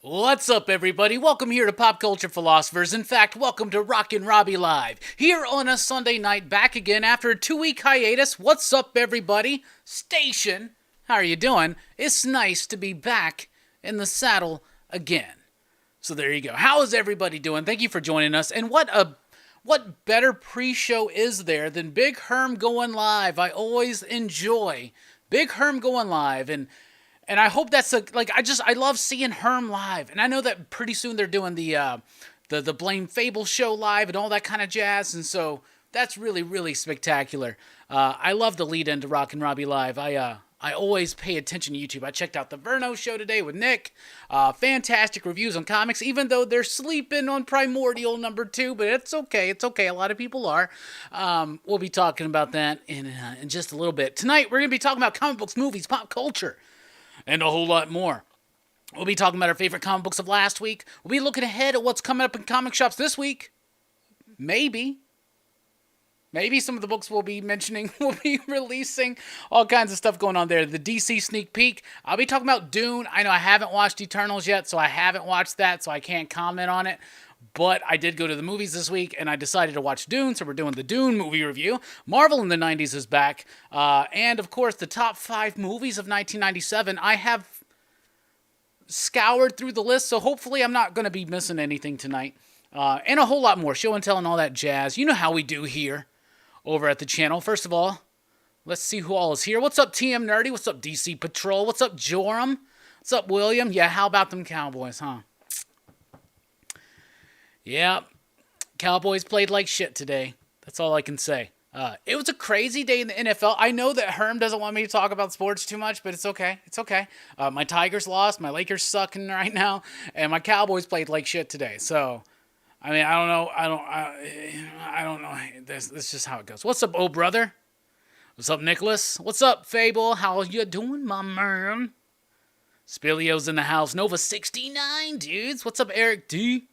What's up, everybody? Welcome here to Pop Culture Philosophers. In fact, welcome to Rockin Robbie Live. Here on a Sunday night, back again after a 2-week hiatus. What's up, everybody? Station, how are you doing? It's nice to be back in the saddle again. So there you go. How is everybody doing? Thank you for joining us. And what better pre-show is there than Big Herm going live? I always enjoy Big Herm going live, and I hope that's I love seeing Herm live. And I know that pretty soon they're doing the Blame Fable show live and all that kind of jazz. And so that's really, really spectacular. I love the lead into Rockin Robbie Live. I always pay attention to YouTube. I checked out the Verno show today with Nick. Fantastic reviews on comics, even though they're sleeping on Primordial #2, but it's okay. It's okay. A lot of people are. We'll be talking about that in just a little bit. Tonight, we're going to be talking about comic books, movies, pop culture, and a whole lot more. We'll be talking about our favorite comic books of last week. We'll be looking ahead at what's coming up in comic shops this week. Maybe some of the books we'll be mentioning will be releasing. All kinds of stuff going on there. The DC sneak peek. I'll be talking about Dune. I know I haven't watched Eternals yet, so I haven't watched that, so I can't comment on it. But I did go to the movies this week, and I decided to watch Dune, so we're doing the Dune movie review. Marvel in the 90s is back. And, of course, the top 5 movies of 1997. I have scoured through the list, so hopefully I'm not going to be missing anything tonight. And a whole lot more. Show and tell and all that jazz. You know how we do here over at the channel. First of all, let's see who all is here. What's up, TM Nerdy? What's up, DC Patrol? What's up, Joram? What's up, William? Yeah, how about them Cowboys, huh? Yeah, Cowboys played like shit today. That's all I can say. It was a crazy day in the NFL. I know that Herm doesn't want me to talk about sports too much, but it's okay. It's okay. My Tigers lost. My Lakers sucking right now. And my Cowboys played like shit today. So, I mean, I don't know. I don't know. This is just how it goes. What's up, old brother? What's up, Nicholas? What's up, Fable? How you doing, my man? Spilio's in the house. Nova 69, dudes. What's up, Eric D?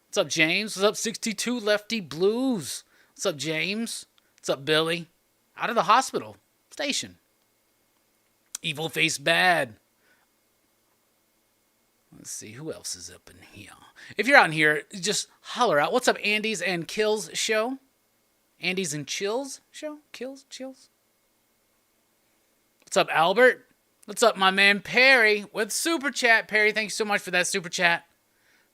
What's up, James? What's up, 62 Lefty Blues? What's up, James? What's up, Billy? Out of the hospital. Station. Evil Face Bad. Let's see, who else is up in here? If you're out in here, just holler out. What's up, Andy's and Kills show? Andy's and Chills show? Chills? What's up, Albert? What's up, my man Perry with Super Chat? Perry, thanks so much for that Super Chat.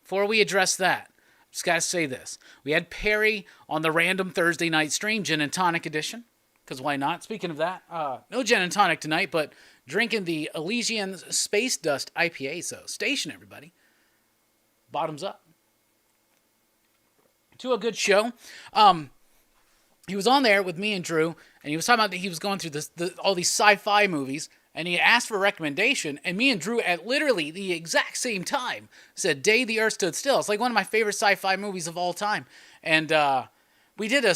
Before we address that, just gotta say this. We had Perry on the random Thursday night stream, Gin and Tonic edition. Because why not? Speaking of that, no Gin and Tonic tonight, but drinking the Elysian Space Dust IPA. So, station, everybody. Bottoms up. To a good show. He was on there with me and Drew, and he was talking about that he was going through all these sci-fi movies, and he asked for a recommendation, and me and Drew at literally the exact same time said, Day the Earth Stood Still. It's like one of my favorite sci-fi movies of all time. And we did a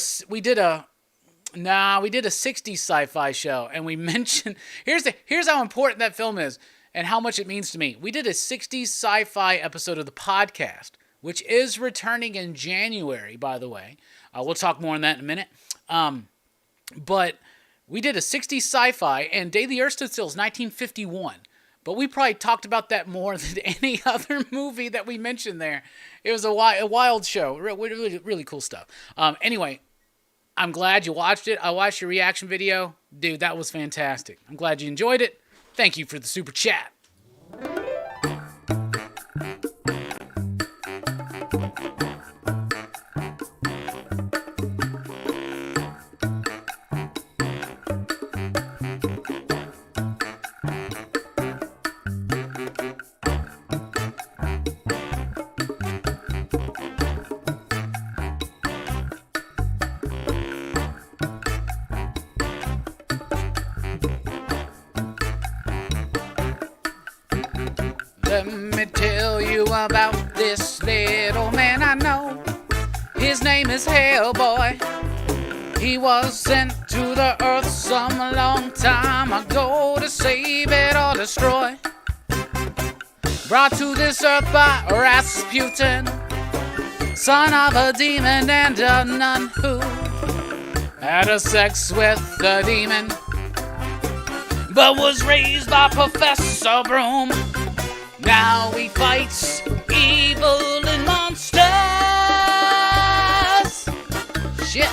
60s sci-fi show, and we mentioned, here's how important that film is and how much it means to me. We did a 60s sci-fi episode of the podcast, which is returning in January, by the way. We'll talk more on that in a minute. But we did a 60s sci-fi, and Day the Earth Stood Still is 1951. But we probably talked about that more than any other movie that we mentioned there. It was a wild show. Really, really cool stuff. Anyway, I'm glad you watched it. I watched your reaction video. Dude, that was fantastic. I'm glad you enjoyed it. Thank you for the super chat. Let me tell you about this little man I know. His name is Hellboy. He was sent to the earth some long time ago to save it or destroy. Brought to this earth by Rasputin, son of a demon and a nun who had a sex with the demon, but was raised by Professor Broom. Now he fights evil and monsters. Shit.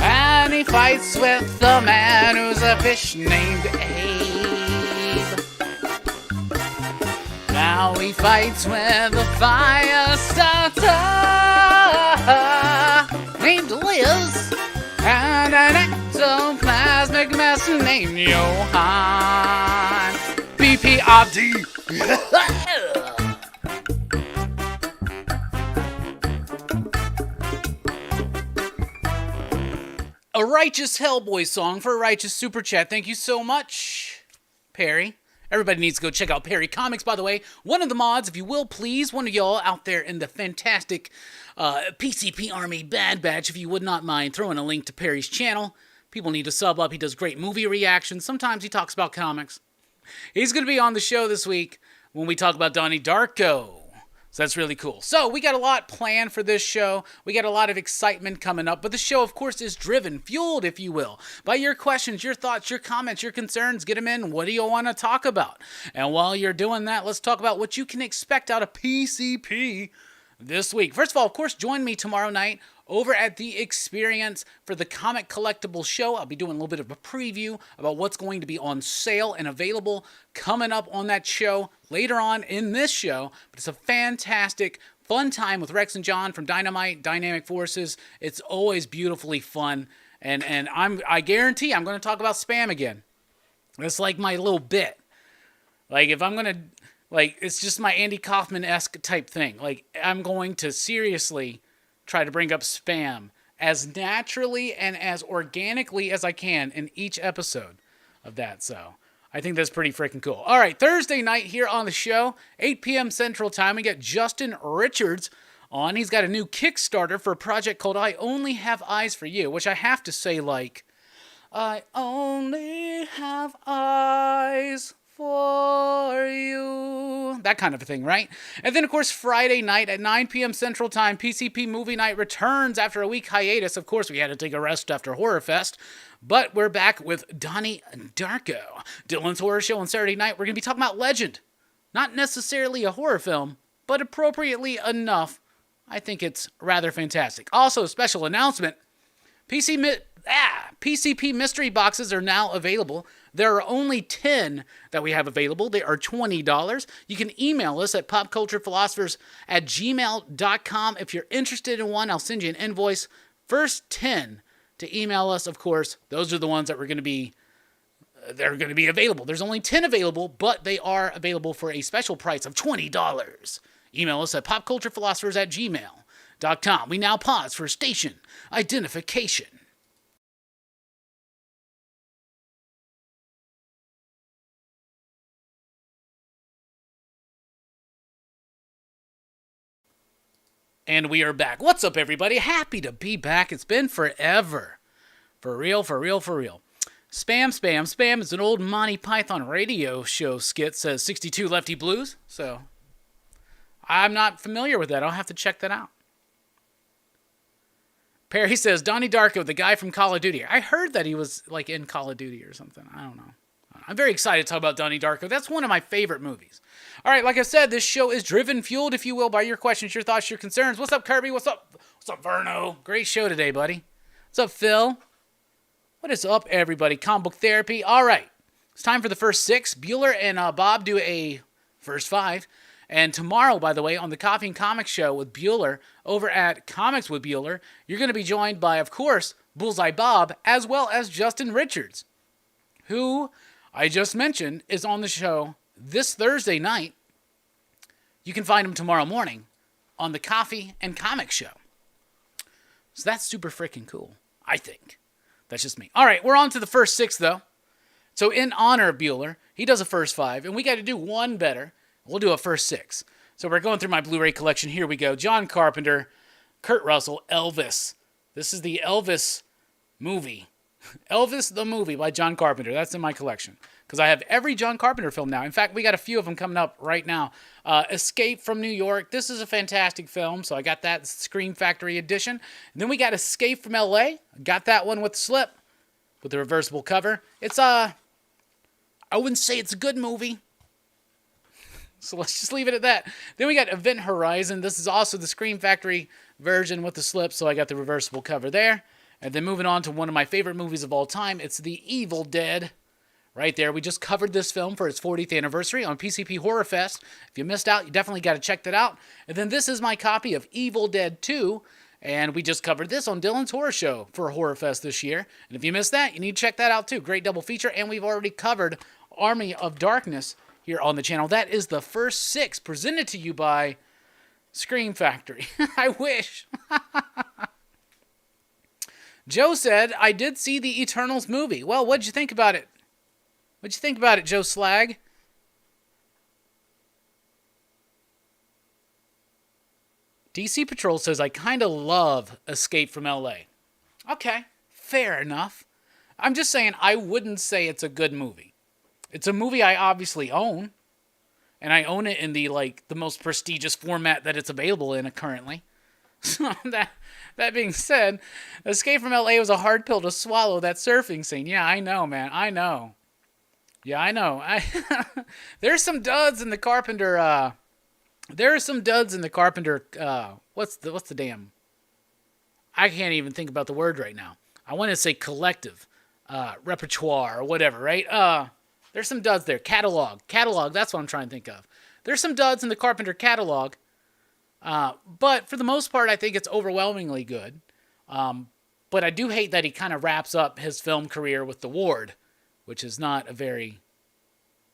And he fights with the man who's a fish named Abe. Now he fights with a fire starter named Liz. And an ectoplasmic mess named Johann. BPRD. A righteous Hellboy song for a righteous super chat. Thank you so much, Perry. Everybody needs to go check out Perry Comics, by the way. One of the mods, if you will, please, one of y'all out there in the fantastic PCP Army Bad Batch, if you would not mind throwing a link to Perry's channel. People need to sub up. He does great movie reactions. Sometimes he talks about comics. He's going to be on the show this week when we talk about Donnie Darko. So that's really cool. So we got a lot planned for this show. We got a lot of excitement coming up. But the show, of course, is driven, fueled, if you will, by your questions, your thoughts, your comments, your concerns. Get them in. What do you want to talk about? And while you're doing that, let's talk about what you can expect out of PCP this week. First of all, of course, join me tomorrow night over at The Experience for the Comic Collectibles Show. I'll be doing a little bit of a preview about what's going to be on sale and available coming up on that show later on in this show. But it's a fantastic, fun time with Rex and John from Dynamite, Dynamic Forces. It's always beautifully fun. And I guarantee I'm going to talk about spam again. It's like my little bit. Like, if I'm going to... Like, it's just my Andy Kaufman-esque type thing. Like, I'm going to seriously try to bring up spam as naturally and as organically as I can in each episode of that. So I think that's pretty freaking cool. All right, Thursday night here on the show, 8 p.m. Central Time, we got Justin Richards on. He's got a new Kickstarter for a project called I Only Have Eyes for You, which I have to say, like, I only have eyes for you. That kind of a thing, right? And then, of course, Friday night at 9 p.m. Central Time, PCP Movie Night returns after a week hiatus. Of course, we had to take a rest after Horror Fest, but we're back with Donnie Darko. Dylan's Horror Show on Saturday night. We're going to be talking about Legend. Not necessarily a horror film, but appropriately enough, I think it's rather fantastic. Also, a special announcement. PCP mystery boxes are now available. There are only 10 that we have available. They are $20. You can email us at popculturephilosophers@gmail.com. If you're interested in one, I'll send you an invoice. First 10 to email us, of course, those are the ones that they're going to be available. There's only 10 available, but they are available for a special price of $20. Email us at popculturephilosophers@gmail.com. We now pause for station identification. And we are back. What's up, everybody? Happy to be back. It's been forever. For real, for real, for real. Spam, spam, spam is an old Monty Python radio show skit, says 62 Lefty Blues. So, I'm not familiar with that. I'll have to check that out. Perry says, Donnie Darko, the guy from Call of Duty. I heard that he was, like, in Call of Duty or something. I don't know. I'm very excited to talk about Donnie Darko. That's one of my favorite movies. All right, like I said, this show is driven, fueled, if you will, by your questions, your thoughts, your concerns. What's up, Kirby? What's up? What's up, Verno? Great show today, buddy. What's up, Phil? What is up, everybody? Comic Book Therapy. All right, it's time for the first 6. Bueller and Bob do a first 5. And tomorrow, by the way, on the Coffee and Comics Show with Bueller over at Comics with Bueller, you're going to be joined by, of course, Bullseye Bob, as well as Justin Richards, who I just mentioned is on the show this Thursday night. You can find him tomorrow morning on the Coffee and Comics Show. So that's super freaking cool, I think. That's just me. All right, we're on to the first 6, though. So in honor of Bueller, he does a first 5, and we got to do one better. We'll do a first 6. So we're going through my Blu-ray collection. Here we go. John Carpenter, Kurt Russell, Elvis. This is the Elvis movie. Elvis the movie by John Carpenter. That's in my collection. Because I have every John Carpenter film now. In fact, we got a few of them coming up right now. Escape from New York. This is a fantastic film. So I got that Scream Factory edition. And then we got Escape from L.A. Got that one with the slip. With the reversible cover. It's I wouldn't say it's a good movie. So let's just leave it at that. Then we got Event Horizon. This is also the Scream Factory version with the slip, so I got the reversible cover there. And then moving on to one of my favorite movies of all time, it's The Evil Dead. Right there, we just covered this film for its 40th anniversary on PCP Horror Fest. If you missed out, you definitely got to check that out. And then this is my copy of Evil Dead 2, and we just covered this on Dylan's Horror Show for Horror Fest this year. And if you missed that, you need to check that out too. Great double feature, and we've already covered Army of Darkness here on the channel. That is the first 6 presented to you by Scream Factory. I wish. Joe said, I did see the Eternals movie. Well, what'd you think about it? What'd you think about it, Joe Slag? DC Patrol says, I kind of love Escape from LA. Okay, fair enough. I'm just saying, I wouldn't say it's a good movie. It's a movie I obviously own. And I own it in the most prestigious format that it's available in currently. So that being said, Escape from LA was a hard pill to swallow, that surfing scene. Yeah, I know, man. I know. Yeah, I know. There's some duds in the Carpenter. There are some duds in the Carpenter. What's the damn? I can't even think about the word right now. I want to say collective repertoire or whatever, right? There's some duds there. Catalog. That's what I'm trying to think of. There's some duds in the Carpenter catalog, but for the most part, I think it's overwhelmingly good. But I do hate that he kind of wraps up his film career with The Ward, which is not a very,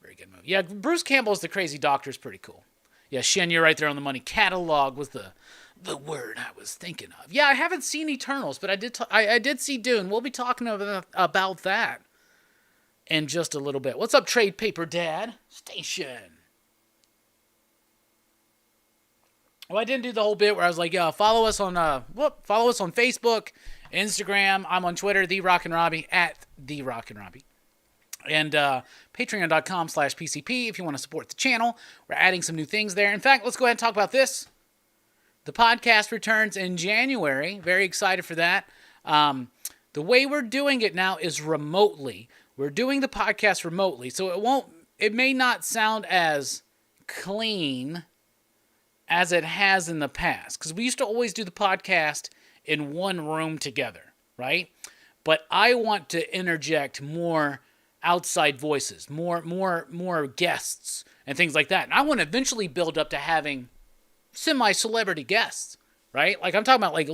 very good movie. Yeah, Bruce Campbell's The Crazy Doctor is pretty cool. Yeah, Shen, you're right there on the money. Catalog was the word I was thinking of. Yeah, I haven't seen Eternals, but I did see Dune. We'll be talking about that in just a little bit. What's up, Trade Paper Dad? Station. Well, I didn't do the whole bit where I was like, follow us on Facebook, Instagram. I'm on Twitter, The Rockin Robbie, at The Rockin Robbie. And patreon.com/PCP if you want to support the channel. We're adding some new things there. In fact, let's go ahead and talk about this. The podcast returns in January. Very excited for that. The way we're doing it now is remotely. We're doing the podcast remotely, so it may not sound as clean as it has in the past. Because we used to always do the podcast in one room together, right? But I want to interject more outside voices, more guests and things like that. And I want to eventually build up to having semi-celebrity guests, right? Like I'm talking about like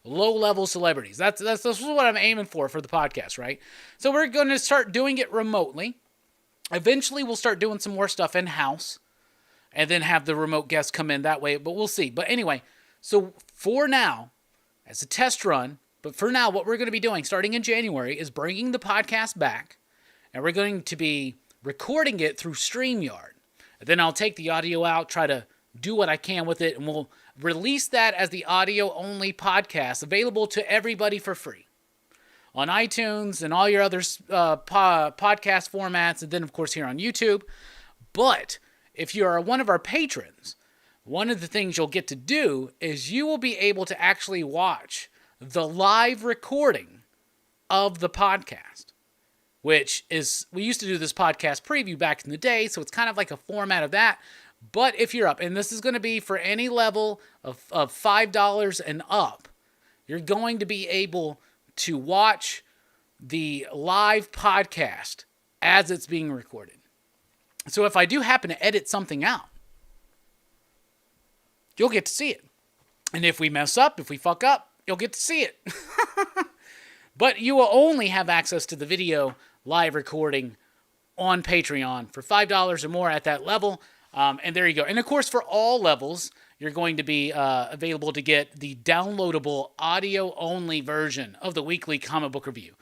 low-level celebrities. That's what I'm aiming for the podcast, right? So we're going to start doing it remotely. Eventually we'll start doing some more stuff in-house and then have the remote guests come in that way, but we'll see. But anyway, so for now, as a test run, but for now, what we're going to be doing starting in January is bringing the podcast back. And we're going to be recording it through StreamYard. And then I'll take the audio out, try to do what I can with it, and we'll release that as the audio-only podcast available to everybody for free on iTunes and all your other podcast formats, and then, of course, here on YouTube. But if you are one of our patrons, one of the things you'll get to do is you will be able to actually watch the live recording of the podcast. Which is, we used to do this podcast preview back in the day, so it's kind of like a format of that. But if you're up, and this is going to be for any level of $5 and up, you're going to be able to watch the live podcast as it's being recorded. So if I do happen to edit something out, you'll get to see it. And if we mess up, if we fuck up, you'll get to see it. But you will only have access to the video live recording on Patreon for $5 or more at that level. And there you go. And of course, for all levels, you're going to be available to get the downloadable audio-only version of the weekly comic book review.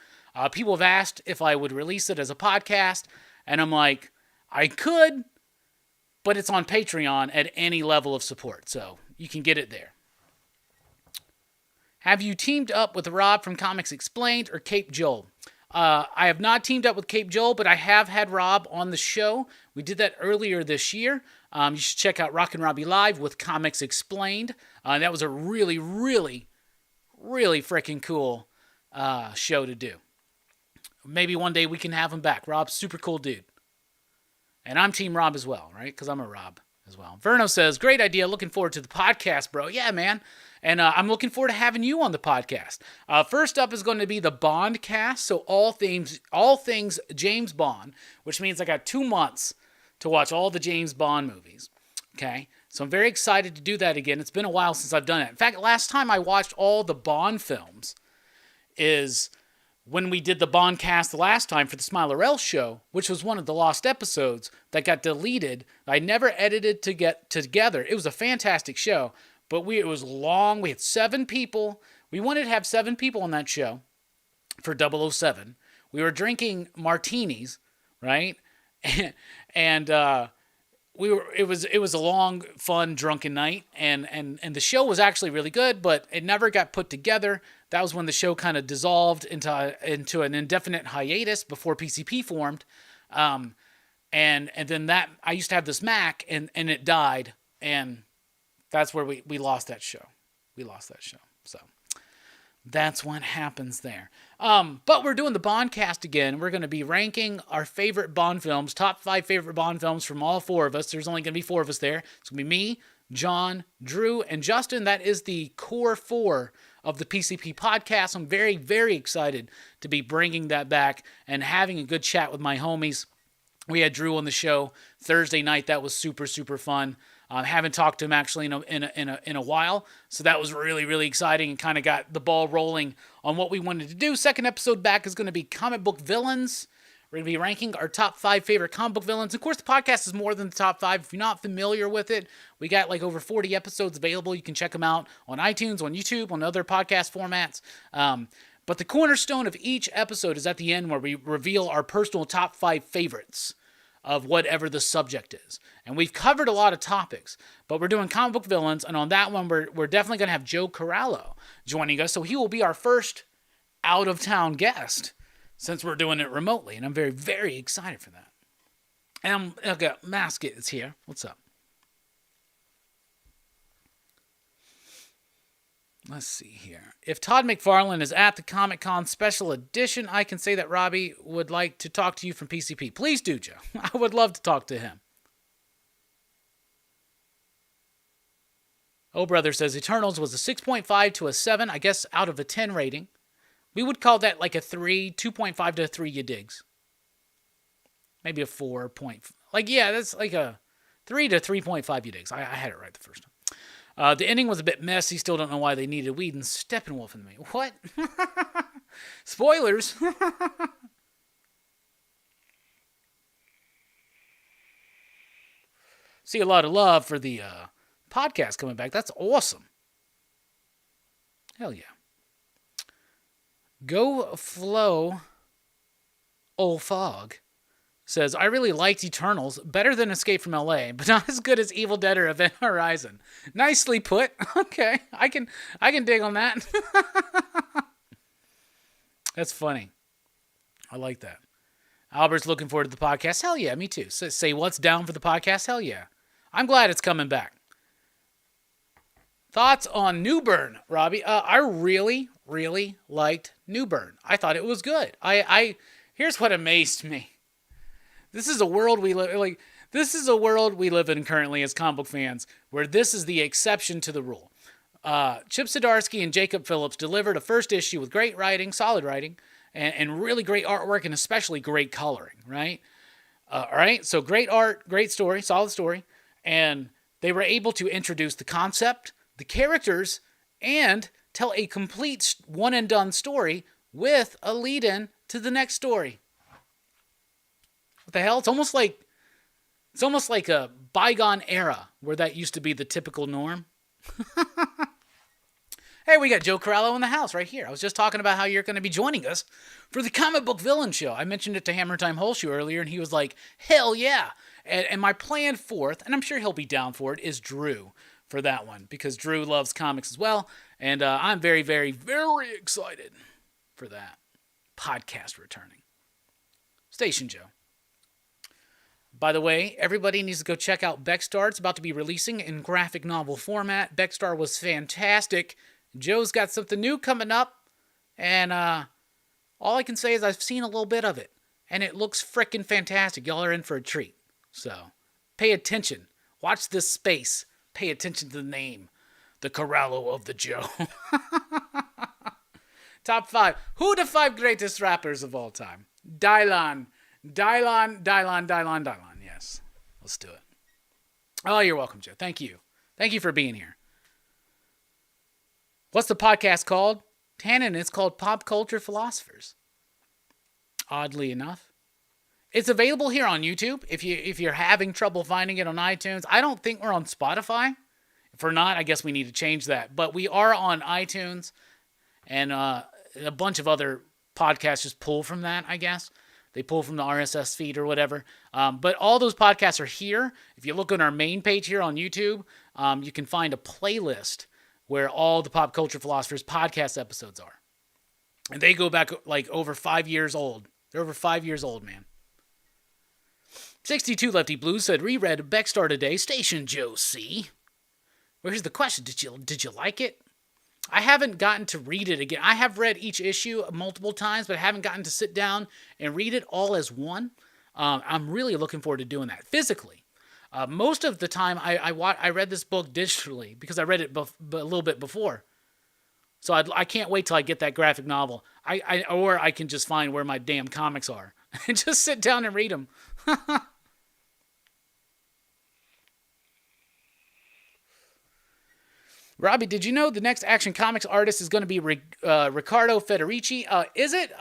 People have asked if I would release it as a podcast, and I'm like, I could, but it's on Patreon at any level of support, so you can get it there. Have you teamed up with Rob from Comics Explained or Cape Joel? I have not teamed up with Cape Joel, but I have had Rob on the show. We did that earlier this year. You should check out Rockin Robbie Live with Comics Explained. That was a really, really, really freaking cool show to do. Maybe one day we can have him back. Rob's super cool dude. And I'm Team Rob as well, right? Because I'm a Rob as well. Verno says, great idea. Looking forward to the podcast, bro. Yeah, man. And I'm looking forward to having you on the podcast. First up is going to be the Bond cast. So all things James Bond, which means I got 2 months to watch all the James Bond movies. Okay? So I'm very excited to do that again. It's been a while since I've done it. In fact, last time I watched all the Bond films is when we did the Bond cast the last time for the Smilerell show, which was one of the lost episodes that got deleted. I never edited to get together. It was a fantastic show, but it was long. We had 7 people. We wanted to have 7 people on that show for 007. We were drinking martinis, right? And it was a long, fun, drunken night, and the show was actually really good, but it never got put together. That was when the show kind of dissolved into an indefinite hiatus before PCP formed, and then that I used to have this Mac, and it died, and that's where we lost that show. We lost that show, so that's what happens there. But we're doing the Bond cast again. We're going to be ranking our favorite Bond films, top 5 favorite Bond films from all 4 of us. There's only going to be 4 of us there. It's going to be me, John, Drew, and Justin. That is the core 4 of the PCP podcast. I'm very, very excited to be bringing that back and having a good chat with my homies. We had Drew on the show Thursday night. That was super, super fun. Haven't talked to him actually in a while, so that was really, really exciting and kind of got the ball rolling on what we wanted to do. Second episode back is going to be comic book villains. We're going to be ranking our top 5 favorite comic book villains. Of course, the podcast is more than the top 5. If you're not familiar with it, we got like over 40 episodes available. You can check them out on iTunes, on YouTube, on other podcast formats. But the cornerstone of each episode is at the end where we reveal our personal top 5 favorites of whatever the subject is. And we've covered a lot of topics, but we're doing comic book villains, and on that one, we're definitely going to have Joe Corallo joining us, so he will be our first out-of-town guest since we're doing it remotely, and I'm very, very excited for that. And okay, Masket is here. What's up? Let's see here. If Todd McFarlane is at the Comic-Con special edition, I can say that Robbie would like to talk to you from PCP. Please do, Joe. I would love to talk to him. Oh Brother says Eternals was a 6.5 to a 7, I guess out of a 10 rating. We would call that like a 3, 2.5 to a 3, you digs. Maybe a 4 point. Like, yeah, that's like a 3 to 3.5, you digs. I had it right the first time. The ending was a bit messy. Still don't know why they needed Whedon Steppenwolf in me. What? Spoilers. See a lot of love for the podcast coming back. That's awesome. Hell yeah. Go Flow Old Fog says, I really liked Eternals, better than Escape from LA, but not as good as Evil Dead or Event Horizon. Nicely put. Okay, I can dig on that. That's funny. I like that. Albert's looking forward to the podcast. Hell yeah, me too. Say what's down for the podcast? Hell yeah. I'm glad it's coming back. Thoughts on Newburn, Robbie? I really, really liked Newburn. I thought it was good. Here's what amazed me. This is a world we live in currently as comic book fans, where this is the exception to the rule. Chip Zdarsky and Jacob Phillips delivered a first issue with great writing, solid writing, and really great artwork, and especially great coloring, right? All right, so great art, great story, solid story, and they were able to introduce the concept, the characters, and tell a complete one-and-done story with a lead-in to the next story. What the hell? It's almost like a bygone era where that used to be the typical norm. Hey, we got Joe Corallo in the house right here. I was just talking about how you're going to be joining us for the Comic Book Villain Show. I mentioned it to Hammer Time Holshoe earlier, and he was like, hell yeah. And my planned fourth, and I'm sure he'll be down for it, is Drew for that one, because Drew loves comics as well, and I'm very, very, very excited for that podcast returning. Station Joe. By the way, everybody needs to go check out Beckstar. It's about to be releasing in graphic novel format. Beckstar was fantastic. Joe's got something new coming up, and all I can say is I've seen a little bit of it, and it looks frickin' fantastic. Y'all are in for a treat. So, pay attention. Watch this space. Pay attention to the name. The Corralo of the Joe. Top 5. Who are the 5 greatest rappers of all time? Dylan. Yes. Let's do it. Oh, you're welcome, Joe. Thank you. Thank you for being here. What's the podcast called? Tannen, it's called Pop Culture Philosophers. Oddly enough. It's available here on YouTube if you're having trouble finding it on iTunes. I don't think we're on Spotify. If we're not, I guess we need to change that. But we are on iTunes, and a bunch of other podcasts just pull from that, I guess. They pull from the RSS feed or whatever. But all those podcasts are here. If you look on our main page here on YouTube, you can find a playlist where all the Pop Culture Philosophers podcast episodes are. And they go back like over 5 years old. They're over 5 years old, man. 62 Lefty Blue said, reread Beckstar today, Station Joe C. Well, here's the question. Did you like it? I haven't gotten to read it again. I have read each issue multiple times, but I haven't gotten to sit down and read it all as one. I'm really looking forward to doing that physically. Most of the time, I read this book digitally because I read it a little bit before. So I can't wait till I get that graphic novel. Or I can just find where my damn comics are and just sit down and read them. Robbie, did you know the next Action Comics artist is going to be Riccardo Federici? Is it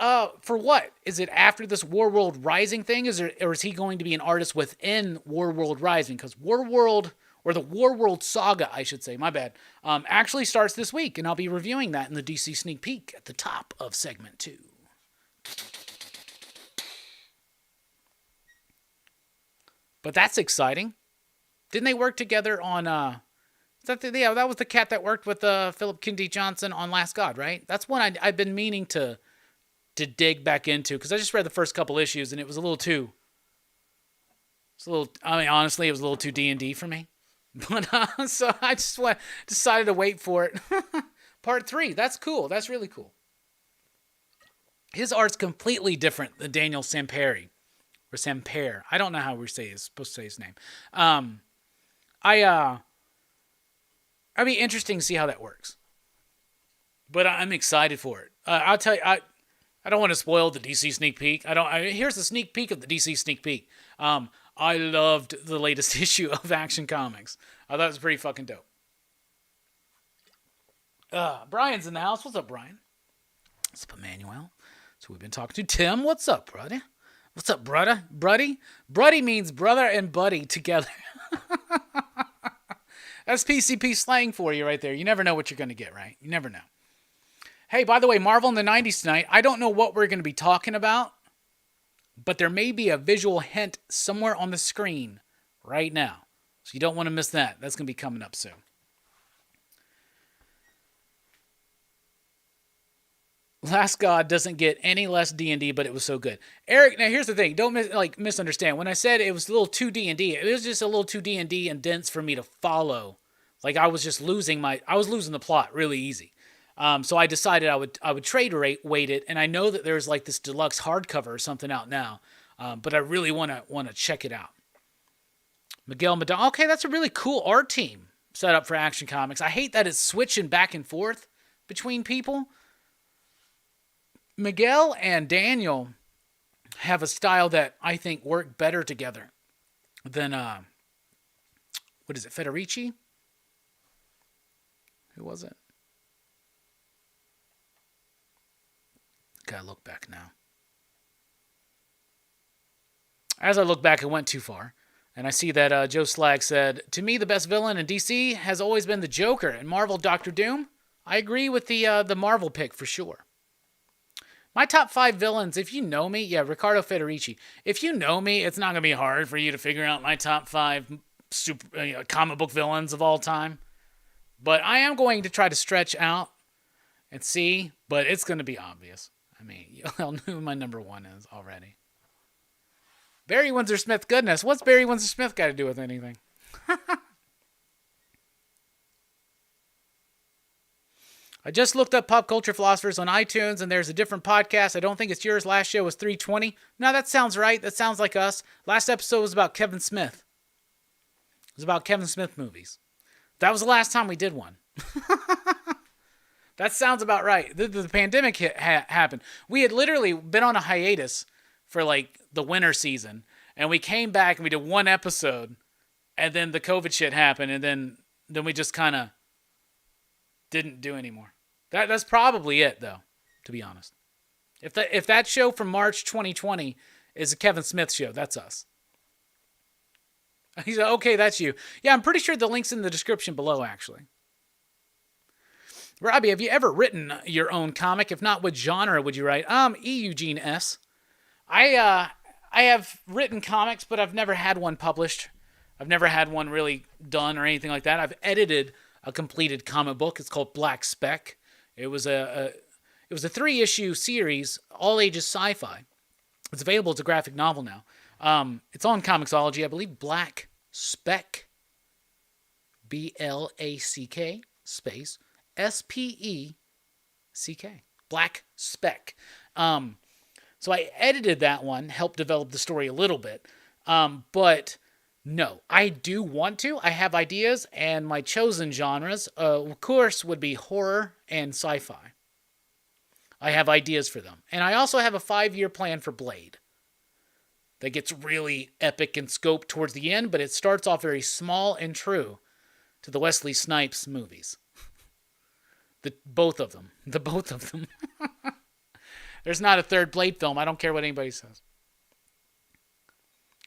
for what? Is it after this Warworld Rising thing? Or is he going to be an artist within Warworld Rising? Because Warworld, or the Warworld Saga, I should say, my bad, actually starts this week, and I'll be reviewing that in the DC Sneak Peek at the top of segment 2. But that's exciting. Didn't they work together on... that was the cat that worked with Philip Kennedy Johnson on Last God, right? That's one I've been meaning to dig back into, because I just read the first couple issues and it was a little too... honestly, it was a little too D&D for me. But so I just decided to wait for it. Part 3, that's cool. That's really cool. His art's completely different than Daniel Sampere. Or Sampere. I don't know how we're supposed to say his name. It'd be interesting to see how that works. But I'm excited for it. I'll tell you, I don't want to spoil the DC sneak peek. Here's the sneak peek of the DC sneak peek. I loved the latest issue of Action Comics. I thought it was pretty fucking dope. Brian's in the house. What's up, Brian? What's up, Emmanuel? So we've been talking to Tim. What's up, brother? What's up, brother? Bruddy? Bruddy means brother and buddy together. That's PCP slang for you right there. You never know what you're going to get, right? You never know. Hey, by the way, Marvel in the 90s tonight. I don't know what we're going to be talking about, but there may be a visual hint somewhere on the screen right now. So you don't want to miss that. That's going to be coming up soon. Last God doesn't get any less D&D, but it was so good. Eric, now here's the thing. Don't misunderstand. When I said it was a little too D&D, it was just a little too D&D and dense for me to follow. Like I was just losing the plot really easy. So I decided I would trade weight it, and I know that there's like this deluxe hardcover or something out now, but I really want to check it out. Miguel Madonna. Okay, that's a really cool art team set up for Action Comics. I hate that it's switching back and forth between people. Miguel and Daniel have a style that I think work better together than, what is it, Federici? Who was it? Gotta look back now. As I look back, it went too far. And I see that Joe Slag said, to me, the best villain in DC has always been the Joker. And Marvel, Dr. Doom? I agree with the Marvel pick for sure. My top 5 villains, if you know me, Riccardo Federici. If you know me, it's not going to be hard for you to figure out my top 5 comic book villains of all time. But I am going to try to stretch out and see, but it's going to be obvious. I mean, y'all know who my number 1 is already. Barry Windsor Smith, goodness. What's Barry Windsor Smith got to do with anything? I just looked up Pop Culture Philosophers on iTunes, and there's a different podcast. I don't think it's yours. Last show was 320. No, that sounds right. That sounds like us. Last episode was about Kevin Smith. It was about Kevin Smith movies. That was the last time we did one. That sounds about right. The pandemic happened. We had literally been on a hiatus for like the winter season, and we came back and we did one episode, and then the COVID shit happened, and then we just kind of didn't do anymore. That's probably it, though, to be honest. If that show from March 2020 is a Kevin Smith show, that's us. He's like, okay, that's you. Yeah, I'm pretty sure the link's in the description below, actually. Robbie, have you ever written your own comic? If not, what genre would you write? Eugene S. I have written comics, but I've never had one published. I've never had one really done or anything like that. I've edited a completed comic book. It's called Black Speck. It was a 3-issue series, all ages sci-fi. It's available as a graphic novel now. It's on Comixology, I believe. Black Speck, BLACK space SPECK, Black Speck. So I edited that one, helped develop the story a little bit. But no, I do want to. I have ideas, and my chosen genres, of course, would be horror and sci-fi. I have ideas for them. And I also have a 5-year plan for Blade that gets really epic in scope towards the end, but it starts off very small and true to the Wesley Snipes movies. The both of them. There's not a third Blade film. I don't care what anybody says.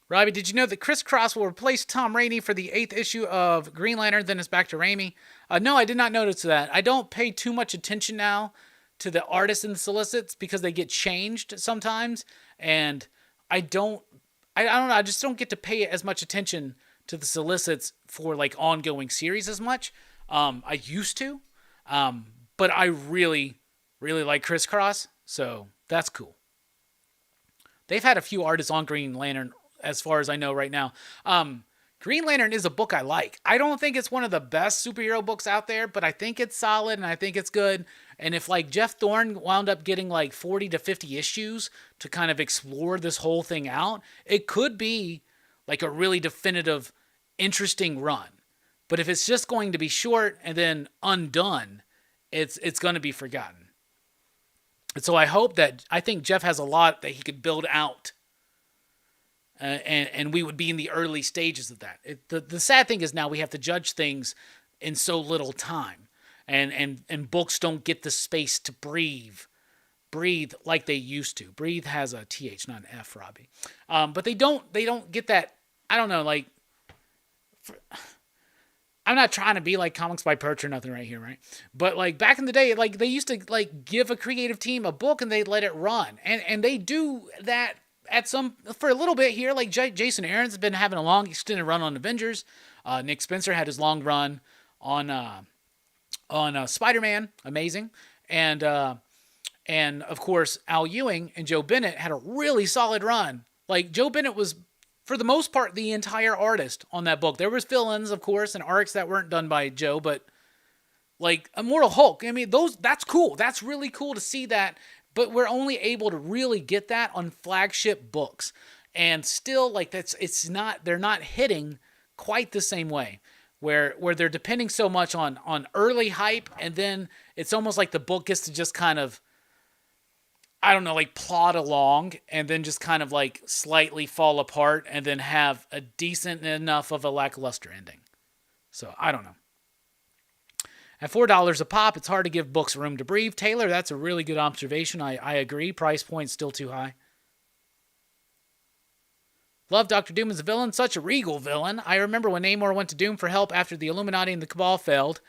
Robbie, did you know that Chris Cross will replace Tom Rainey for the 8th issue of Green Lantern, then it's back to Raimi? No, I did not notice that. I don't pay too much attention now to the artists and the solicits because they get changed sometimes, and I don't know, I just don't get to pay as much attention to the solicits for like ongoing series as much. I used to, but I really, really like Chris Cross, so that's cool. They've had a few artists on Green Lantern as far as I know right now. Green Lantern is a book I like. I don't think it's one of the best superhero books out there, but I think it's solid and I think it's good. And if like Jeff Thorne wound up getting like 40 to 50 issues to kind of explore this whole thing out, it could be like a really definitive, interesting run. But if it's just going to be short and then undone, it's going to be forgotten. And so I think Jeff has a lot that he could build out. And we would be in the early stages of that. The sad thing is now we have to judge things in so little time. And books don't get the space to breathe like they used to. Breathe has a TH, not an F, Robbie. But they don't get that, I don't know, like, I'm not trying to be like Comics by Perch or nothing right here, right? But like back in the day, like they used to like give a creative team a book and they'd let it run. And they do that for a little bit here. Like Jason Aaron's been having a long extended run on Avengers. Nick Spencer had his long run on Spider-Man, amazing, and of course Al Ewing and Joe Bennett had a really solid run. Like Joe Bennett was, for the most part, the entire artist on that book. There was fill-ins, of course, and arcs that weren't done by Joe, but like Immortal Hulk, I mean, that's cool. That's really cool to see that. But we're only able to really get that on flagship books, and still, like they're not hitting quite the same way. Where they're depending so much on early hype, and then it's almost like the book gets to just kind of, I don't know, like plod along, and then just kind of like slightly fall apart, and then have a decent enough of a lackluster ending. So I don't know. At $4 a pop, it's hard to give books room to breathe. Taylor, that's a really good observation. I agree. Price point's still too high. Love Dr. Doom as a villain. Such a regal villain. I remember when Namor went to Doom for help after the Illuminati and the Cabal failed.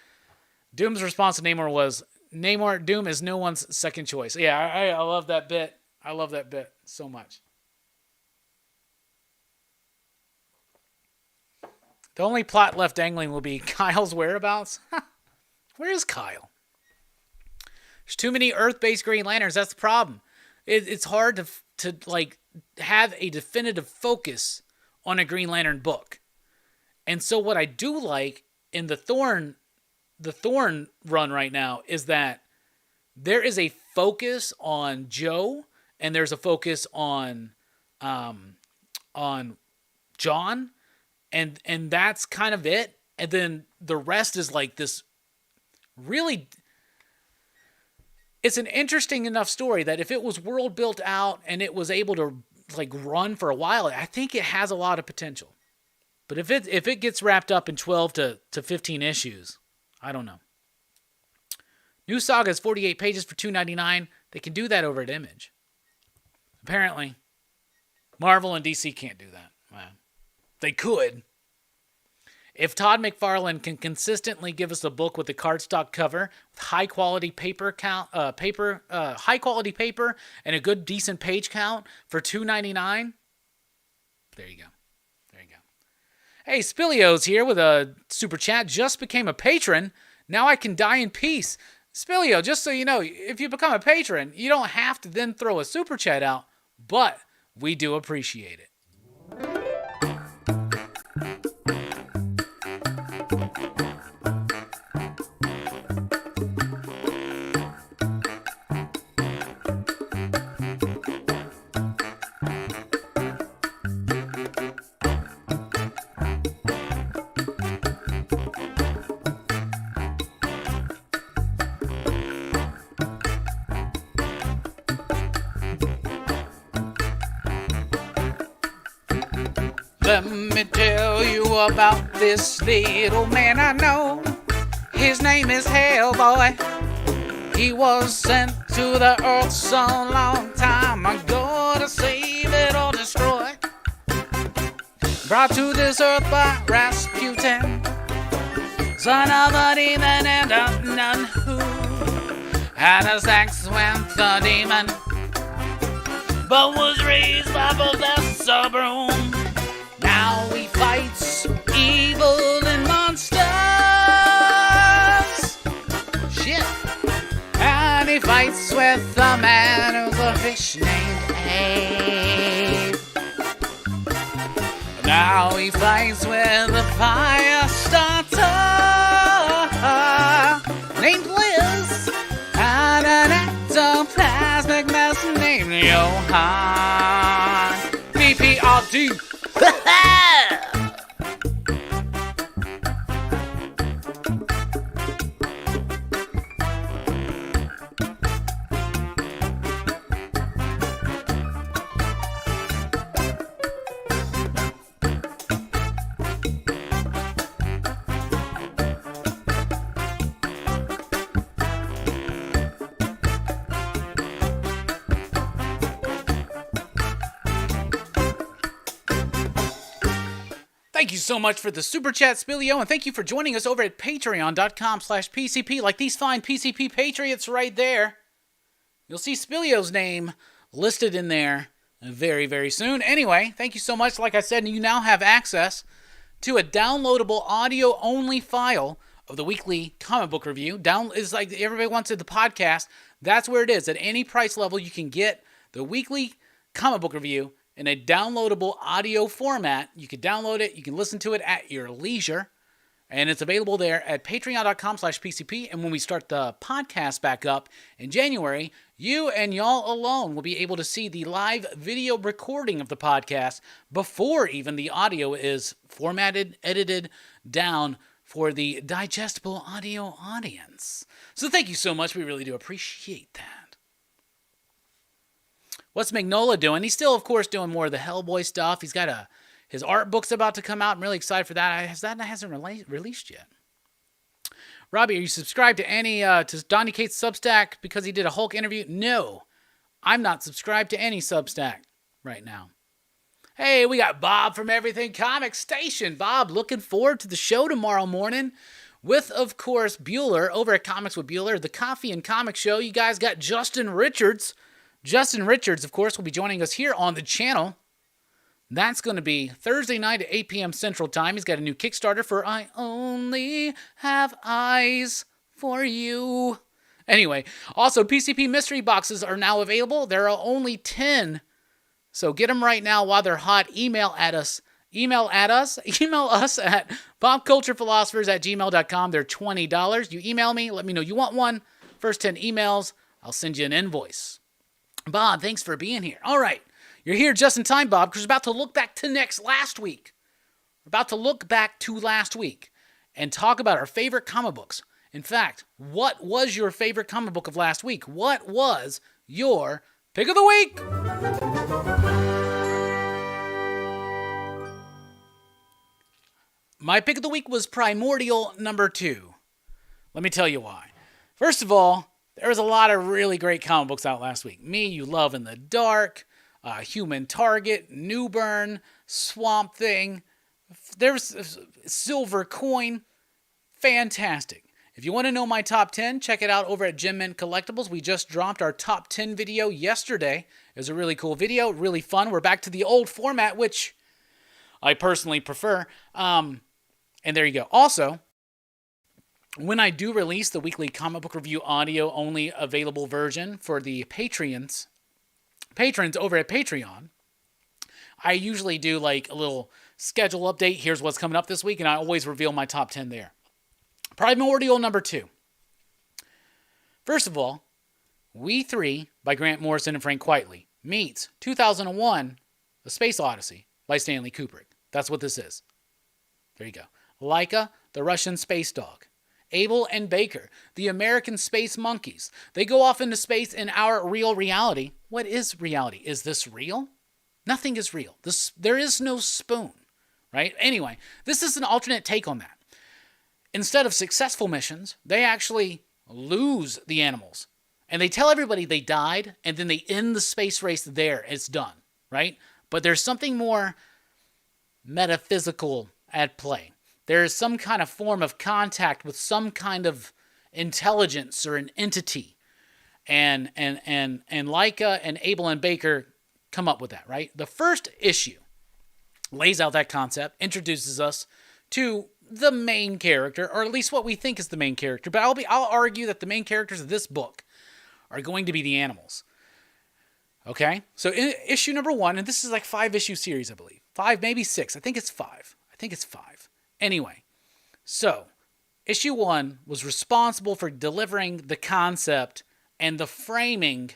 Doom's response to Namor was, Doom is no one's second choice. Yeah, I love that bit. I love that bit so much. The only plot left dangling will be Kyle's whereabouts. Where is Kyle? There's too many Earth-based Green Lanterns. That's the problem. It's hard to like have a definitive focus on a Green Lantern book. And so what I do like in the Thorne the Thorn run right now is that there is a focus on Joe and there's a focus on John, and that's kind of it. And then the rest is like this really, it's an interesting enough story that if it was world built out and it was able to like run for a while, I think it has a lot of potential. But if it gets wrapped up in 12 to 15 issues, I don't know. New Saga is 48 pages for $2.99. They can do that over at Image. Apparently, Marvel and DC can't do that. Well, they could. If Todd McFarlane can consistently give us a book with a cardstock cover, with high quality paper and a good decent page count for $2.99, there you go. Hey, Spilio's here with a super chat. Just became a patron. Now I can die in peace. Spilio, just so you know, if you become a patron, you don't have to then throw a super chat out, but we do appreciate it. Let me tell you about this little man I know. His name is Hellboy. He was sent to the earth so long time ago to save it or destroy. Brought to this earth by Rasputin, son of a demon and a nun who had a sex with the demon, but was raised by Professor Broom. Now he fights evil and monsters. Shit. And he fights with a man who's a fish named Abe. Now he fights with a fire starter named Liz. And an ectoplasmic mess named Johan. PPRD. Thank you so much for the super chat, Spilio, and thank you for joining us over at patreon.com/PCP, like these fine PCP Patriots right there. You'll see Spilio's name listed in there very, very soon. Anyway, thank you so much. Like I said, you now have access to a downloadable audio-only file of the weekly comic book review. Is like everybody wants it, the podcast. That's where it is. At any price level, you can get the weekly comic book review in a downloadable audio format. You can download it. You can listen to it at your leisure. And it's available there at patreon.com/PCP. And when we start the podcast back up in January, you and y'all alone will be able to see the live video recording of the podcast before even the audio is formatted, edited down for the digestible audio audience. So thank you so much. We really do appreciate that. What's Magnola doing? He's still, of course, doing more of the Hellboy stuff. He's got his art book's about to come out. I'm really excited for that. That hasn't released yet. Robbie, are you subscribed to Donny Cates' Substack because he did a Hulk interview? No, I'm not subscribed to any Substack right now. Hey, we got Bob from Everything Comics Station. Bob, looking forward to the show tomorrow morning with, of course, Bueller over at Comics with Bueller, the Coffee and Comic Show. You guys got Justin Richards. Justin Richards, of course, will be joining us here on the channel. That's going to be Thursday night at 8 p.m. Central Time. He's got a new Kickstarter for I Only Have Eyes for You. Anyway, also PCP mystery boxes are now available. There are only 10. So get them right now while they're hot. Email at us Email us at popculturephilosophers@gmail.com. They're $20. You email me, let me know you want one. First 10 emails, I'll send you an invoice. Bob, thanks for being here. All right, you're here just in time, Bob, because we're about to look back to last week. We're about to look back to last week and talk about our favorite comic books. In fact, what was your favorite comic book of last week? What was your pick of the week? My pick of the week was Primordial number 2. Let me tell you why. First of all, there was a lot of really great comic books out last week. Me, You Love in the Dark, Human Target, Newburn, Swamp Thing. There was Silver Coin. Fantastic. If you want to know my top 10, check it out over at Gem Mint Collectibles. We just dropped our top 10 video yesterday. It was a really cool video, really fun. We're back to the old format, which I personally prefer. And there you go. Also, when I do release the weekly comic book review audio only available version for the patrons over at Patreon, I usually do like a little schedule update. Here's what's coming up this week, and I always reveal my top 10 there. Primordial number 2. First of all, We Three by Grant Morrison and Frank Quitely meets 2001, A Space Odyssey by Stanley Kubrick. That's what this is. There you go. Laika, the Russian space dog. Abel and Baker, the American space monkeys. They go off into space in our real reality. What is reality? Is this real? Nothing is real. There is no spoon, right? Anyway, this is an alternate take on that. Instead of successful missions, they actually lose the animals. And they tell everybody they died, and then they end the space race there. It's done, right? But there's something more metaphysical at play. There is some kind of form of contact with some kind of intelligence or an entity. And Laika and Abel and Baker come up with that, right? The first issue lays out that concept, introduces us to the main character, or at least what we think is the main character. But I'll argue that the main characters of this book are going to be the animals. Okay? So in issue number 1, and this is like 5-issue series, I believe. 5, maybe 6. I think it's 5. Anyway, so issue 1 was responsible for delivering the concept and the framing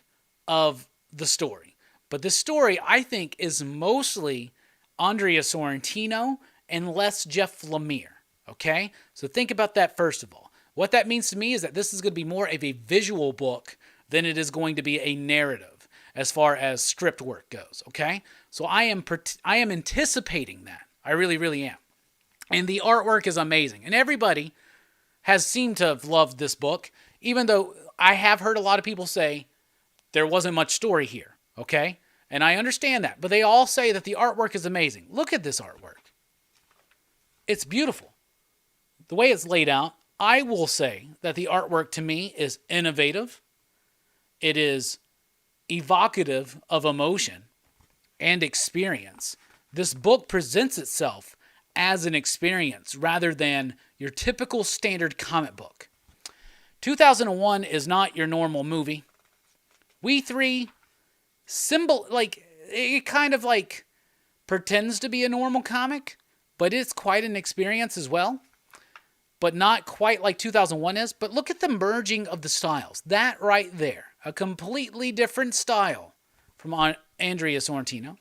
of the story. But the story, I think, is mostly Andrea Sorrentino and less Jeff Lemire. Okay? So think about that first of all. What that means to me is that this is going to be more of a visual book than it is going to be a narrative as far as script work goes. Okay? So I am anticipating that. I really, really am. And the artwork is amazing. And everybody has seemed to have loved this book, even though I have heard a lot of people say there wasn't much story here, okay? And I understand that, but they all say that the artwork is amazing. Look at this artwork. It's beautiful. The way it's laid out, I will say that the artwork to me is innovative. It is evocative of emotion and experience. This book presents itself as an experience rather than your typical standard comic book. 2001 is not your normal movie. We Three it kind of like pretends to be a normal comic, but it's quite an experience as well. But not quite like 2001 is. But look at the merging of the styles. That right there, a completely different style from Andrea Sorrentino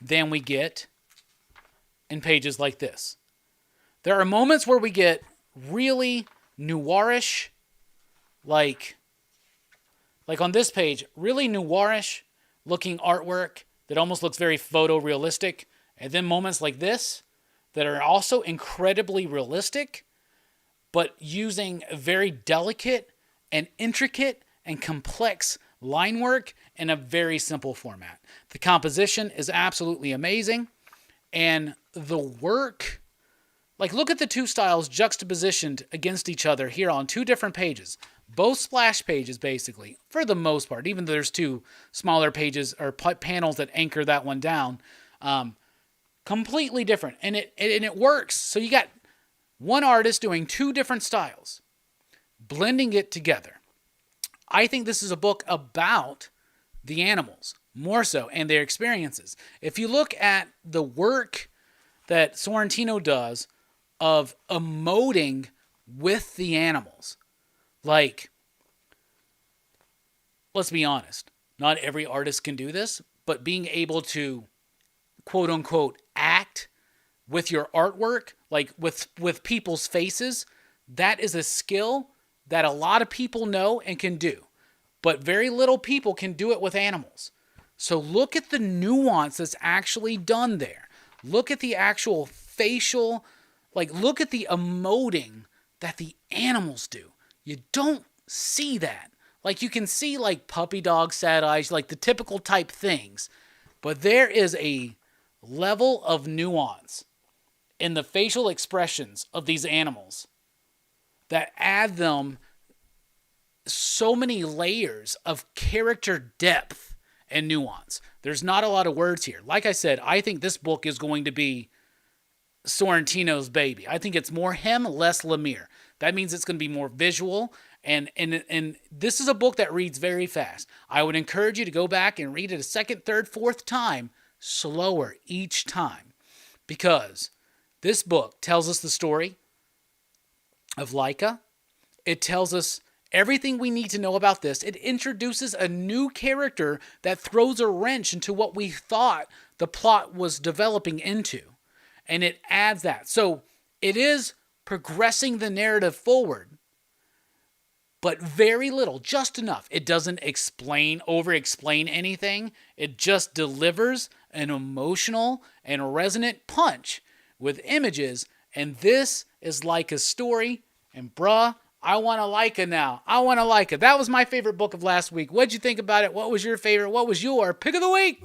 than we get in pages like this. There are moments where we get really noirish, like on this page, really noirish looking artwork that almost looks very photorealistic, and then moments like this that are also incredibly realistic, but using very delicate and intricate and complex line work in a very simple format. The composition is absolutely amazing. And the work, like look at the two styles juxtapositioned against each other here on 2 different pages. Both splash pages, basically, for the most part, even though there's 2 smaller pages or panels that anchor that one down. Completely different. And it works. So you got one artist doing 2 different styles, blending it together. I think this is a book about the animals. more so, and their experiences. If you look at the work that Sorrentino does of emoting with the animals, like, let's be honest, not every artist can do this, but being able to, quote unquote, act with your artwork, like with people's faces, that is a skill that a lot of people know and can do. But very little people can do it with animals. So look at the nuance that's actually done there. Look at the actual facial, like look at the emoting that the animals do. You don't see that. Like you can see like puppy dog, sad eyes, like the typical type things. But there is a level of nuance in the facial expressions of these animals that add them so many layers of character depth and nuance. There's not a lot of words here. Like I said, I think this book is going to be Sorrentino's baby. I think it's more him, less Lemire. That means it's going to be more visual, and this is a book that reads very fast. I would encourage you to go back and read it a second, third, fourth time, slower each time, because this book tells us the story of Laika. It tells us everything we need to know about this. It introduces a new character that throws a wrench into what we thought the plot was developing into. And it adds that. So it is progressing the narrative forward, but very little, just enough. It doesn't over-explain anything. It just delivers an emotional and resonant punch with images. And this is like a story. And bruh, I want a Laika now. I want a Laika. That was my favorite book of last week. What'd you think about it? What was your favorite? What was your pick of the week?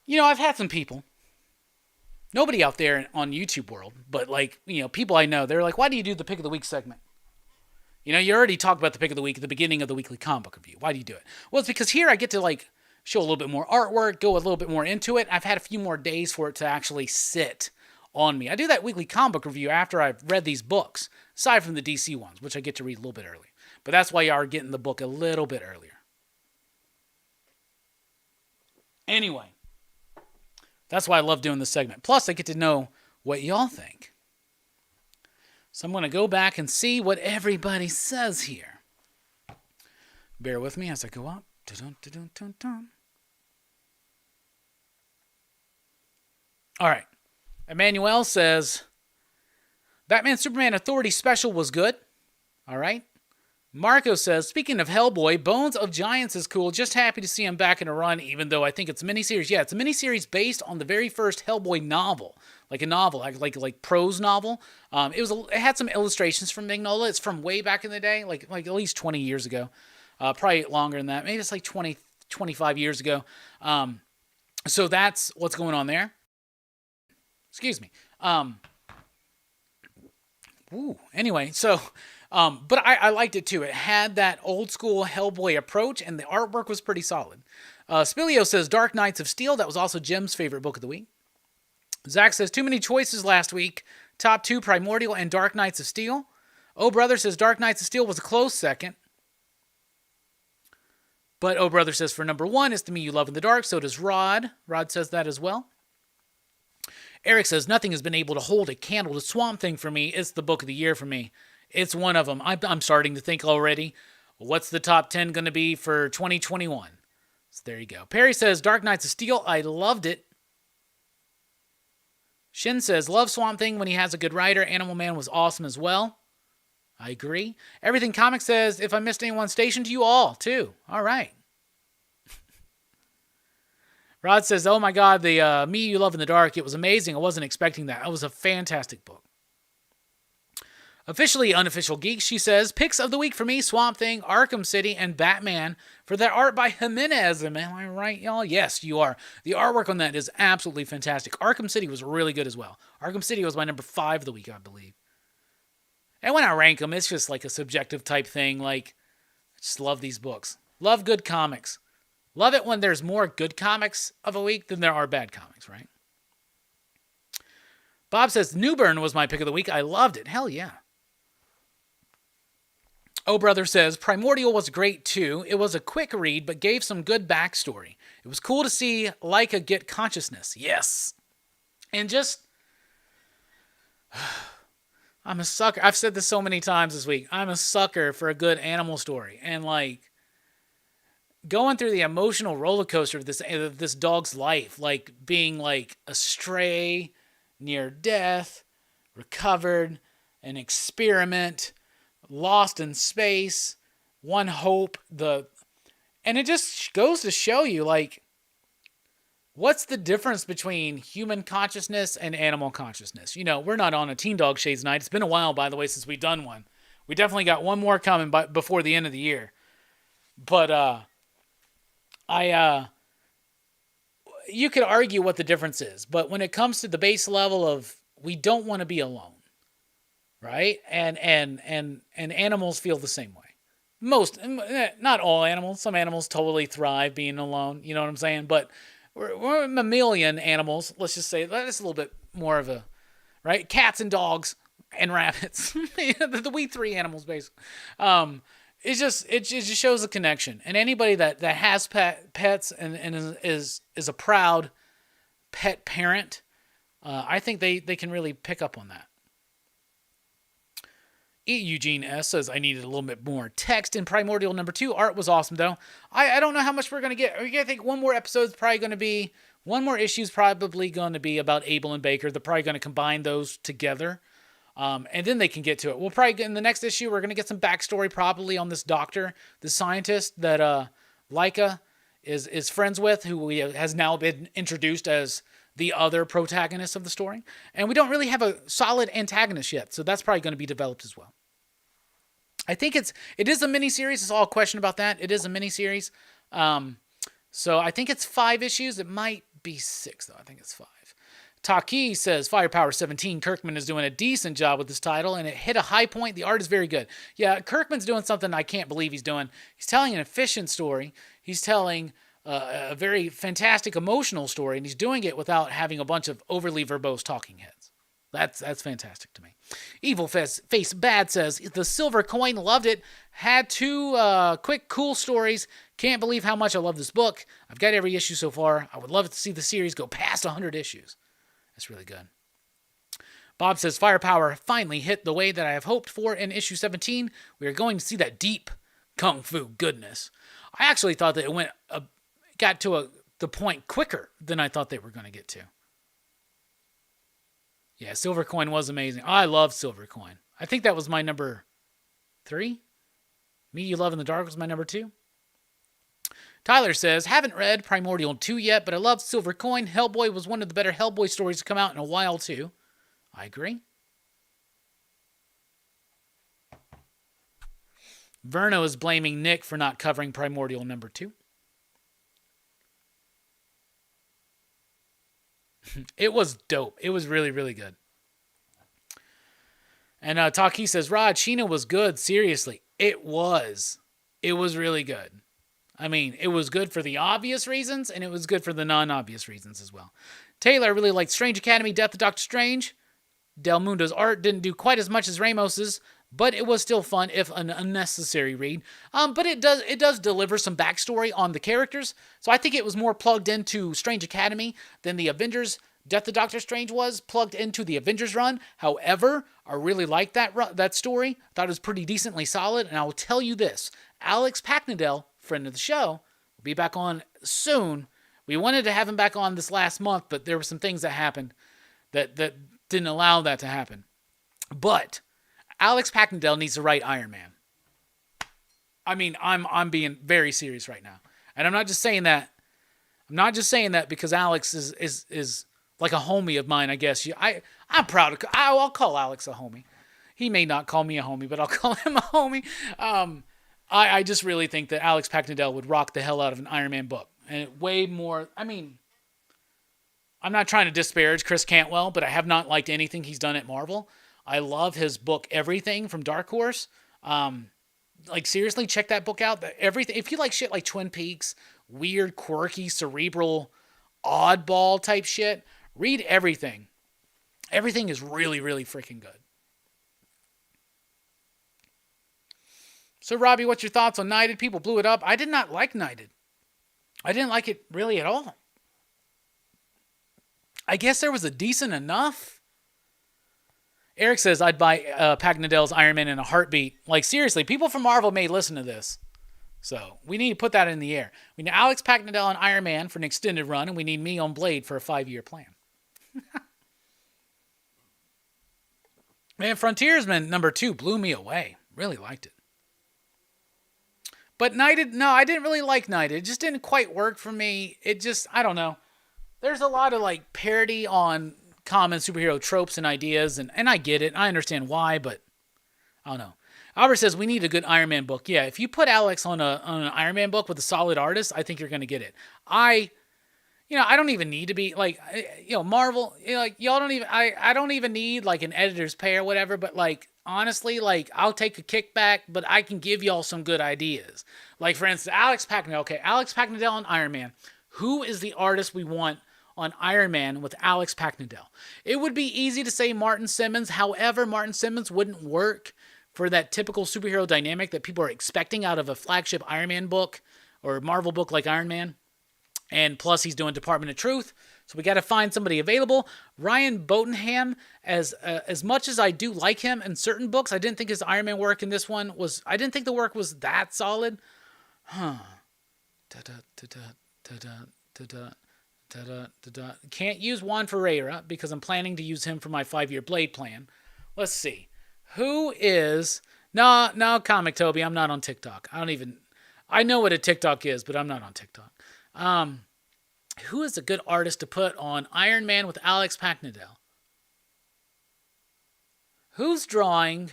You know, I've had some people, nobody out there on YouTube world, but like, you know, people I know, they're like, why do you do the pick of the week segment? You know, you already talked about the pick of the week at the beginning of the weekly comic book review. Why do you do it? Well, it's because here I get to like show a little bit more artwork, go a little bit more into it. I've had a few more days for it to actually sit on me. I do that weekly comic book review after I've read these books, aside from the DC ones, which I get to read a little bit early. But that's why you are getting the book a little bit earlier. Anyway, that's why I love doing this segment. Plus, I get to know what y'all think. So I'm going to go back and see what everybody says here. Bear with me as I go up. Dun-dun-dun-dun-dun. All right. Emmanuel says, Batman Superman Authority Special was good. All right. Marco says, speaking of Hellboy, Bones of Giants is cool. Just happy to see him back in a run, even though I think it's a miniseries. Yeah, it's a miniseries based on the very first Hellboy novel. Like a novel, like prose novel. It had some illustrations from Mignola. It's from way back in the day, like at least 20 years ago. Probably longer than that. Maybe it's like 20, 25 years ago. So that's what's going on there. Excuse me. Anyway, so... but I liked it too. It had that old school Hellboy approach, and the artwork was pretty solid. Spilio says Dark Knights of Steel. That was also Jim's favorite book of the week. Zach says too many choices last week. Top 2, Primordial and Dark Knights of Steel. Oh Brother says Dark Knights of Steel was a close second. But Oh Brother says for number 1, it's To Me You Love in the Dark. So does Rod. Rod says that as well. Eric says nothing has been able to hold a candle to Swamp Thing for me. It's the book of the year for me. It's one of them. I'm starting to think already, what's the top 10 going to be for 2021? So there you go. Perry says, Dark Knights of Steel, I loved it. Shin says, love Swamp Thing when he has a good writer. Animal Man was awesome as well. I agree. Everything Comics says, if I missed anyone, station to you all, too. All right. Rod says, oh my God, the Me You Love in the Dark, it was amazing. I wasn't expecting that. It was a fantastic book. Officially Unofficial Geek, she says, picks of the week for me, Swamp Thing, Arkham City, and Batman for that art by Jimenez. Am I right, y'all? Yes, you are. The artwork on that is absolutely fantastic. Arkham City was really good as well. Arkham City was my number 5 of the week, I believe. And when I rank them, it's just like a subjective type thing. Like, I just love these books. Love good comics. Love it when there's more good comics of a week than there are bad comics, right? Bob says, Newburn was my pick of the week. I loved it. Hell yeah. Oh Brother says, Primordial was great too. It was a quick read, but gave some good backstory. It was cool to see Laika get consciousness. Yes. And just, I'm a sucker. I've said this so many times this week. I'm a sucker for a good animal story. And like, going through the emotional roller coaster of this dog's life, like being like a stray, near death, recovered, an experiment, lost in space, one hope, and it just goes to show you like what's the difference between human consciousness and animal consciousness. You know, we're not on a Teen Dog Shades night. It's been a while, by the way, since we've done one. We definitely got one more coming before the end of the year. But you could argue what the difference is, but when it comes to the base level of we don't want to be alone, right? And animals feel the same way. Most, not all animals. Some animals totally thrive being alone. You know what I'm saying? But we're mammalian animals. Let's just say that's a little bit more of a, right? Cats and dogs and rabbits. The we three animals, basically. It just shows the connection. And anybody that has pets and is a proud pet parent, I think they can really pick up on that. Eugene S. says, I needed a little bit more text in Primordial number 2. Art was awesome, though. I don't know how much we're going to get. We're going to think one more episode's probably going to be, one more issue's probably going to be about Abel and Baker. They're probably going to combine those together. And then they can get to it. We'll probably get in the next issue, we're going to get some backstory probably on this doctor, the scientist that Laika is friends with, who has now been introduced as the other protagonist of the story. And we don't really have a solid antagonist yet, so that's probably going to be developed as well. I think it is a miniseries. It's all a question about that. It is a miniseries. So I think it's 5 issues. It might be 6, though. I think it's 5. Taki says, Firepower 17, Kirkman is doing a decent job with this title, and it hit a high point. The art is very good. Yeah, Kirkman's doing something I can't believe he's doing. He's telling an efficient story. He's telling a very fantastic emotional story, and he's doing it without having a bunch of overly verbose talking heads. That's fantastic to me. Evil Face Bad says, the Silver Coin, loved it. Had 2 quick, cool stories. Can't believe how much I love this book. I've got every issue so far. I would love to see the series go past 100 issues. That's really good. Bob says, Firepower finally hit the way that I have hoped for in issue 17. We are going to see that deep kung fu goodness. I actually thought that it got to the point quicker than I thought they were going to get to. Yeah, Silver Coin was amazing. I love Silver Coin. I think that was my number 3. Me, You Love in the Dark was my number 2. Tyler says, haven't read Primordial 2 yet, but I love Silver Coin. Hellboy was one of the better Hellboy stories to come out in a while, too. I agree. Verno is blaming Nick for not covering Primordial number 2. It was dope. It was really, really good. And Taki says, Rod, Sheena was good. Seriously. It was. It was really good. I mean, it was good for the obvious reasons, and it was good for the non-obvious reasons as well. Taylor really liked Strange Academy, Death of Doctor Strange. Del Mundo's art didn't do quite as much as Ramos's, but it was still fun, if an unnecessary read. But it does deliver some backstory on the characters, so I think it was more plugged into Strange Academy than the Avengers. Death of Doctor Strange was plugged into the Avengers run. However, I really liked that story. I thought it was pretty decently solid, and I will tell you this. Alex Packnadell, friend of the show, will be back on soon. We wanted to have him back on this last month, but there were some things that happened that didn't allow that to happen. But Alex Packnadell needs to write Iron Man. I mean, I'm being very serious right now. And I'm not just saying that. I'm not just saying that because Alex is like a homie of mine, I guess. I'm proud of. I'll call Alex a homie. He may not call me a homie, but I'll call him a homie. I just really think that Alex Packnadell would rock the hell out of an Iron Man book. And way more, I mean, I'm not trying to disparage Chris Cantwell, but I have not liked anything he's done at Marvel. I love his book, Everything, from Dark Horse. Like, seriously, check that book out. Everything. If you like shit like Twin Peaks, weird, quirky, cerebral, oddball type shit, read Everything. Everything is really, really freaking good. So, Robbie, what's your thoughts on Knighted? People blew it up. I did not like Knighted. I didn't like it really at all. I guess there was a decent enough. Eric says, I'd buy Pagnadel's Iron Man in a heartbeat. Like, seriously, people from Marvel may listen to this. So, we need to put that in the air. We need Alex Pagnadel on Iron Man for an extended run, and we need me on Blade for a 5-year plan. Man, Frontiersman #2 blew me away. Really liked it. But Knighted, no, I didn't really like Knighted. It just didn't quite work for me. It just, I don't know. There's a lot of like parody on common superhero tropes and ideas, and I get it. I understand why, but I don't know. Albert says we need a good Iron Man book. Yeah, if you put Alex on an Iron Man book with a solid artist, I think you're going to get it. I don't even need to be like, Marvel, like y'all don't even, I don't even need like an editor's pay or whatever, but like, honestly, like I'll take a kickback, but I can give y'all some good ideas. Like for instance, Alex Pagnadel. Okay, Alex Pagnadel on Iron Man. Who is the artist we want on Iron Man with Alex Pagnadel? It would be easy to say Martin Simmons. However, Martin Simmons wouldn't work for that typical superhero dynamic that people are expecting out of a flagship Iron Man book or Marvel book like Iron Man. And plus, he's doing Department of Truth, so we got to find somebody available. Ryan Bodenham, as much as I do like him in certain books, I didn't think his Iron Man work in this one was. I didn't think the work was that solid. Can't use Juan Ferreira because I'm planning to use him for my 5-year Blade plan. Let's see. Who is no Comic Toby? I'm not on TikTok. I know what a TikTok is, but I'm not on TikTok. Who is a good artist to put on Iron Man with Alex Pagnadel? Who's drawing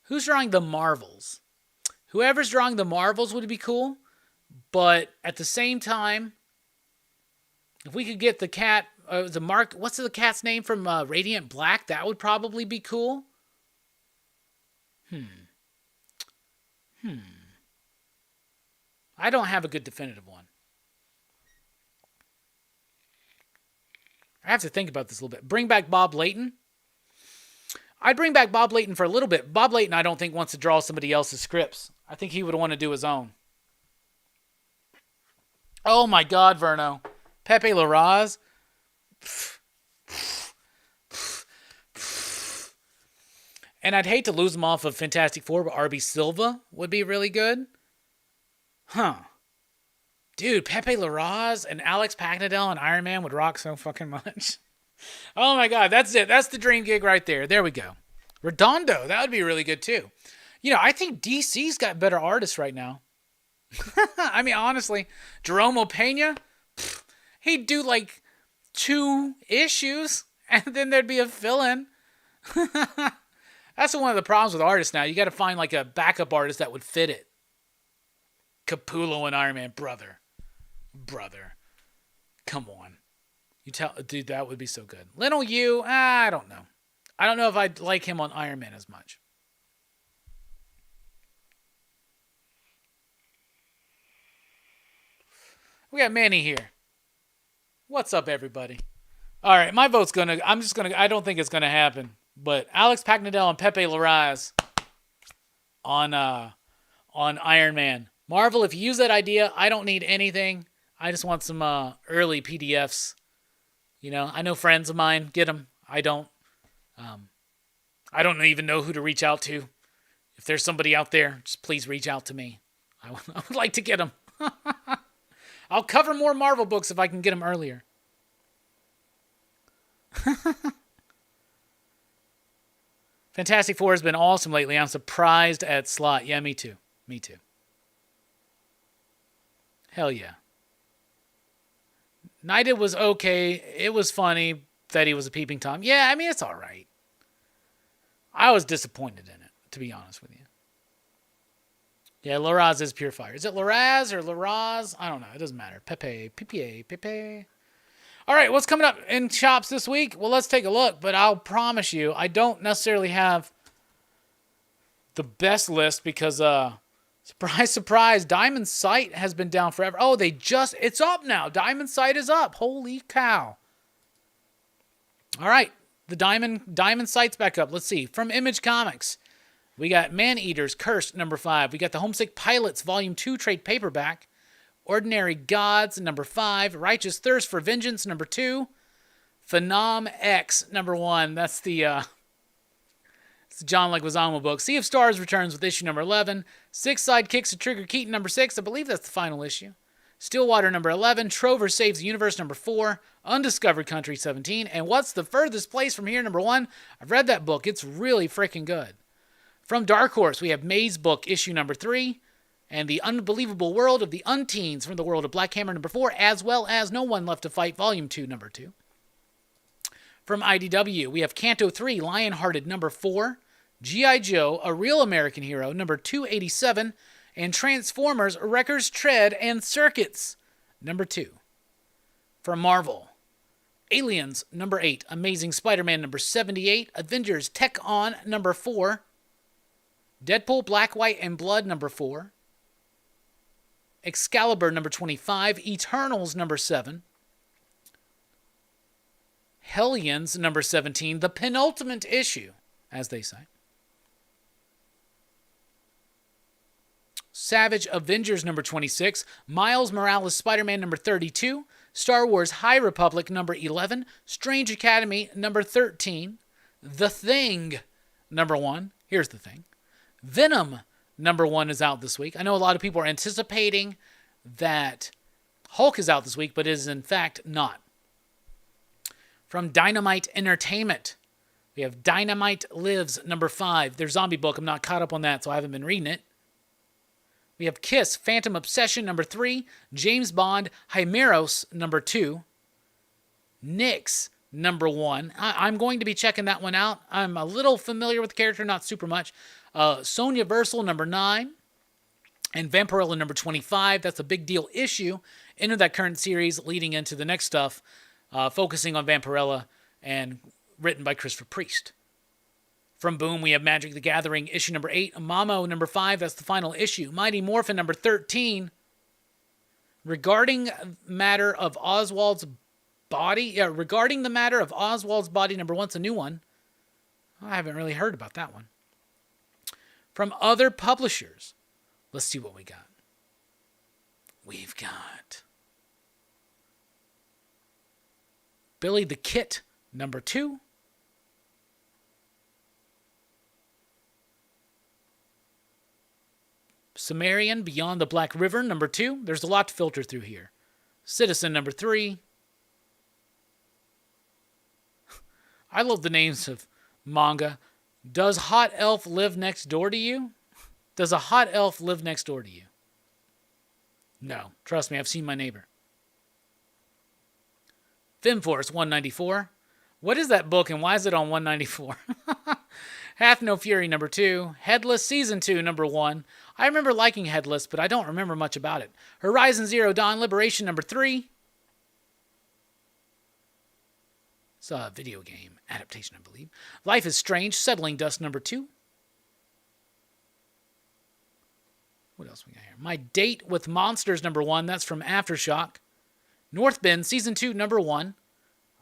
the Marvels? Whoever's drawing the Marvels would be cool, but at the same time, if we could get the cat, what's the cat's name from Radiant Black? That would probably be cool. I don't have a good definitive one. I have to think about this a little bit. Bring back Bob Layton. I'd bring back Bob Layton for a little bit. Bob Layton, I don't think, wants to draw somebody else's scripts. I think he would want to do his own. Oh my God, Verno. Pepe Larraz. And I'd hate to lose him off of Fantastic Four, but RB Silva would be really good. Dude, Pepe Larraz and Alex Pagnadel and Iron Man would rock so fucking much. Oh my God, that's it. That's the dream gig right there. There we go. Redondo, that would be really good too. I think DC's got better artists right now. I mean, honestly, Jerome Opeña, he'd do like 2 issues and then there'd be a fill-in. That's one of the problems with artists now. You got to find like a backup artist that would fit it. Capullo and Iron Man, brother. Come on. Dude, that would be so good. Leno Yu, I don't know. I don't know if I'd like him on Iron Man as much. We got Manny here. What's up, everybody? All right, my vote's I don't think it's gonna happen. But Alex Pagnadel and Pepe Larraz on Iron Man. Marvel, if you use that idea, I don't need anything. I just want some early PDFs. I know friends of mine get them. I don't. I don't even know who to reach out to. If there's somebody out there, just please reach out to me. I would like to get them. I'll cover more Marvel books if I can get them earlier. Fantastic Four has been awesome lately. I'm surprised at Slott. Yeah, me too. Hell yeah. Knighted was okay. It was funny that he was a peeping Tom. Yeah, I mean, it's all right. I was disappointed in it, to be honest with you. Yeah, Larraz is pure fire. Is it Larraz or Larraz? I don't know. It doesn't matter. Pepe. All right, what's coming up in shops this week? Well, let's take a look, but I'll promise you, I don't necessarily have the best list because, surprise, surprise, Diamond Sight has been down forever. Oh, it's up now. Diamond Sight is up. Holy cow. All right, the Diamond Sight's back up. Let's see. From Image Comics, We got Man-Eaters, Cursed, number 5. We got The Homesick Pilots, Volume 2, trade paperback. Ordinary Gods, number 5. Righteous Thirst for Vengeance, number 2. Phenom X, number 1. That's the it's the John Leguizamo book. Sea of Stars returns with issue number 11. Six Sidekicks of Trigger Keaton, number 6. I believe that's the final issue. Stillwater, number 11. Trover Saves the Universe, number 4. Undiscovered Country, 17. And What's the Furthest Place from Here, number 1. I've read that book. It's really freaking good. From Dark Horse, we have May's book, issue number 3, and The Unbelievable World of the Unteens from the World of Black Hammer, number 4, as well as No One Left to Fight, volume 2, number 2. From IDW, we have Canto 3, Lionhearted, number 4, G.I. Joe, A Real American Hero, number 287, and Transformers, Wrecker's Tread and Circuits, number 2. From Marvel, Aliens, number 8, Amazing Spider-Man, number 78, Avengers Tech On, number 4, Deadpool, Black, White, and Blood, number 4. Excalibur, number 25. Eternals, number 7. Hellions, number 17. The penultimate issue, as they say. Savage Avengers, number 26. Miles Morales, Spider-Man, number 32. Star Wars High Republic, number 11. Strange Academy, number 13. The Thing, number 1. Here's the thing. Venom, number 1, is out this week. I know a lot of people are anticipating that Hulk is out this week, but it is in fact not. From Dynamite Entertainment, we have Dynamite Lives, number 5. Their zombie book. I'm not caught up on that, so I haven't been reading it. We have Kiss, Phantom Obsession, number 3. James Bond, Hymeros, number 2. Nyx, number 1. I'm going to be checking that one out. I'm a little familiar with the character, not super much. Sonya Versal, number 9, and Vampirella, number 25. That's a big deal issue into that current series, leading into the next stuff, focusing on Vampirella and written by Christopher Priest. From Boom, we have Magic the Gathering, issue number 8. Mamo, number 5. That's the final issue. Mighty Morphin, number 13. Regarding matter of Oswald's body, regarding the matter of Oswald's body, number 1's a new one. I haven't really heard about that one. From other publishers, let's see what we got. We've got Billy the Kid, number 2. Sumerian, Beyond the Black River, number 2. There's a lot to filter through here. Citizen, number 3. I love the names of manga. Does Hot Elf live next door to you? Does a hot elf live next door to you? No. Trust me, I've seen my neighbor. FemForce 194. What is that book and why is it on 194? Hath No Fury, number 2. Headless, Season 2, number 1. I remember liking Headless, but I don't remember much about it. Horizon Zero Dawn Liberation, number 3. It's a video game adaptation, I believe. Life is Strange, Settling Dust, number 2. What else we got here? My Date with Monsters, number 1. That's from Aftershock. North Bend, Season 2, number 1.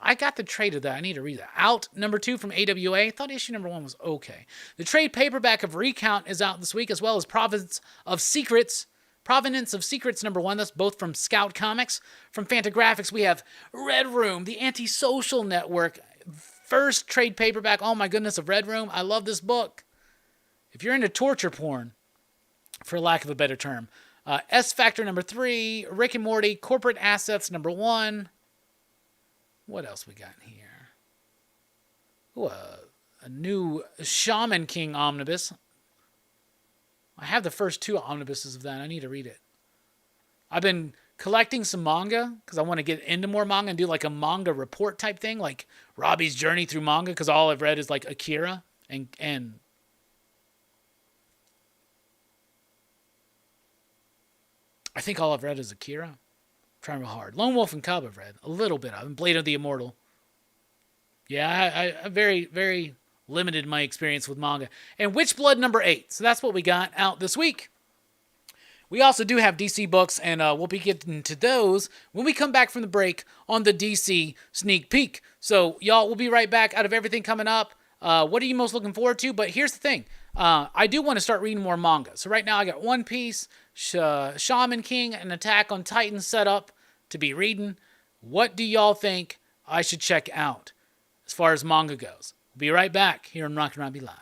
I got the trade of that. I need to read that. Out, number 2 from AWA. I thought issue number 1 was okay. The trade paperback of Recount is out this week, as well as Provenance of Secrets, number 1. That's both from Scout Comics. From Fantagraphics, we have Red Room, the Antisocial Network. First trade paperback, oh my goodness, of Red Room. I love this book. If you're into torture porn, for lack of a better term. S Factor, number 3. Rick and Morty, Corporate Assets, number 1. What else we got here? Ooh, a new Shaman King omnibus. I have the first 2 omnibuses of that. I need to read it. I've been collecting some manga because I want to get into more manga and do like a manga report type thing, like Robbie's journey through manga, because all I've read is like Akira and I think all I've read is Akira. I'm trying real hard. Lone Wolf and Cub I've read a little bit of, and Blade of the Immortal. Yeah, I very, very limited my experience with manga. And Witchblood number 8. So that's what we got out this week. We also do have DC books, and we'll be getting to those when we come back from the break on the DC Sneak Peek. So, y'all, we'll be right back. Out of everything coming up, what are you most looking forward to? But here's the thing. I do want to start reading more manga. So right now I got One Piece, Shaman King, and Attack on Titan set up to be reading. What do y'all think I should check out as far as manga goes? Be right back here on Rockin Robbie Live.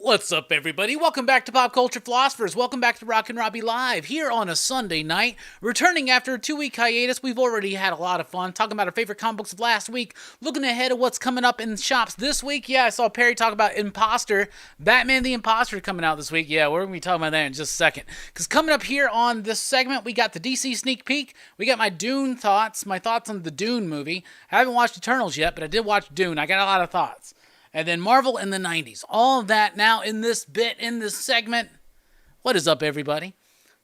What's up, everybody? Welcome back to Pop Culture Philosophers. Welcome back to Rockin Robbie Live, here on a Sunday night. Returning after a 2-week hiatus, we've already had a lot of fun talking about our favorite comic books of last week, looking ahead at what's coming up in shops this week. Yeah, I saw Perry talk about Imposter, Batman the Imposter coming out this week. Yeah, we're going to be talking about that in just a second. Because coming up here on this segment, we got the DC sneak peek, we got my Dune thoughts, my thoughts on the Dune movie. I haven't watched Eternals yet, but I did watch Dune. I got a lot of thoughts. And then Marvel in the 90s. All of that now in this segment. What is up, everybody?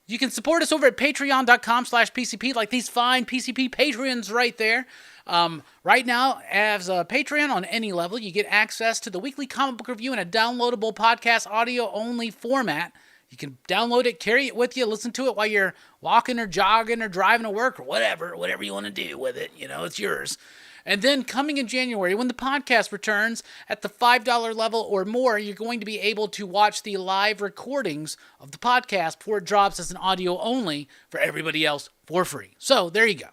You can support us over at patreon.com/PCP, like these fine PCP Patreons right there. Right now, as a Patreon on any level, you get access to the weekly comic book review in a downloadable podcast audio-only format. You can download it, carry it with you, listen to it while you're walking or jogging or driving to work or whatever you want to do with it. You know, it's yours. And then coming in January, when the podcast returns at the $5 level or more, you're going to be able to watch the live recordings of the podcast before it drops as an audio only for everybody else for free. So there you go.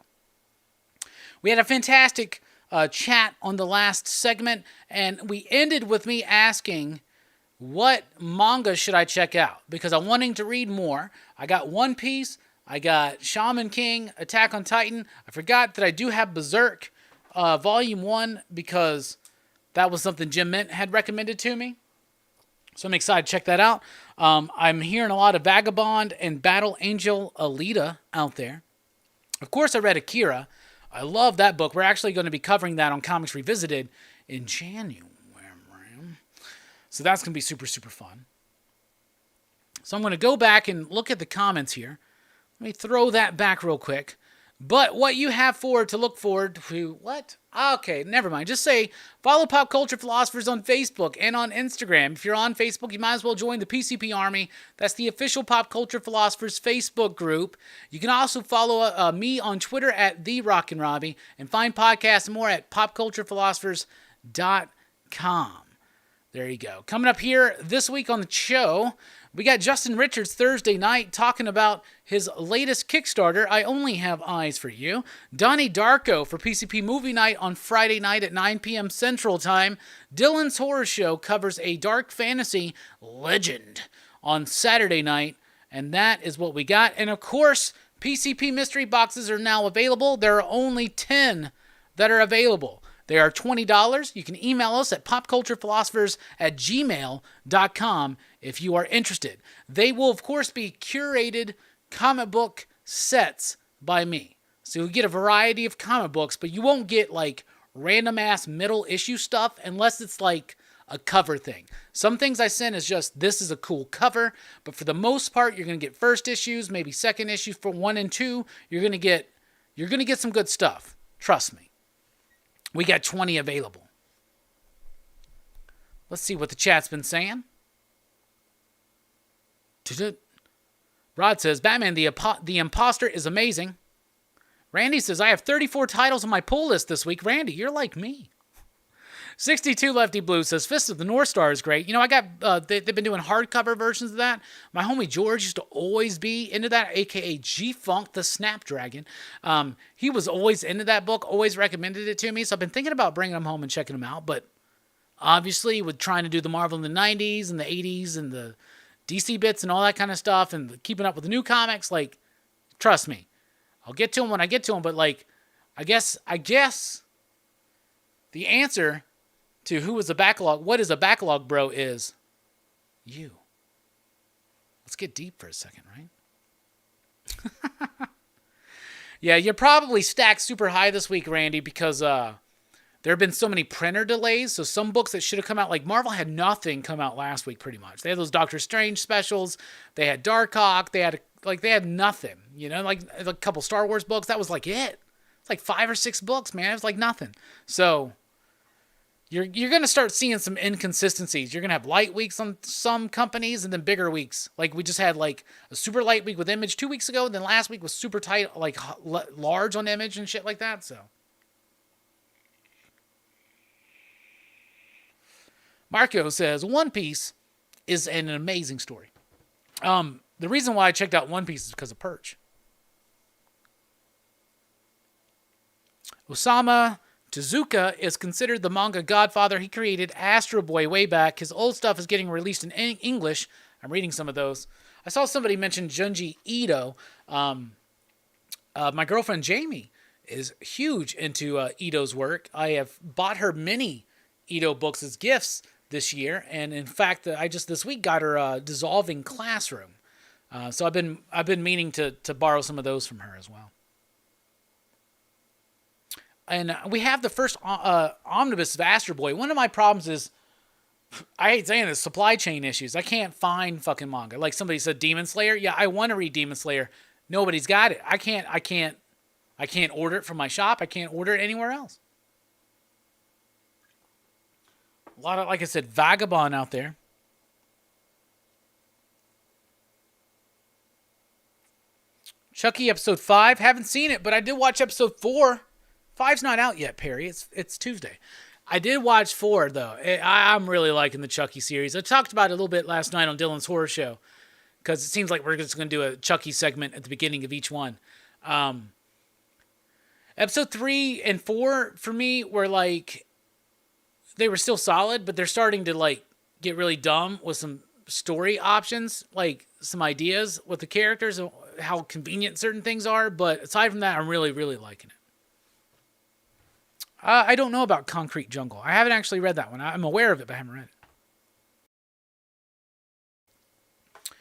We had a fantastic chat on the last segment, and we ended with me asking, what manga should I check out? Because I'm wanting to read more. I got One Piece, I got Shaman King, Attack on Titan. I forgot that I do have Berserk. Volume 1, because that was something Jim Mint had recommended to me. So I'm excited to check that out. I'm hearing a lot of Vagabond and Battle Angel Alita out there. Of course, I read Akira. I love that book. We're actually going to be covering that on Comics Revisited in January. So that's going to be super, super fun. So I'm going to go back and look at the comments here. Let me throw that back real quick. But what you have to look forward to, what? Okay, never mind. Just say, follow Pop Culture Philosophers on Facebook and on Instagram. If you're on Facebook, you might as well join the PCP Army. That's the official Pop Culture Philosophers Facebook group. You can also follow me on Twitter at @RockinRobbie and find podcasts and more at popculturephilosophers.com. There you go. Coming up here this week on the show, we got Justin Richards Thursday night talking about his latest Kickstarter, I Only Have Eyes for You. Donnie Darko for PCP Movie Night on Friday night at 9 p.m. Central Time. Dylan's Horror Show covers a dark fantasy legend on Saturday night. And that is what we got. And of course, PCP mystery boxes are now available. There are only 10 that are available. They are $20. You can email us at popculturephilosophers@gmail.com if you are interested. They will, of course, be curated comic book sets by me. So you'll get a variety of comic books, but you won't get, like, random-ass middle issue stuff unless it's, like, a cover thing. Some things I send is just, this is a cool cover, but for the most part, you're going to get first issues, maybe second issues for 1 and 2. You're going to get some good stuff. Trust me. We got 20 available. Let's see what the chat's been saying. Rod says, Batman the Imposter is amazing. Randy says, I have 34 titles on my pull list this week. Randy, you're like me. 62 Lefty Blue says, Fist of the North Star is great. You know, I got, they've been doing hardcover versions of that. My homie George used to always be into that, a.k.a. G-Funk the Snapdragon. He was always into that book, always recommended it to me, so I've been thinking about bringing him home and checking him out, but obviously with trying to do the Marvel in the 90s and the 80s and the DC bits and all that kind of stuff and keeping up with the new comics, like, trust me, I'll get to him when I get to him, but, like, I guess the answer to what is a backlog, bro, is you. Let's get deep for a second, right? Yeah, you're probably stacked super high this week, Randy, because there have been so many printer delays. So some books that should have come out, like Marvel had nothing come out last week pretty much. They had those Doctor Strange specials. They had Darkhawk. They had nothing, you know, like a couple Star Wars books. That was like it. It's like 5 or 6 books, man. It was like nothing. So You're going to start seeing some inconsistencies. You're going to have light weeks on some companies and then bigger weeks. Like we just had like a super light week with Image 2 weeks ago. And then last week was super tight, like large on Image and shit like that. So Marco says, One Piece is an amazing story. The reason why I checked out One Piece is because of Perch. Osama Tezuka is considered the manga godfather. He created Astro Boy way back. His old stuff is getting released in English. I'm reading some of those. I saw somebody mention Junji Ito. My girlfriend Jamie is huge into Ito's work. I have bought her many Ito books as gifts this year, and in fact, I just this week got her Dissolving Classroom. So I've been meaning to borrow some of those from her as well. And we have the first omnibus of Astro Boy. One of my problems is, I hate saying this, supply chain issues. I can't find fucking manga. Like somebody said, Demon Slayer. Yeah, I want to read Demon Slayer. Nobody's got it. I can't order it from my shop. I can't order it anywhere else. A lot of, like I said, Vagabond out there. Chucky episode 5. Haven't seen it, but I did watch episode 4. 5's not out yet, Perry. It's Tuesday. I did watch 4, though. I'm really liking the Chucky series. I talked about it a little bit last night on Dylan's Horror Show, because it seems like we're just going to do a Chucky segment at the beginning of each one. Episode 3 and 4, for me, were like, they were still solid, but they're starting to like get really dumb with some story options, like some ideas with the characters, how convenient certain things are. But aside from that, I'm really, really liking it. I don't know about Concrete Jungle. I haven't actually read that one. I'm aware of it, but I haven't read it.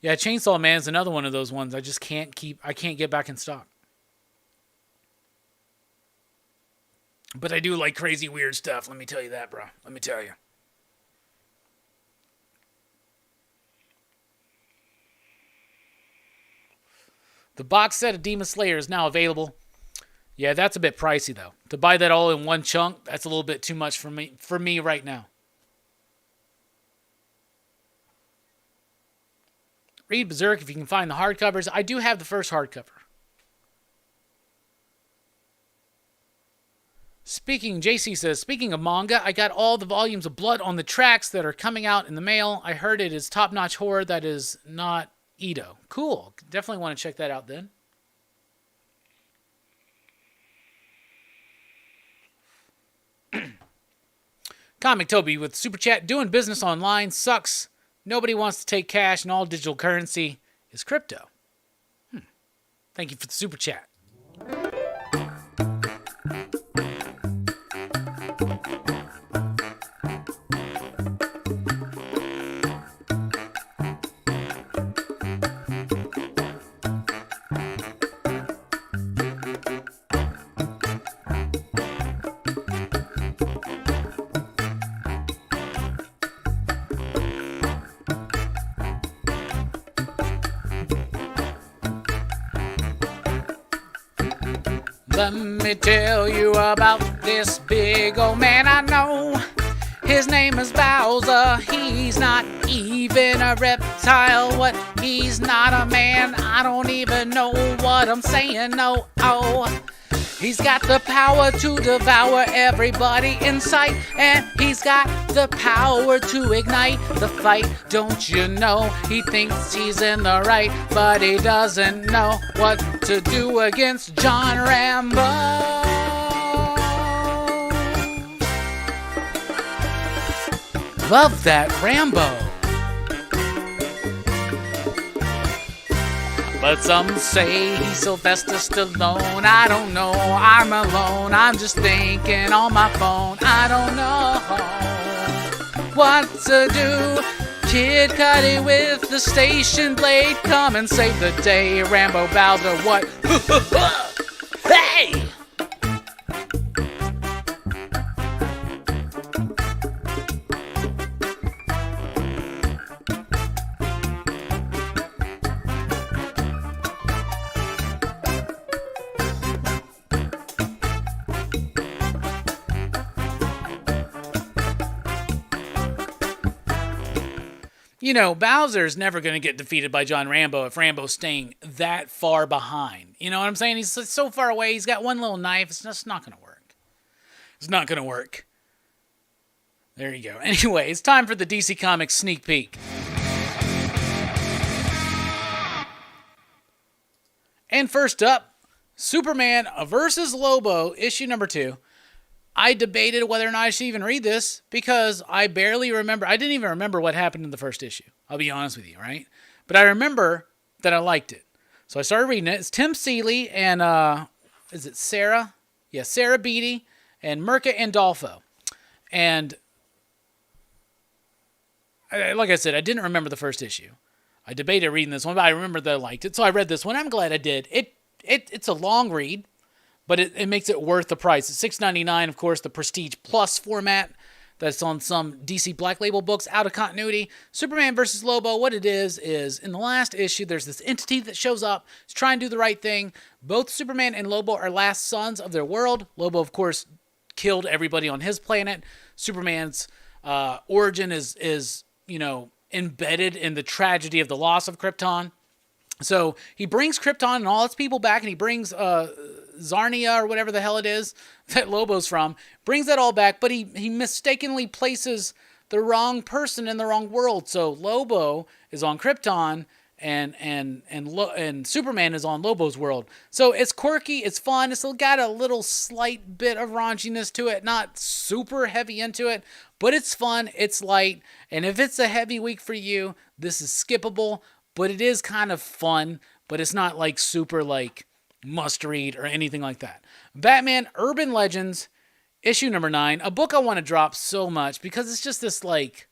Yeah, Chainsaw Man is another one of those ones I just can't get back in stock. But I do like crazy, weird stuff. Let me tell you that, bro. Let me tell you. The box set of Demon Slayer is now available. Yeah, that's a bit pricey, though. To buy that all in one chunk, that's a little bit too much for me right now. Read Berserk if you can find the hardcovers. I do have the first hardcover. JC says, speaking of manga, I got all the volumes of Blood on the Tracks that are coming out in the mail. I heard it is top-notch horror that is not Ito. Cool. Definitely want to check that out then. Comic Toby with Super Chat. Doing business online sucks. Nobody wants to take cash, and all digital currency is crypto. Thank you for the Super Chat. Let me tell you about this big old man I know. His name is Bowser. He's not even a reptile. What? He's not a man. I don't even know what I'm saying. No, oh. He's got the power to devour everybody in sight, and he's got the power to ignite the fight. Don't you know? He thinks he's in the right, but he doesn't know what to do against John Rambo. Love that Rambo. But some say he's Sylvester Stallone. I don't know, I'm alone. I'm just thinking on my phone. I don't know what to do. Kid Cudi with the station blade. Come and save the day. Rambo Bowser, what? Hey! You know, Bowser's never going to get defeated by John Rambo if Rambo's staying that far behind. You know what I'm saying? He's so far away. He's got one little knife. It's just not going to work. It's not going to work. There you go. Anyway, it's time for the DC Comics sneak peek. And first up, Superman vs. Lobo, issue number 2. I debated whether or not I should even read this because I barely remember. I didn't even remember what happened in the first issue. I'll be honest with you, right? But I remember that I liked it. So I started reading it. It's Tim Seeley and, is it Sarah? Yeah, Sarah Beatty and Mirka Andolfo. And like I said, I didn't remember the first issue. I debated reading this one, but I remember that I liked it. So I read this one. I'm glad I did. It's a long read, but it makes it worth the price. It's $6.99, of course, the Prestige Plus format that's on some DC Black Label books, out of continuity. Superman versus Lobo, what it is in the last issue, there's this entity that shows up. It's trying to do the right thing. Both Superman and Lobo are last sons of their world. Lobo, of course, killed everybody on his planet. Superman's origin is embedded in the tragedy of the loss of Krypton. So he brings Krypton and all its people back, and he brings Zarnia or whatever the hell it is that Lobo's from, brings that all back, but he mistakenly places the wrong person in the wrong world. So Lobo is on Krypton, and Superman is on Lobo's world. So it's quirky, it's fun, it's got a little slight bit of raunchiness to it, not super heavy into it, but it's fun, it's light, and if it's a heavy week for you, this is skippable, but it is kind of fun, but it's not like super like must read or anything like that. Batman Urban Legends, issue number 9, a book I want to drop so much because it's just this like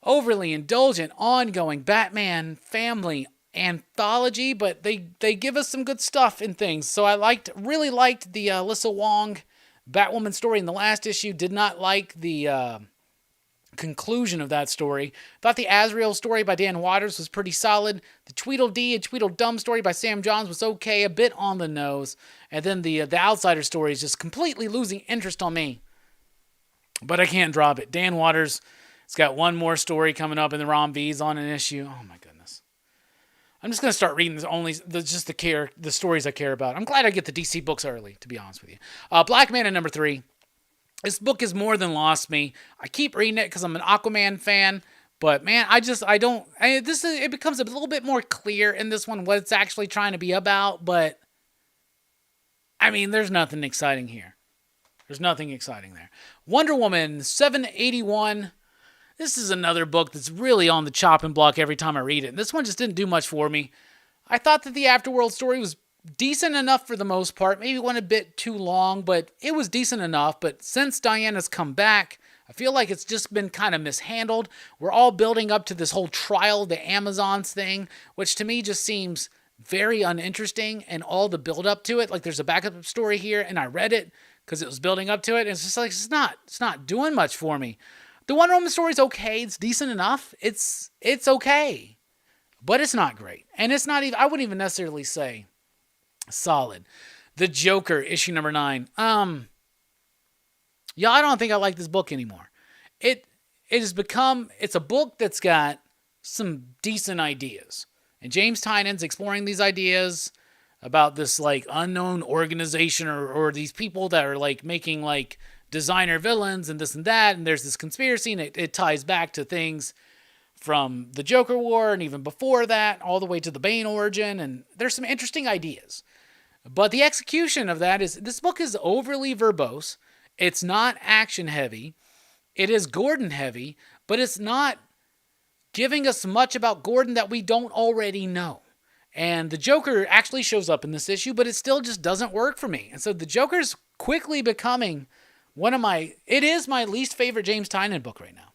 overly indulgent, ongoing Batman family anthology, but they give us some good stuff and things. So I really liked the Alyssa Wong Batwoman story in the last issue. Did not like the conclusion of that story. Thought the Azrael story by Dan Waters was pretty solid. The Tweedledee and Tweedledum story by Sam Johns was okay, a bit on the nose. And then the Outsider story is just completely losing interest on me. But I can't drop it. Dan Waters, it's got one more story coming up in the Rom V's on an issue. Oh my goodness. I'm just going to start reading the stories I care about. I'm glad I get the DC books early, to be honest with you. Black Manta number 3. This book has more than lost me. I keep reading it because I'm an Aquaman fan, but man, it becomes a little bit more clear in this one what it's actually trying to be about, but I mean, there's nothing exciting here. There's nothing exciting there. Wonder Woman 781. This is another book that's really on the chopping block every time I read it. And this one just didn't do much for me. I thought that the Afterworld story was decent enough for the most part. Maybe went a bit too long, but it was decent enough. But since Diana's come back, I feel like it's just been kind of mishandled. We're all building up to this whole trial, the Amazons thing, which to me just seems very uninteresting, and all the build up to it. Like there's a backup story here, and I read it because it was building up to it. And it's just like, it's not doing much for me. The Wonder Woman story is okay. It's decent enough. It's okay, but it's not great. And it's not even, I wouldn't even necessarily say solid. The Joker, issue number 9. I don't think I like this book anymore. It has become, it's a book that's got some decent ideas. And James Tynan's exploring these ideas about this like unknown organization or these people that are like making like designer villains and this and that. And there's this conspiracy, and it ties back to things from the Joker War and even before that, all the way to the Bane origin. And there's some interesting ideas. But the execution of that is, this book is overly verbose. It's not action heavy. It is Gordon heavy, but it's not giving us much about Gordon that we don't already know. And the Joker actually shows up in this issue, but it still just doesn't work for me. And so the Joker's quickly becoming it is my least favorite James Tynion book right now.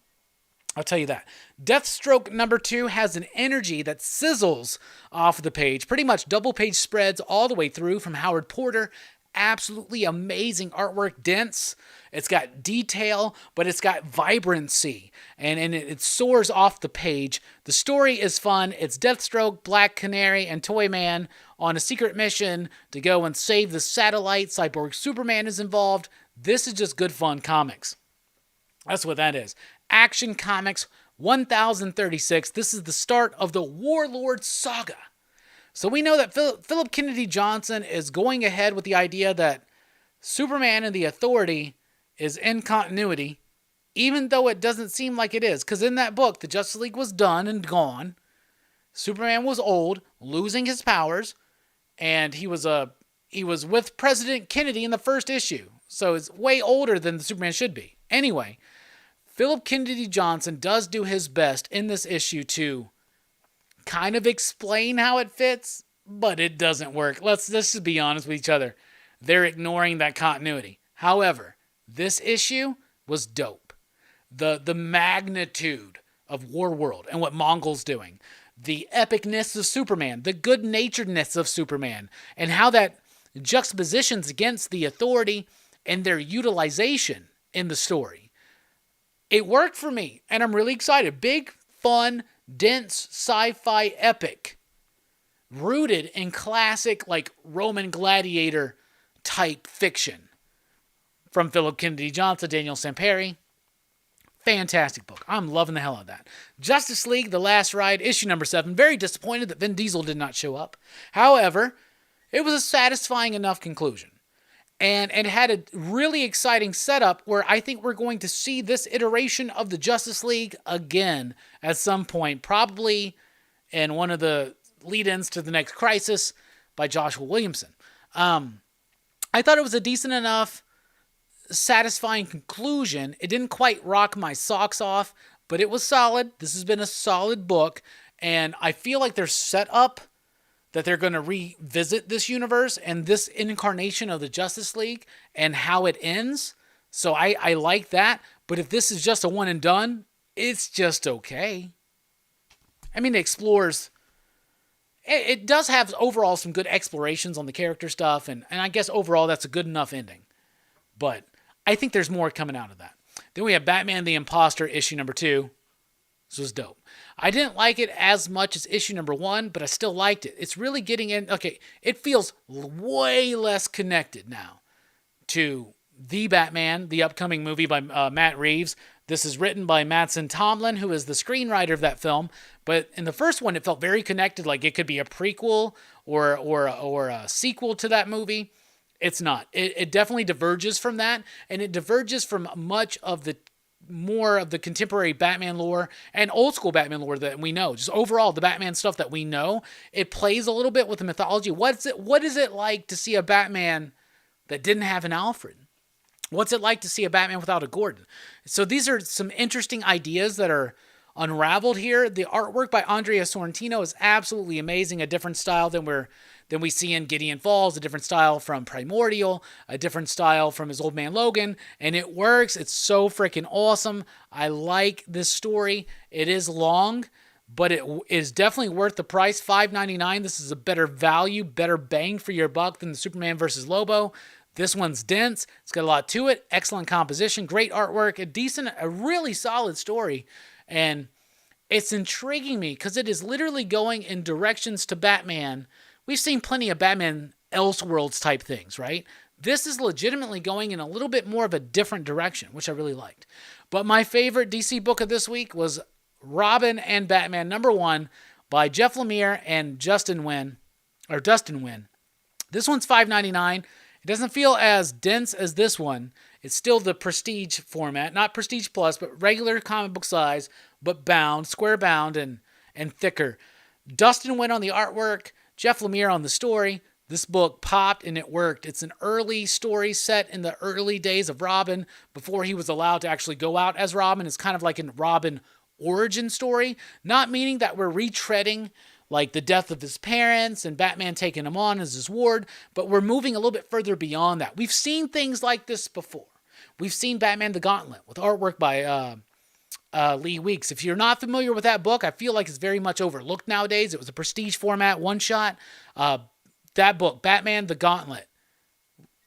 I'll tell you that. Deathstroke number 2 has an energy that sizzles off the page. Pretty much double page spreads all the way through from Howard Porter. Absolutely amazing artwork, dense. It's got detail, but it's got vibrancy. And it soars off the page. The story is fun. It's Deathstroke, Black Canary, and Toyman on a secret mission to go and save the satellite. Cyborg Superman is involved. This is just good fun comics. That's what that is. Action Comics 1036. This is the start of the Warlord saga. So we know that Philip Kennedy Johnson is going ahead with the idea that Superman and the Authority is in continuity, even though it doesn't seem like it is. Because in that book, the Justice League was done and gone. Superman was old, losing his powers, and he was with President Kennedy in the first issue. So it's way older than the Superman should be. Anyway, Philip Kennedy Johnson does do his best in this issue to kind of explain how it fits, but it doesn't work. Let's just be honest with each other. They're ignoring that continuity. However, this issue was dope. The magnitude of Warworld and what Mongol's doing, the epicness of Superman, the good-naturedness of Superman, and how that juxtapositions against the Authority and their utilization in the story. It worked for me, and I'm really excited. Big, fun, dense sci-fi epic rooted in classic, like, Roman gladiator type fiction from Philip Kennedy Johnson, Daniel Samperi. Fantastic book. I'm loving the hell out of that. Justice League, The Last Ride, issue number 7. Very disappointed that Vin Diesel did not show up. However, it was a satisfying enough conclusion. And it had a really exciting setup where I think we're going to see this iteration of the Justice League again at some point, probably in one of the lead-ins to the next Crisis by Joshua Williamson. I thought it was a decent enough, satisfying conclusion. It didn't quite rock my socks off, but it was solid. This has been a solid book, and I feel like they're set up that they're going to revisit this universe and this incarnation of the Justice League and how it ends. So I like that, but if this is just a one and done, it's just okay. I mean, it explores... It does have overall some good explorations on the character stuff, and I guess overall that's a good enough ending. But I think there's more coming out of that. Then we have Batman the Imposter, issue number 2. This was dope. I didn't like it as much as issue number 1, but I still liked it. It's really getting in... Okay, it feels way less connected now to The Batman, the upcoming movie by Matt Reeves. This is written by Mattson Tomlin, who is the screenwriter of that film. But in the first one, it felt very connected, like it could be a prequel or a sequel to that movie. It's not. It definitely diverges from that, and it diverges from much of the more of the contemporary Batman lore and old school Batman lore that we know. Just overall, the Batman stuff that we know, it plays a little bit with the mythology. What is it like to see a Batman that didn't have an Alfred? What's it like to see a Batman without a Gordon? So these are some interesting ideas that are unraveled here. The artwork by Andrea Sorrentino is absolutely amazing. A different style than we see in Gideon Falls, a different style from Primordial, a different style from his Old Man Logan, and it works. It's so freaking awesome. I like this story. It is long, but it is definitely worth the price. $5.99. This is a better value, better bang for your buck than the Superman vs. Lobo. This one's dense. It's got a lot to it. Excellent composition, great artwork, a really solid story. And it's intriguing me because it is literally going in directions to Batman. We've seen plenty of Batman Elseworlds type things, right? This is legitimately going in a little bit more of a different direction, which I really liked. But my favorite DC book of this week was Robin and Batman #1 by Jeff Lemire and Dustin Nguyen. This one's $5.99. It doesn't feel as dense as this one. It's still the Prestige format, not Prestige Plus, but regular comic book size, but bound, square bound, and thicker. Dustin went on the artwork, Jeff Lemire on the story. This book popped and it worked. It's an early story set in the early days of Robin before he was allowed to actually go out as Robin. It's kind of like a Robin origin story, not meaning that we're retreading like the death of his parents and Batman taking him on as his ward, but we're moving a little bit further beyond that. We've seen things like this before. We've seen Batman the Gauntlet with artwork by Lee Weeks. If you're not familiar with that book, I feel like it's very much overlooked nowadays. It was a Prestige format, one-shot. That book, Batman the Gauntlet,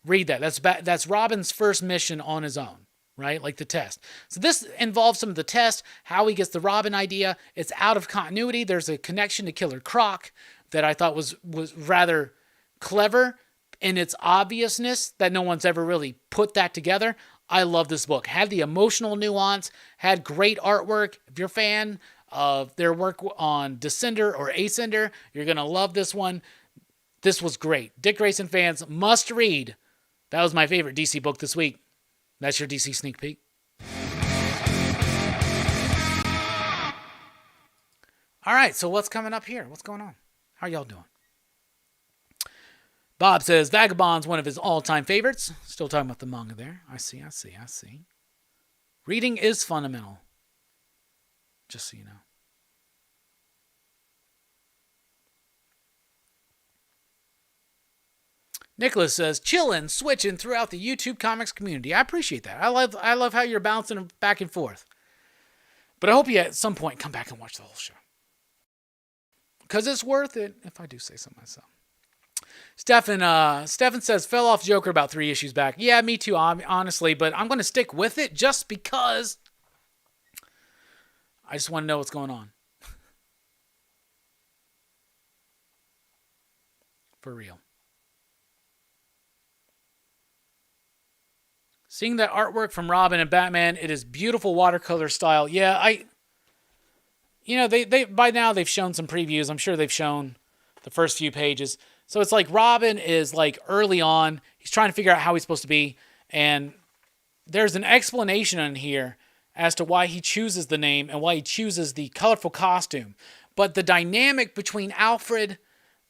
read that. That's Robin's first mission on his own, right? Like the test. So this involves some of the test, how he gets the Robin idea. It's out of continuity. There's a connection to Killer Croc that I thought was rather clever in its obviousness that no one's ever really put that together. I love this book. Had the emotional nuance, had great artwork. If you're a fan of their work on Descender or Ascender, you're going to love this one. This was great. Dick Grayson fans must read. That was my favorite DC book this week. That's your DC sneak peek. All right, so what's coming up here? What's going on? How are y'all doing? Bob says Vagabond's one of his all-time favorites. Still talking about the manga there. I see. Reading is fundamental. Just so you know. Nicholas says, chillin', switching throughout the YouTube comics community. I appreciate that. I love how you're bouncing back and forth. But I hope you at some point come back and watch the whole show. Because it's worth it, if I do say so myself. Stefan says, fell off Joker about 3 issues back. Yeah, me too, honestly. But I'm going to stick with it just because I just want to know what's going on. For real. Seeing that artwork from Robin and Batman, it is beautiful watercolor style. Yeah, they by now they've shown some previews. I'm sure they've shown the first few pages. So it's like Robin is like early on. He's trying to figure out how he's supposed to be. And there's an explanation in here as to why he chooses the name and why he chooses the colorful costume. But the dynamic between Alfred,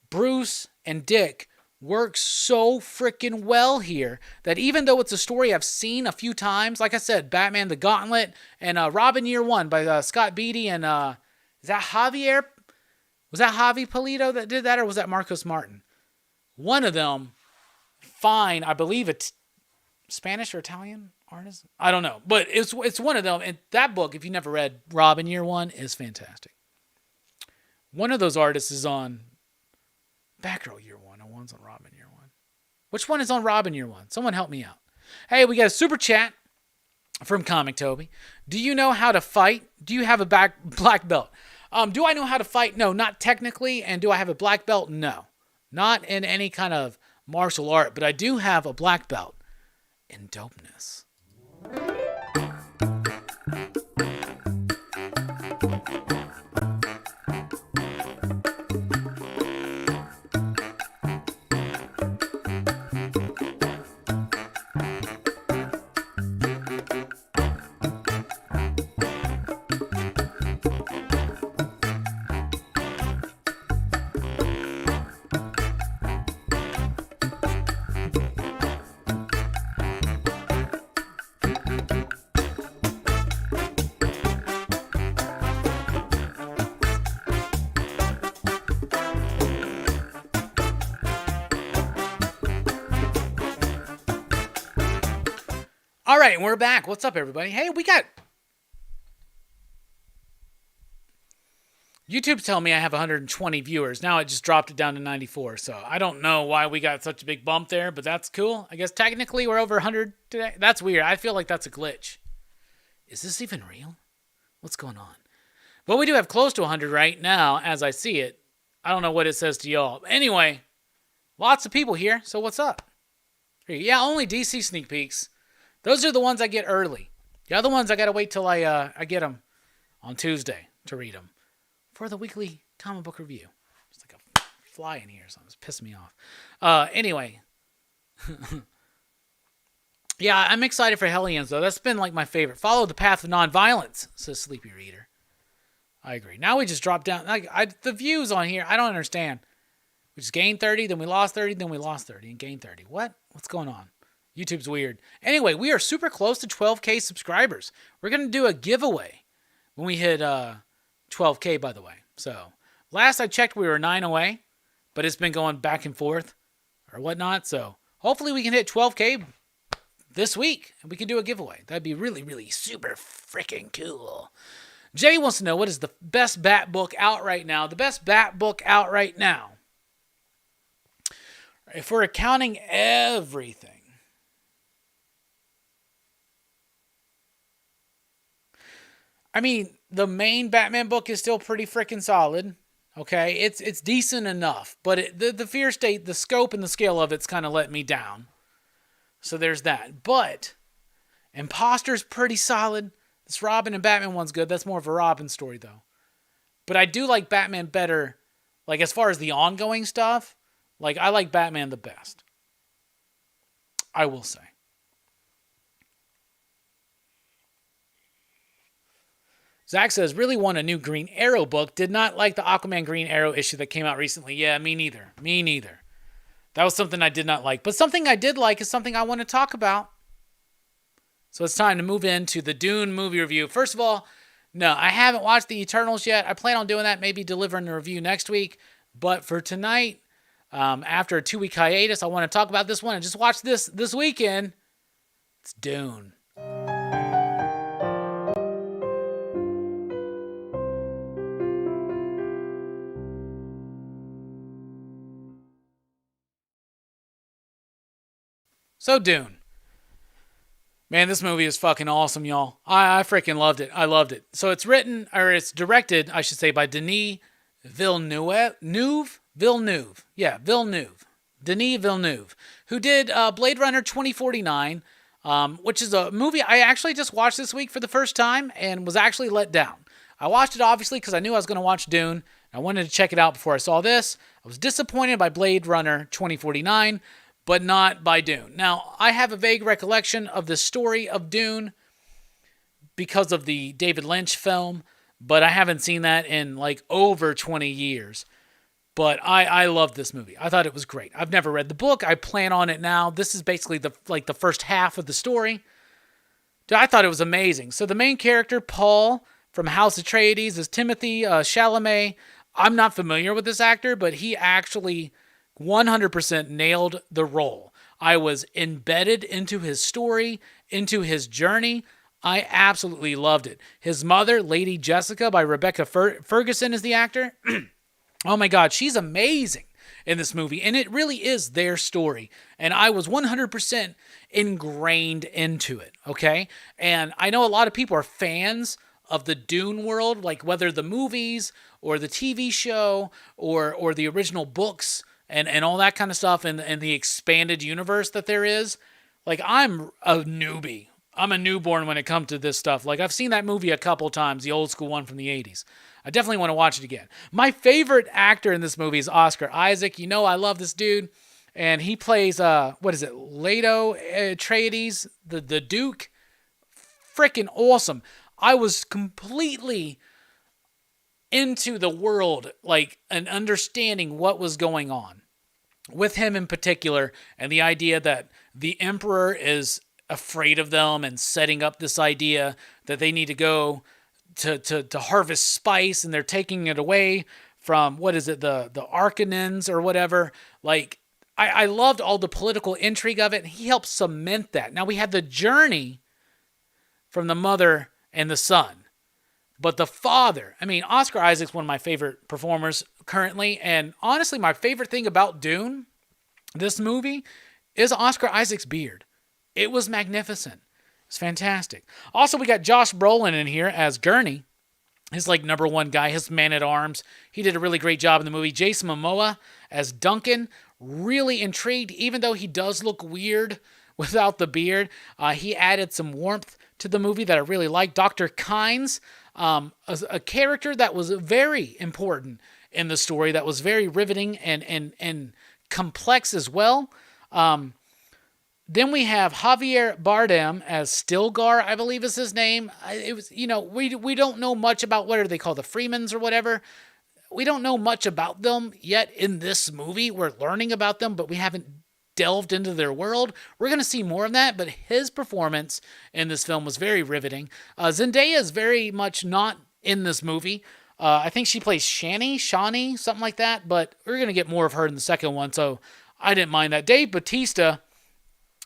Bruce, and Dick works so freaking well here that even though it's a story I've seen a few times, like I said, Batman the Gauntlet and Robin Year One by Scott Beatty and is that Javier? Was that Javi Polito that did that, or was that Marcos Martin? One of them, fine, I believe it's Spanish or Italian artist. I don't know, but it's one of them. And that book, if you never read Robin Year One, is fantastic. One of those artists is on Batgirl Year One, and one's on Robin Year One. Which one is on Robin Year One? Someone help me out. Hey, we got a super chat from Comic Toby. Do you know how to fight? Do you have a black belt? Do I know how to fight? No, not technically. And do I have a black belt? No. Not in any kind of martial art, but I do have a black belt in dopeness. All right, we're back. What's up, everybody? Hey, we got... YouTube's telling me I have 120 viewers. Now it just dropped it down to 94, so I don't know why we got such a big bump there, but that's cool. I guess technically we're over 100 today. That's weird. I feel like that's a glitch. Is this even real? What's going on? Well, we do have close to 100 right now, as I see it. I don't know what it says to y'all. Anyway, lots of people here, so what's up? Yeah, only DC sneak peeks. Those are the ones I get early. The other ones I gotta wait till I get them on Tuesday to read them for the weekly comic book review. It's like a fly in here, so it's pissing me off. Anyway, yeah, I'm excited for Hellions though. That's been like my favorite. Follow the path of nonviolence, says Sleepy Reader. I agree. Now we just drop down. The views on here, I don't understand. We just gained 30, then we lost 30, then we lost 30, and gained 30. What? What's going on? YouTube's weird. Anyway, we are super close to 12K subscribers. We're going to do a giveaway when we hit 12K, by the way. So, last I checked, we were 9 away, but it's been going back and forth or whatnot. So, hopefully we can hit 12K this week and we can do a giveaway. That'd be really, really super freaking cool. Jay wants to know, what is the best Bat book out right now? The best Bat book out right now, if we're accounting everything, I mean, the main Batman book is still pretty freaking solid. Okay, it's decent enough, but the Fear State, the scope and the scale of it's kind of let me down. So there's that. But Imposter's pretty solid. This Robin and Batman one's good. That's more of a Robin story though. But I do like Batman better. Like as far as the ongoing stuff, like I like Batman the best. I will say. Zach says, really want a new Green Arrow book. Did not like the Aquaman Green Arrow issue that came out recently. Yeah, me neither. Me neither. That was something I did not like. But something I did like is something I want to talk about. So it's time to move into the Dune movie review. First of all, no, I haven't watched The Eternals yet. I plan on doing that, maybe delivering a review next week. But for tonight, after a 2-week hiatus, I want to talk about this one and just watch this weekend. It's Dune. So Dune. Man, this movie is fucking awesome, y'all. I freaking loved it. I loved it. So it's directed, I should say, by Denis Villeneuve. Denis Villeneuve, who did Blade Runner 2049, which is a movie I actually just watched this week for the first time and was actually let down. I watched it, obviously, because I knew I was going to watch Dune. I wanted to check it out before I saw this. I was disappointed by Blade Runner 2049, but not by Dune. Now, I have a vague recollection of the story of Dune because of the David Lynch film, but I haven't seen that in like over 20 years. But I loved this movie. I thought it was great. I've never read the book. I plan on it now. This is basically the first half of the story. Dude, I thought it was amazing. So the main character, Paul, from House Atreides, is Timothy Chalamet. I'm not familiar with this actor, but he actually 100% nailed the role. I was embedded into his story, into his journey. I absolutely loved it. His mother, Lady Jessica, by Rebecca Ferguson, is the actor. Oh my God, she's amazing in this movie, and it really is their story. And I was 100% ingrained into it, okay? And I know a lot of people are fans of the Dune world, like whether the movies or the TV show or the original books and all that kind of stuff and the expanded universe that there is. Like, I'm a newbie. I'm a newborn when it comes to this stuff. Like, I've seen that movie a couple times, the old school one from the 80s. I definitely want to watch it again. My favorite actor in this movie is Oscar Isaac. You know I love this dude. And he plays, Leto Atreides, the Duke. Freaking awesome. I was completely into the world, like, and understanding what was going on with him in particular, and the idea that the Emperor is afraid of them and setting up this idea that they need to go to harvest spice, and they're taking it away from, the Arcanins or whatever. Like, I loved all the political intrigue of it, and he helped cement that. Now, we had the journey from the mother and the son. But the father, Oscar Isaac's one of my favorite performers currently. And honestly, my favorite thing about Dune, this movie, is Oscar Isaac's beard. It was magnificent. It's fantastic. Also, we got Josh Brolin in here as Gurney. His number one guy, his man-at-arms. He did a really great job in the movie. Jason Momoa as Duncan. Really intrigued, even though he does look weird without the beard. He added some warmth to the movie that I really liked. Dr. Kynes, a character that was very important in the story, that was very riveting and complex as well. Then we have Javier Bardem as Stilgar, I believe is his name. It was, we don't know much about what are they called, the Freemans or whatever. We don't know much about them yet in this movie. We're learning about them, but we haven't delved into their world. We're going to see more of that, but his performance in this film was very riveting. Zendaya is very much not in this movie. I think she plays Shani, something like that, but we're going to get more of her in the second one, so I didn't mind that. Dave Bautista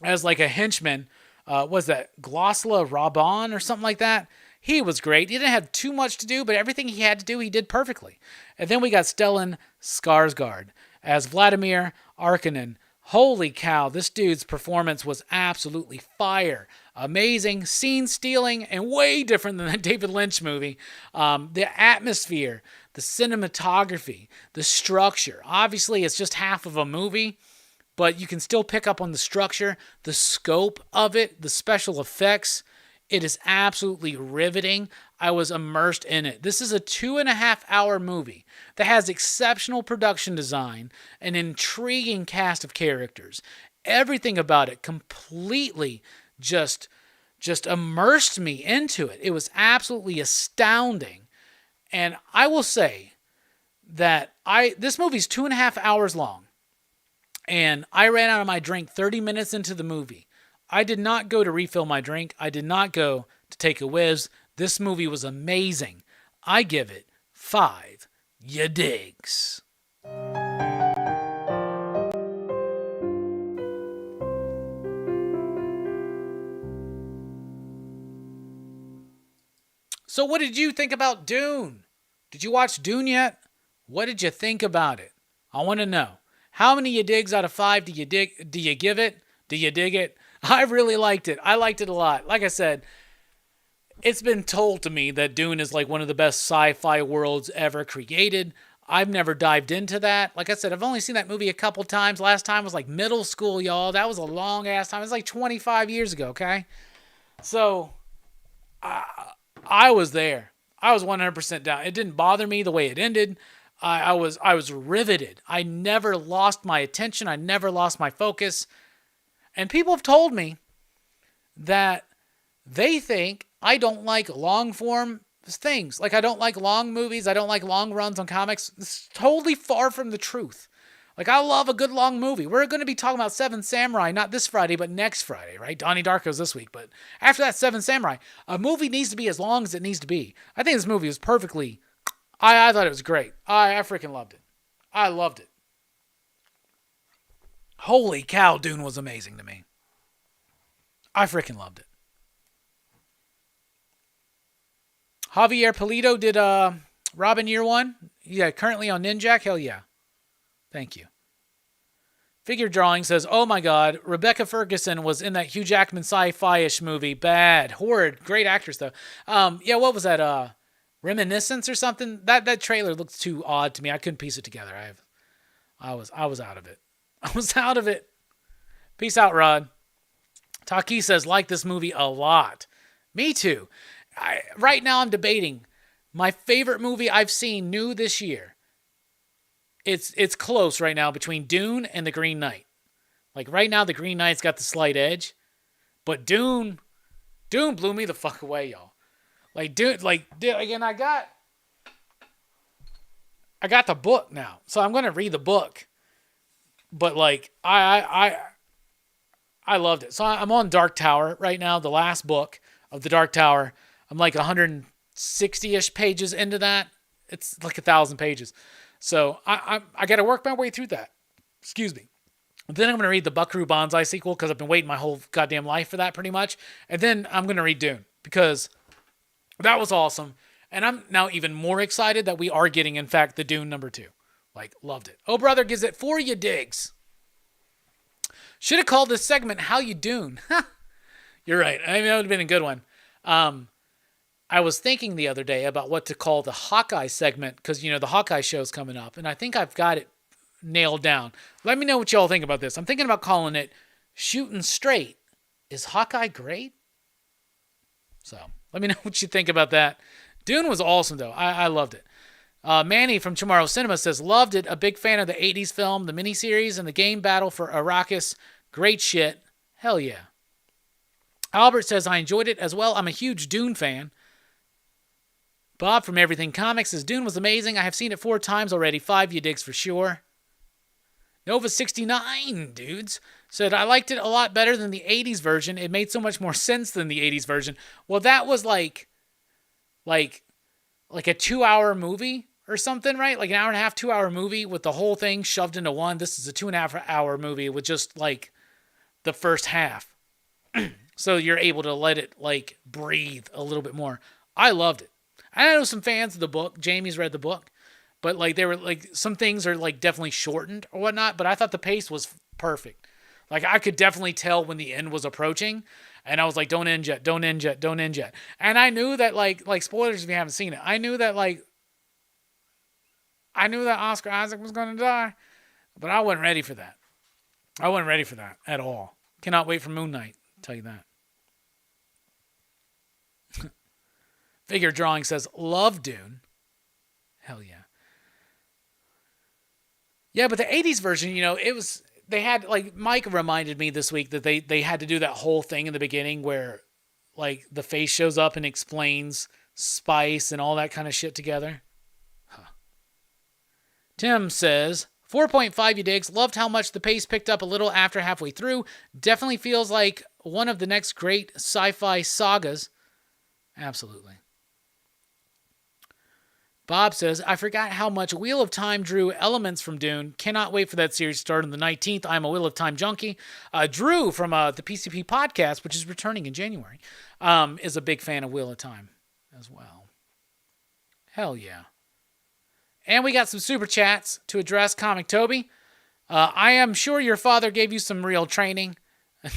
as a henchman, was that Glossla Raban or something like that? He was great. He didn't have too much to do, but everything he had to do, he did perfectly. And then we got Stellan Skarsgård as Vladimir Arkanin. Holy cow, this dude's performance was absolutely fire. Amazing, scene-stealing, and way different than the David Lynch movie. The atmosphere, the cinematography, the structure. Obviously, it's just half of a movie, but you can still pick up on the structure, the scope of it, the special effects. It is absolutely riveting. I was immersed in it. This is a 2.5-hour movie that has exceptional production design, an intriguing cast of characters. Everything about it completely just immersed me into it. It was absolutely astounding. And I will say that this movie's 2.5 hours long. And I ran out of my drink 30 minutes into the movie. I did not go to refill my drink. I did not go to take a whiz. This movie was amazing. I give it 5 ya digs. So what did you think about Dune? Did you watch Dune yet? What did you think about it? I want to know. How many ya digs out of 5 do you give it? Do you dig it? I really liked it. I liked it a lot. Like I said, it's been told to me that Dune is like one of the best sci-fi worlds ever created. I've never dived into that. Like I said, I've only seen that movie a couple times. Last time was like middle school, y'all. That was a long ass time. It was like 25 years ago, okay? So, I was there. I was 100% down. It didn't bother me the way it ended. I was riveted. I never lost my attention. I never lost my focus. And people have told me that they think I don't like long form things. Like I don't like long movies. I don't like long runs on comics. It's totally far from the truth. Like I love a good long movie. We're going to be talking about Seven Samurai, not this Friday, but next Friday, right? Donnie Darko's this week. But after that, Seven Samurai, a movie needs to be as long as it needs to be. I think this movie was perfectly... I thought it was great. I freaking loved it. I loved it. Holy cow, Dune was amazing to me. I freaking loved it. Javier Polito did Robin Year One. Yeah, currently on Ninjak. Hell yeah. Thank you. Figure Drawing says, oh my god, Rebecca Ferguson was in that Hugh Jackman sci-fi-ish movie. Bad. Horrid. Great actress though. Yeah, what was that? Reminiscence or something? That trailer looked too odd to me. I couldn't piece it together. I was out of it. I was out of it. Peace out, Rod. Taki says, like this movie a lot. Me too. Right now I'm debating my favorite movie I've seen new this year. It's close right now between Dune and The Green Knight. Like right now The Green Knight's got the slight edge. But Dune blew me the fuck away, y'all. Again, I got the book now, so I'm gonna read the book. But like, I loved it. So I'm on Dark Tower right now, the last book of the Dark Tower. I'm like 160-ish pages into that. It's like 1,000 pages. So I got to work my way through that. Excuse me. Then I'm gonna read the Buckaroo Banzai sequel because I've been waiting my whole goddamn life for that, pretty much. And then I'm gonna read Dune because that was awesome. And I'm now even more excited that we are getting, in fact, the Dune number 2. Like, loved it. Oh, brother gives it 4 ya digs. Should have called this segment How You Dune. You're right. I mean, that would have been a good one. I was thinking the other day about what to call the Hawkeye segment because, the Hawkeye show's coming up. And I think I've got it nailed down. Let me know what y'all think about this. I'm thinking about calling it Shooting Straight. Is Hawkeye great? So... let me know what you think about that. Dune was awesome, though. I loved it. Manny from Tomorrow Cinema says, loved it. A big fan of the 80s film, the miniseries, and the game battle for Arrakis. Great shit. Hell yeah. Albert says, I enjoyed it as well. I'm a huge Dune fan. Bob from Everything Comics says, Dune was amazing. I have seen it 4 times already. 5 ya digs for sure. Nova69, dudes, said, I liked it a lot better than the 80s version. It made so much more sense than the 80s version. Well, that was like a 2-hour movie or something, right? Like an hour and a half, 2-hour movie with the whole thing shoved into one. This is a 2.5-hour movie with just like the first half. So you're able to let it like breathe a little bit more. I loved it. I know some fans of the book. Jamie's read the book. But like they were like some things are like definitely shortened or whatnot. But I thought the pace was perfect. Like I could definitely tell when the end was approaching, and I was like, "Don't end yet, don't end yet, don't end yet." And I knew that like spoilers if you haven't seen it. I knew that Oscar Isaac was going to die, but I wasn't ready for that. I wasn't ready for that at all. Cannot wait for Moon Knight. I'll tell you that. Figure Drawing says, "Love Dune." Hell yeah. Yeah, but the 80s version, they had, like, Mike reminded me this week that they had to do that whole thing in the beginning where, like, the face shows up and explains spice and all that kind of shit together. Huh. Tim says, 4.5, you digs. Loved how much the pace picked up a little after halfway through. Definitely feels like one of the next great sci-fi sagas. Absolutely. Bob says, I forgot how much Wheel of Time drew elements from Dune. Cannot wait for that series to start on the 19th. I'm a Wheel of Time junkie. Drew from the PCP podcast, which is returning in January, is a big fan of Wheel of Time as well. Hell yeah. And we got some super chats to address Comic Toby. I am sure your father gave you some real training.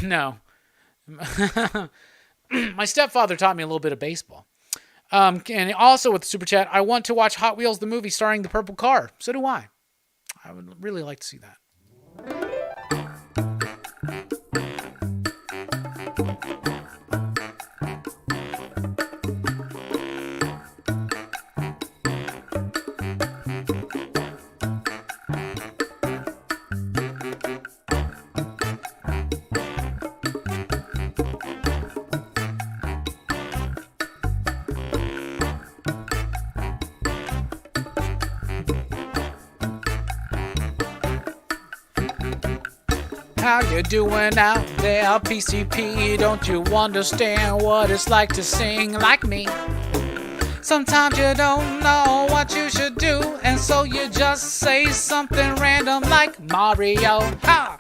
No. My stepfather taught me a little bit of baseball. And also with the super chat, I want to watch Hot Wheels, the movie starring the purple car. So do I. I would really like to see that. How you doing out there, PCP? Don't you understand what it's like to sing like me? Sometimes you don't know what you should do, and so you just say something random like Mario. Ha!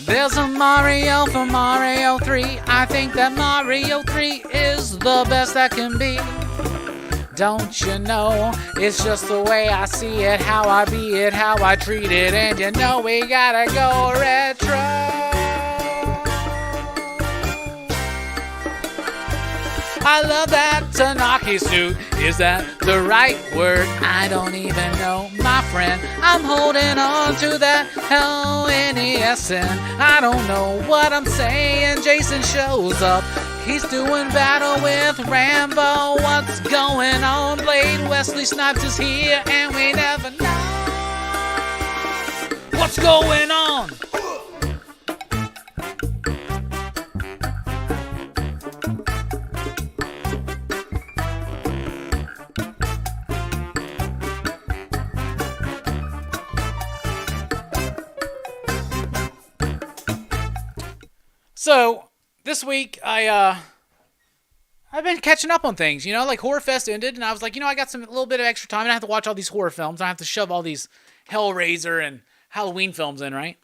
There's a Mario for Mario 3. I think that Mario 3 is the best that can be. Don't you know, it's just the way I see it, how I be it, how I treat it, and you know we gotta go retro. I love that Tanaki suit. Is that the right word? I don't even know, my friend. I'm holding on to that LNES and I don't know what I'm saying. Jason shows up. He's doing battle with Rambo. What's going on? Blade Wesley Snipes is here and we never know what's going on. So, this week, I've been catching up on things, you know, like Horror Fest ended, and I was like, you know, I got a little bit of extra time, and I have to watch all these horror films, and I have to shove all these Hellraiser and Halloween films in, right?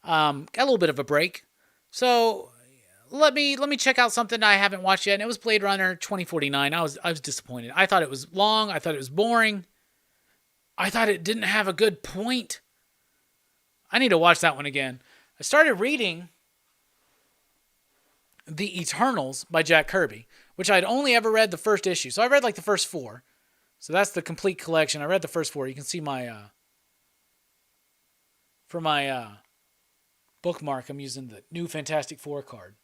Got a little bit of a break. So, let me check out something I haven't watched yet, and it was Blade Runner 2049. I was disappointed. I thought it was long, I thought it was boring, I thought it didn't have a good point. I need to watch that one again. I started reading The Eternals by Jack Kirby, which I'd only ever read the first issue. So I read like the first 4. So that's the complete collection. I read the first 4. You can see my, for my bookmark, I'm using the new Fantastic Four card.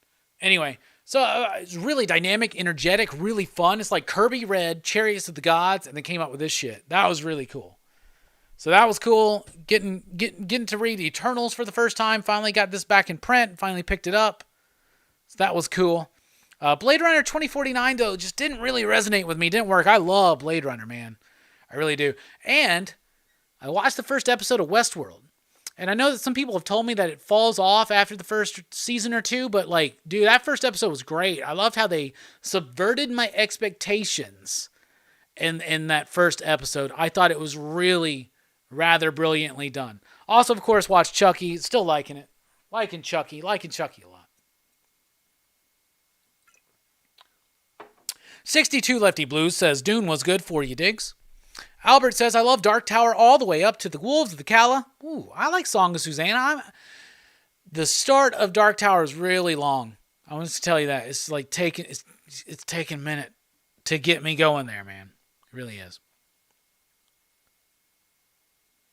Anyway, so it's really dynamic, energetic, really fun. It's like Kirby read Chariots of the Gods and then came out with this shit. That was really cool. So that was cool. Getting to read The Eternals for the first time. Finally got this back in print. Finally picked it up. So that was cool. Blade Runner 2049, though, just didn't really resonate with me. Didn't work. I love Blade Runner, man. I really do. And I watched the first episode of Westworld. And I know that some people have told me that it falls off after the first season or two. But, like, dude, that first episode was great. I loved how they subverted my expectations in that first episode. I thought it was really rather brilliantly done. Also, of course, watched Chucky. Still liking it. Liking Chucky a lot. 62 Lefty Blues says, Dune was good for you, digs. Albert says, I love Dark Tower all the way up to the Wolves of the Calla. Ooh, I like Song of Susanna. The start of Dark Tower is really long. I want to tell you that. It's like it's taking a minute to get me going there, man. It really is.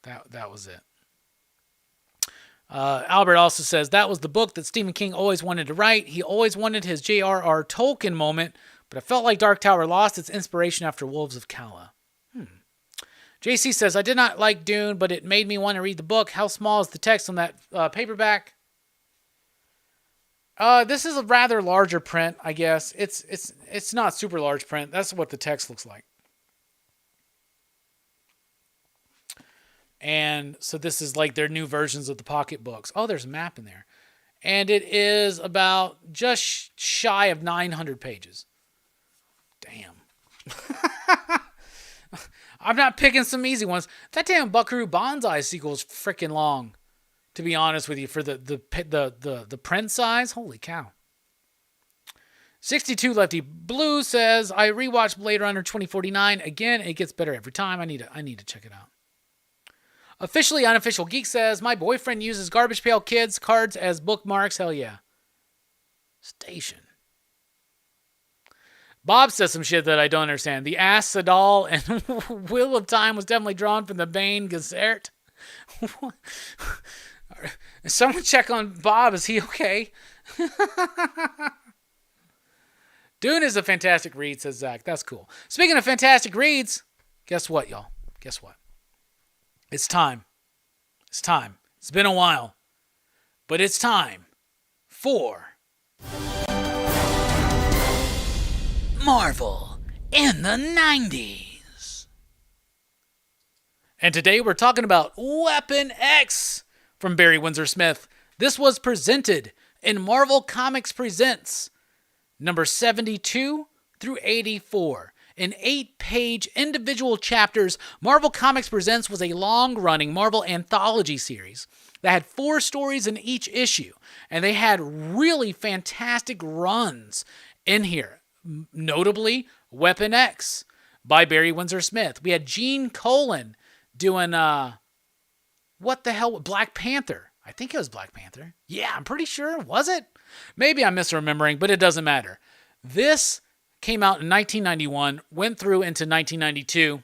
That was it. Albert also says, that was the book that Stephen King always wanted to write. He always wanted his J.R.R. Tolkien moment, but I felt like Dark Tower lost its inspiration after Wolves of Calla. JC says, I did not like Dune, but it made me want to read the book. How small is the text on that paperback? This is a rather larger print, I guess. It's not super large print. That's what the text looks like. And so this is like their new versions of the pocketbooks. Oh, there's a map in there. And it is about just shy of 900 pages. Damn. I'm not picking some easy ones. That damn Buckaroo Banzai sequel is freaking long, to be honest with you, for the print size. Holy cow. 62 Lefty Blue says, I rewatched Blade Runner 2049. Again, it gets better every time. I need to check it out. Officially Unofficial Geek says, my boyfriend uses Garbage Pail Kids cards as bookmarks. Hell yeah. Station. Bob says some shit that I don't understand. The Ass Sadal and Wheel of Time was definitely drawn from the Bane Gazette. Someone check on Bob. Is he okay? Dune is a fantastic read, says Zach. That's cool. Speaking of fantastic reads, guess what, y'all? Guess what? It's time. It's time. It's been a while. But it's time for Marvel in the 90s. And today we're talking about Weapon X from Barry Windsor Smith. This was presented in Marvel Comics Presents number 72 through 84. In 8-page individual chapters, Marvel Comics Presents was a long-running Marvel anthology series that had 4 stories in each issue, and they had really fantastic runs in here. Notably, Weapon X by Barry Windsor Smith. We had Gene Colan doing, what the hell, Black Panther. I think it was Black Panther. Yeah, I'm pretty sure. Was it? Maybe I'm misremembering, but it doesn't matter. This came out in 1991, went through into 1992,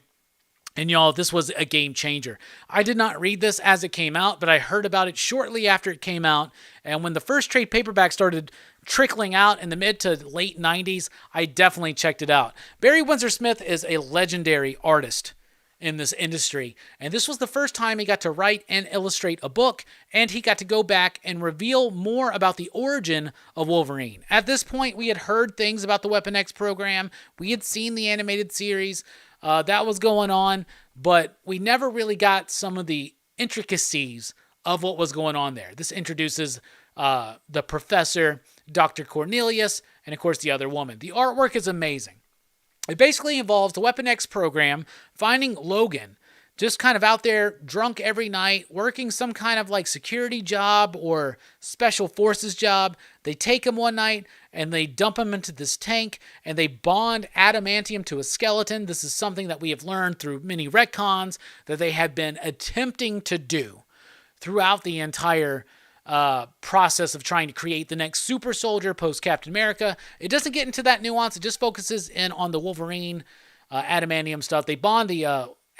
and y'all, this was a game changer. I did not read this as it came out, but I heard about it shortly after it came out, and when the first trade paperback started trickling out in the mid to late 90s, I definitely checked it out. Barry Windsor Smith is a legendary artist in this industry, and this was the first time he got to write and illustrate a book, and he got to go back and reveal more about the origin of Wolverine. At this point, we had heard things about the Weapon X program, we had seen the animated series that was going on, but we never really got some of the intricacies of what was going on there. This introduces the professor, Dr. Cornelius, and of course the other woman. The artwork is amazing. It basically involves the Weapon X program finding Logan, just kind of out there drunk every night, working some kind of like security job or special forces job. They take him one night and they dump him into this tank and they bond adamantium to a skeleton. This is something that we have learned through many retcons that they had been attempting to do throughout the entire process of trying to create the next super soldier post Captain America. It doesn't get into that nuance. It just focuses in on the Wolverine adamantium stuff. They bond the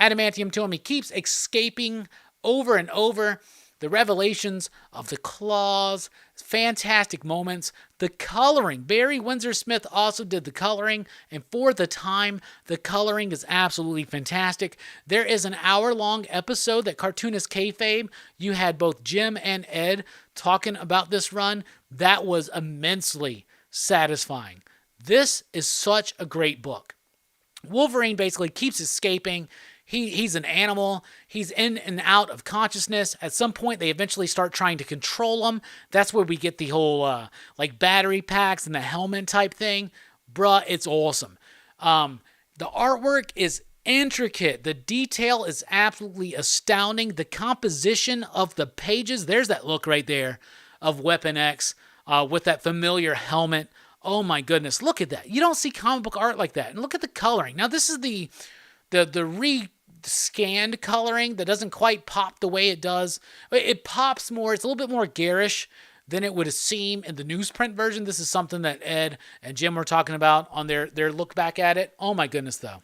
adamantium to him. He keeps escaping over and over. The revelations of the claws, fantastic moments. The coloring. Barry Windsor Smith also did the coloring, and for the time, the coloring is absolutely fantastic. There is an hour-long episode that Cartoonist Kayfabe, you had both Jim and Ed talking about this run. That was immensely satisfying. This is such a great book. Wolverine basically keeps escaping. He's an animal. He's in and out of consciousness. At some point, they eventually start trying to control him. That's where we get the whole like battery packs and the helmet type thing. Bruh, it's awesome. The artwork is intricate. The detail is absolutely astounding. The composition of the pages, there's that look right there of Weapon X with that familiar helmet. Oh my goodness, look at that. You don't see comic book art like that. And look at the coloring. Now, this is the re-scanned coloring that doesn't quite pop the way it does. It pops more. It's a little bit more garish than it would seem in the newsprint version. This is something that Ed and Jim were talking about on their look back at it. Oh my goodness, though.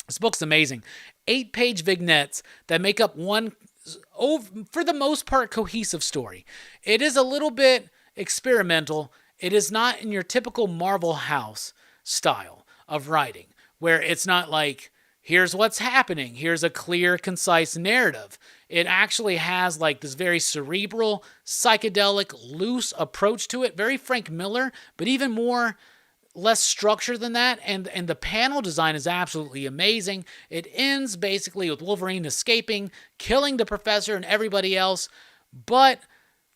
This book's amazing. 8-page vignettes that make up one, for the most part, cohesive story. It is a little bit experimental. It is not in your typical Marvel House style of writing, where it's not like, here's what's happening, here's a clear, concise narrative. It actually has like this very cerebral, psychedelic, loose approach to it. Very Frank Miller, but even more less structure than that, and the panel design is absolutely amazing. It ends basically with Wolverine escaping, killing the professor and everybody else, but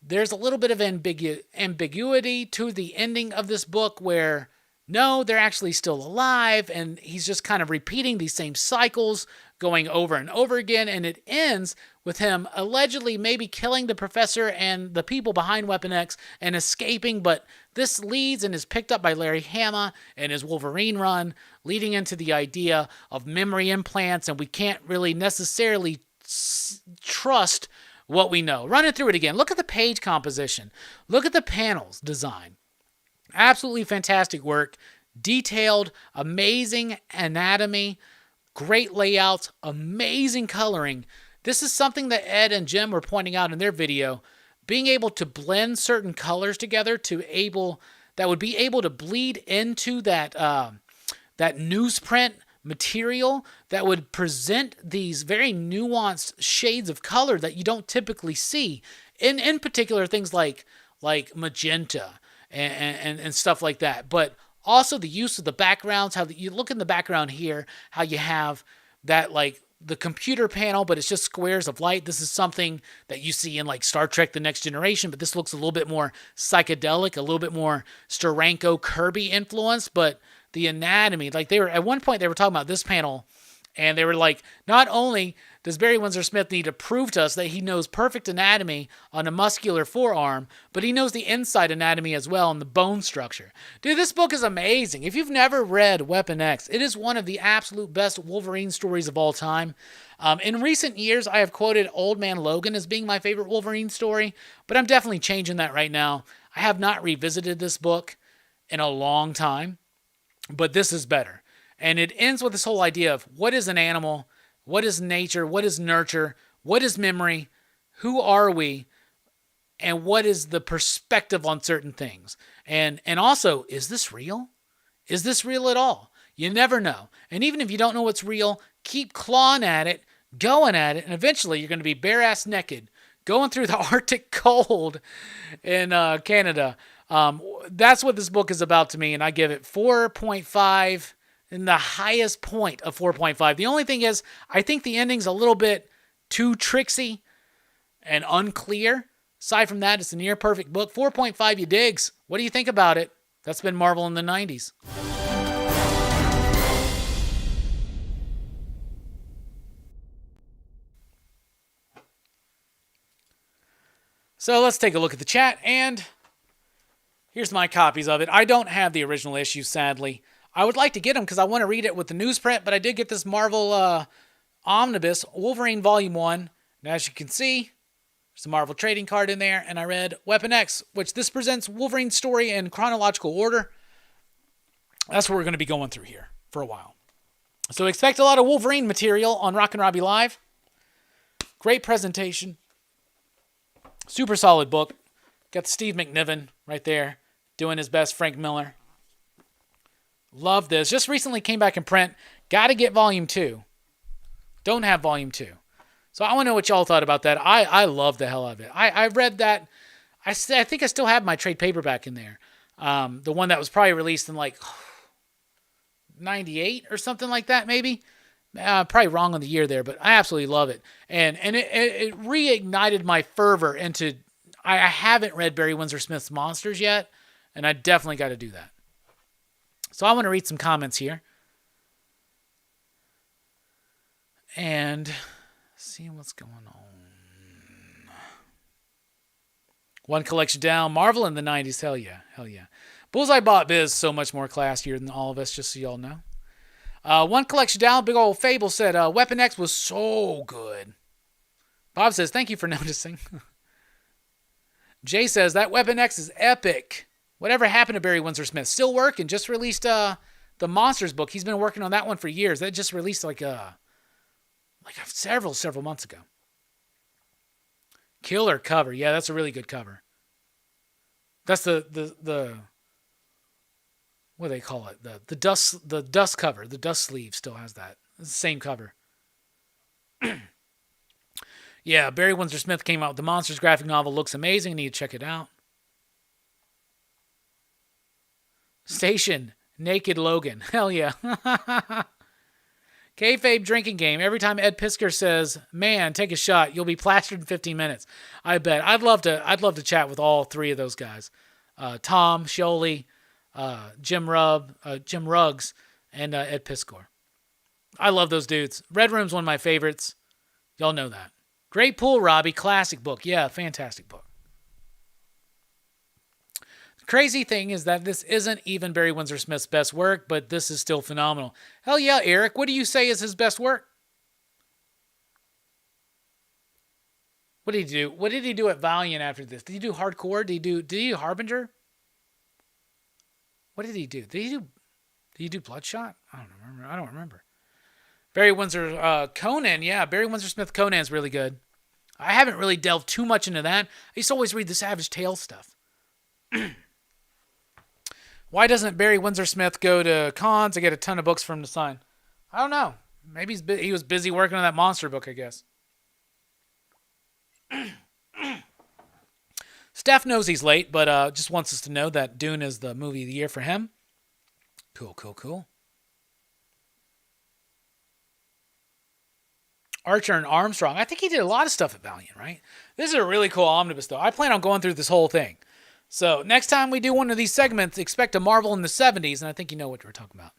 there's a little bit of ambiguity to the ending of this book where, no, they're actually still alive, and he's just kind of repeating these same cycles going over and over again, and it ends with him allegedly maybe killing the professor and the people behind Weapon X and escaping, but this leads and is picked up by Larry Hama and his Wolverine run, leading into the idea of memory implants, and we can't really necessarily trust what we know. Running through it again, look at the page composition. Look at the panels design. Absolutely fantastic work. Detailed, amazing anatomy, great layouts, amazing coloring. This is something that Ed and Jim were pointing out in their video. Being able to blend certain colors together that would be able to bleed into that newsprint material that would present these very nuanced shades of color that you don't typically see. In particular, things like magenta and stuff like that. But also the use of the backgrounds, how you look in the background here, how you have that like the computer panel, but it's just squares of light. This is something that you see in like Star Trek The Next Generation, but this looks a little bit more psychedelic, a little bit more Steranko Kirby influence, but the anatomy, like at one point they were talking about this panel, and they were like, not only does Barry Windsor Smith need to prove to us that he knows perfect anatomy on a muscular forearm, but he knows the inside anatomy as well and the bone structure. Dude, this book is amazing. If you've never read Weapon X, it is one of the absolute best Wolverine stories of all time. In recent years, I have quoted Old Man Logan as being my favorite Wolverine story, but I'm definitely changing that right now. I have not revisited this book in a long time, but this is better. And it ends with this whole idea of what is an animal, what is nature, what is nurture, what is memory, who are we, and what is the perspective on certain things. And also, is this real? Is this real at all? You never know. And even if you don't know what's real, keep clawing at it, going at it, and eventually you're going to be bare-ass naked, going through the Arctic cold in Canada. That's what this book is about to me, and I give it 4.5 in the highest point of 4.5. The only thing is, I think the ending's a little bit too tricksy and unclear. Aside from that, it's a near perfect book. 4.5, you digs. What do you think about it? That's been Marvel in the 90s. So let's take a look at the chat, and here's my copies of it. I don't have the original issue, sadly. I would like to get them because I want to read it with the newsprint, but I did get this Marvel Omnibus Wolverine Volume 1. And as you can see, there's a Marvel trading card in there, and I read Weapon X, which this presents Wolverine's story in chronological order. That's what we're going to be going through here for a while. So expect a lot of Wolverine material on Rockin Robbie Live. Great presentation. Super solid book. Got Steve McNiven right there doing his best Frank Miller. Love this. Just recently came back in print. Got to get Volume 2. Don't have Volume 2. So I want to know what y'all thought about that. I love the hell out of it. I read that. I think I still have my trade paperback in there. The one that was probably released in like 98 or something like that, maybe. Probably wrong on the year there, but I absolutely love it. And it reignited my fervor into... I haven't read Barry Windsor Smith's Monsters yet, and I definitely got to do that. So I want to read some comments here. And see what's going on. One collection down. Marvel in the 90s. Hell yeah. Hell yeah. Bullseye Bot Biz so much more classier than all of us, just so y'all know. One collection down. Big old Fable said, Weapon X was so good. Bob says, thank you for noticing. Jay says, that Weapon X is epic. Whatever happened to Barry Windsor Smith? Still working. Just released the Monsters book. He's been working on that one for years. That just released like several months ago. Killer cover. Yeah, that's a really good cover. That's the what do they call it? The dust cover. The dust sleeve still has that. It's the same cover. Yeah, Barry Windsor Smith came out with the Monsters graphic novel. Looks amazing. Need to check it out. Station, Naked Logan. Hell yeah. Kayfabe drinking game. Every time Ed Pisker says, "Man, take a shot," you'll be plastered in 15 minutes. I bet. I'd love to chat with all three of those guys. Tom, Sholey, Jim Ruggs, and Ed Piskor. I love those dudes. Red Room's one of my favorites. Y'all know that. Great pool, Robbie. Classic book. Yeah, fantastic book. The crazy thing is that this isn't even Barry Windsor Smith's best work, but this is still phenomenal. Hell yeah, Eric. What do you say is his best work? What did he do? What did he do at Valiant after this? Did he do Hardcore? Did he do Harbinger? What did he do? Did he do Bloodshot? I don't remember. Barry Windsor Conan. Yeah, Barry Windsor Smith Conan's really good. I haven't really delved too much into that. I used to always read the Savage Tales stuff. Why doesn't Barry Windsor Smith go to cons and get a ton of books for him to sign? I don't know. Maybe he was busy working on that monster book, I guess. Steph knows he's late, but just wants us to know that Dune is the movie of the year for him. Cool. Archer and Armstrong. I think he did a lot of stuff at Valiant, right? This is a really cool omnibus, though. I plan on going through this whole thing. So next time we do one of these segments, expect a Marvel in the 70s, and I think you know what we're talking about.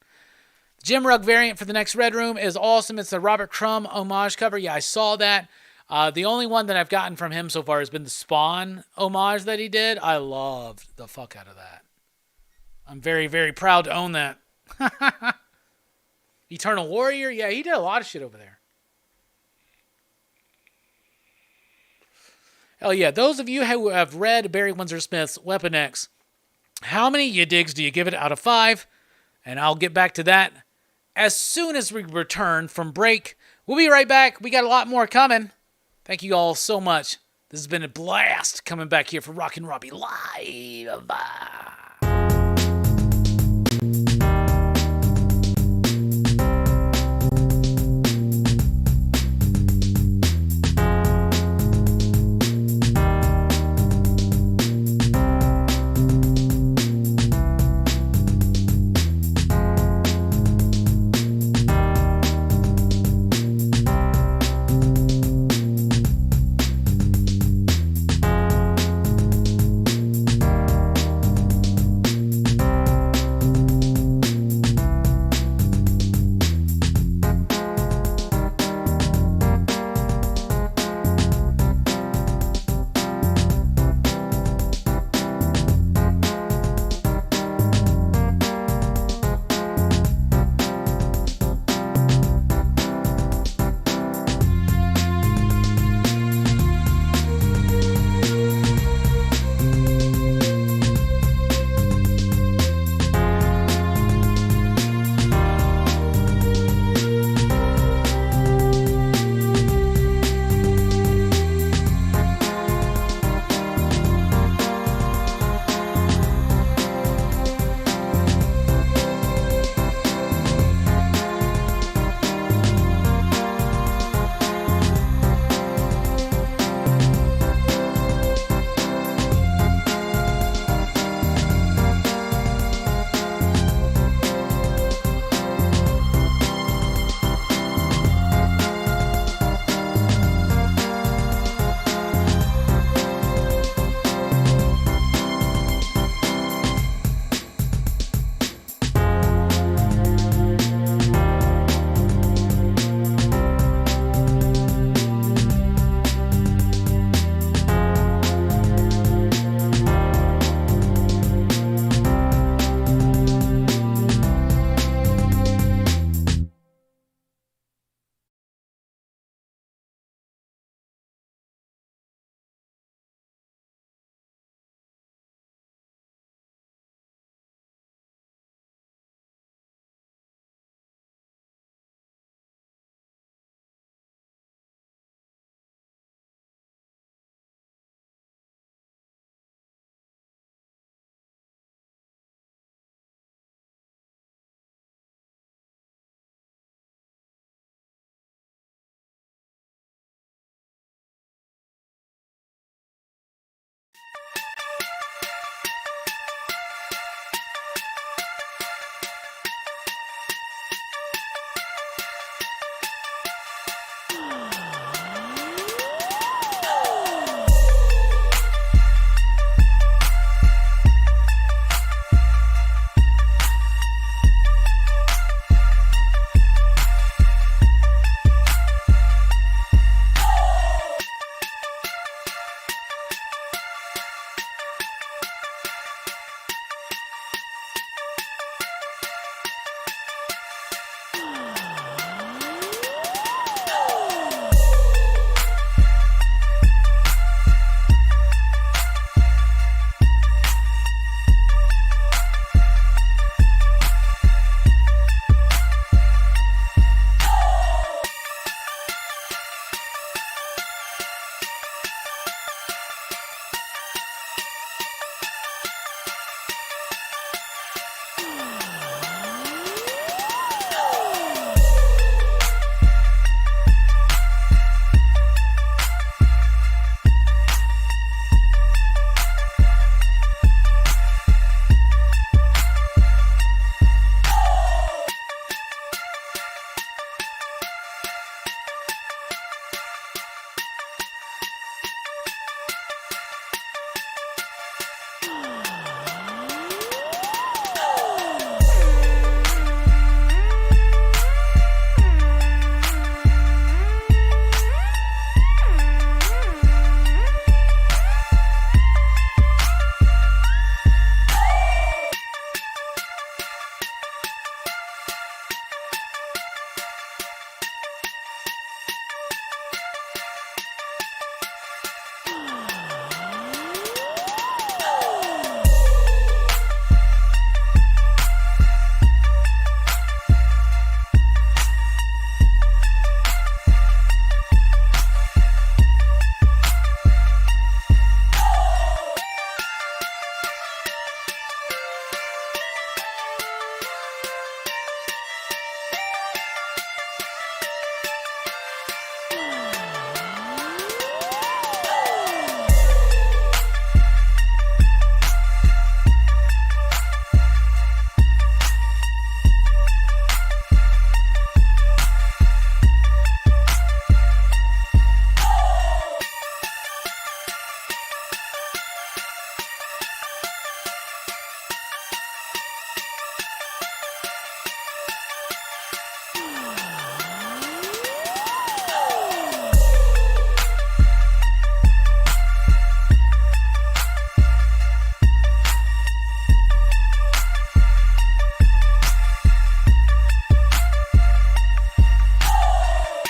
The Jim Rugg variant for the next Red Room is awesome. It's the Robert Crumb homage cover. Yeah, I saw that. The only one that I've gotten from him so far has been the Spawn homage that he did. I loved the fuck out of that. I'm very, very proud to own that. Eternal Warrior? Yeah, he did a lot of shit over there. Hell yeah. Those of you who have read Barry Windsor Smith's Weapon X, how many you digs do you give it out of 5? And I'll get back to that as soon as we return from break. We'll be right back. We got a lot more coming. Thank you all so much. This has been a blast coming back here for Rockin Robbie Live.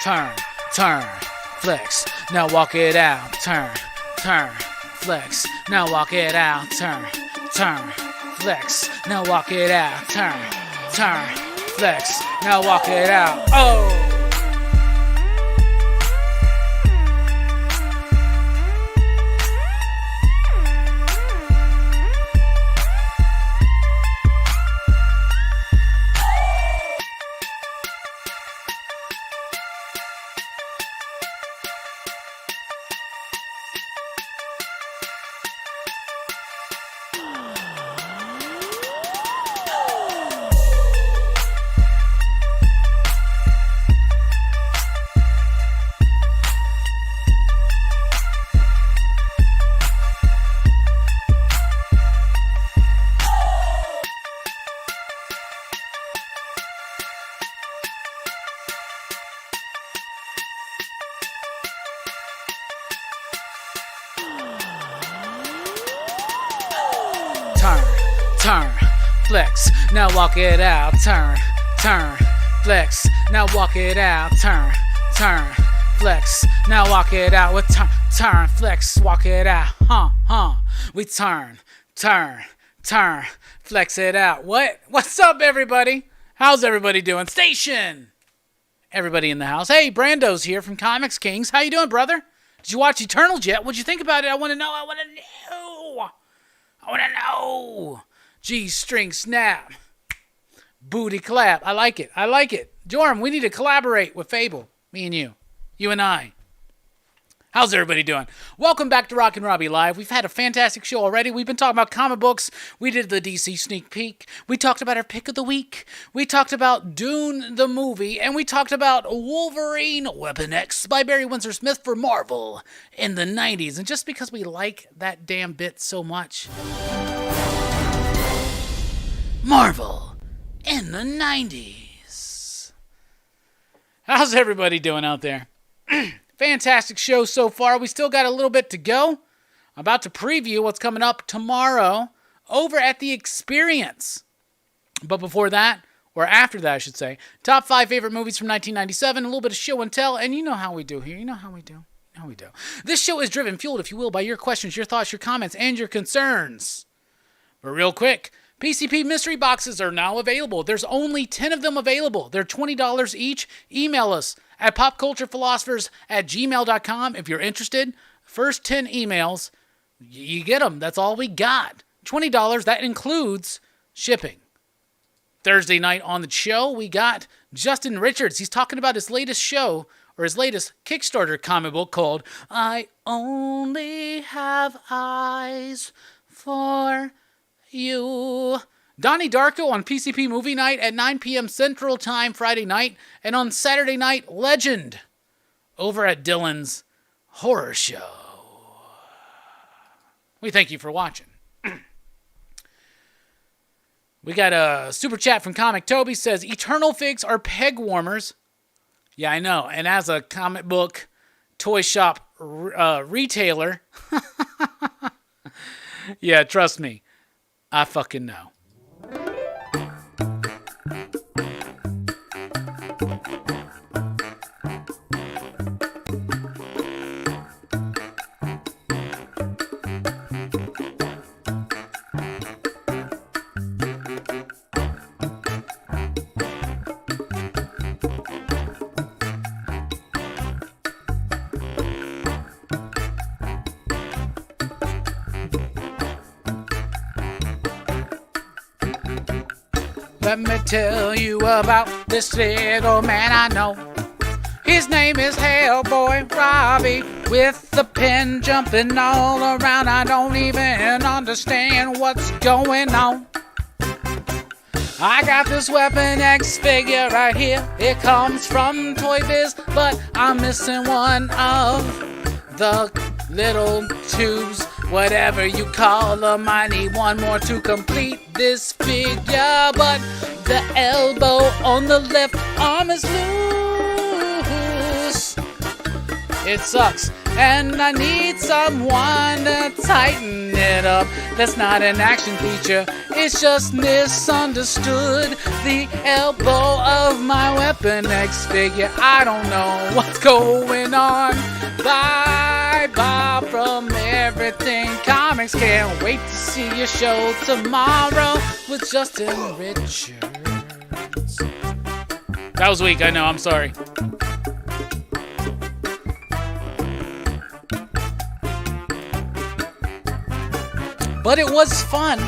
turn, flex. Now walk it out. Turn, flex. Now walk it out. Turn, flex. Now walk it out. Turn, flex. Now walk it out. Oh! Turn, flex, now walk it out. Turn, flex, now walk it out. Turn, flex, now walk it out. With turn, flex, walk it out. We turn, flex it out. What's up, everybody? How's everybody doing? Station! Everybody in the house. Hey, Brando's here from Comics Kings. How you doing, brother? Did you watch Eternals yet? What'd you think about it? I want to know. G-string snap. Booty clap. I like it. Jorm, we need to collaborate with Fable. Me and you. You and I. How's everybody doing? Welcome back to Rockin Robbie Live. We've had a fantastic show already. We've been talking about comic books. We did the DC sneak peek. We talked about our pick of the week. We talked about Dune the movie. And we talked about Wolverine Weapon X by Barry Windsor Smith for Marvel in the 90s. And just because we like that damn bit so much... Marvel in the 90s. How's everybody doing out there? Fantastic show so far. We still got a little bit to go. I'm about to preview what's coming up tomorrow over at The Experience. But before that, or after that I should say, top 5 favorite movies from 1997, a little bit of show and tell, and you know how we do here. You know how we do. This show is driven, fueled, if you will, by your questions, your thoughts, your comments, and your concerns. But real quick, PCP mystery boxes are now available. There's only 10 of them available. They're $20 each. Email us at popculturephilosophers@gmail.com if you're interested. First 10 emails, you get them. That's all we got. $20, that includes shipping. Thursday night on the show, we got Justin Richards. He's talking about his latest show, or his latest Kickstarter comic book called I Only Have Eyes for You. Donnie Darko on PCP Movie Night at 9 p.m. Central Time Friday night. And on Saturday night, Legend over at Dylan's Horror Show. We thank you for watching. We got a super chat from Comic Toby. Says, Eternal Figs are peg warmers. Yeah, I know. And as a comic book toy shop retailer, yeah, trust me. I fucking know. Let me tell you about this little man I know. His name is Hellboy Robbie, with the pen jumping all around. I don't even understand what's going on. I got this Weapon X figure right here. It comes from Toy Biz, but I'm missing one of the little tubes, whatever you call them. I need one more to complete this figure, but the elbow on the left arm is loose. It sucks. and I need someone to tighten it up. That's not an action feature, it's just misunderstood. The elbow of my Weapon X figure, I don't know what's going on. Bye bye from Everything Comics. Can't wait to see your show tomorrow with Justin Richards. That was weak, I know, I'm sorry. But it was fun.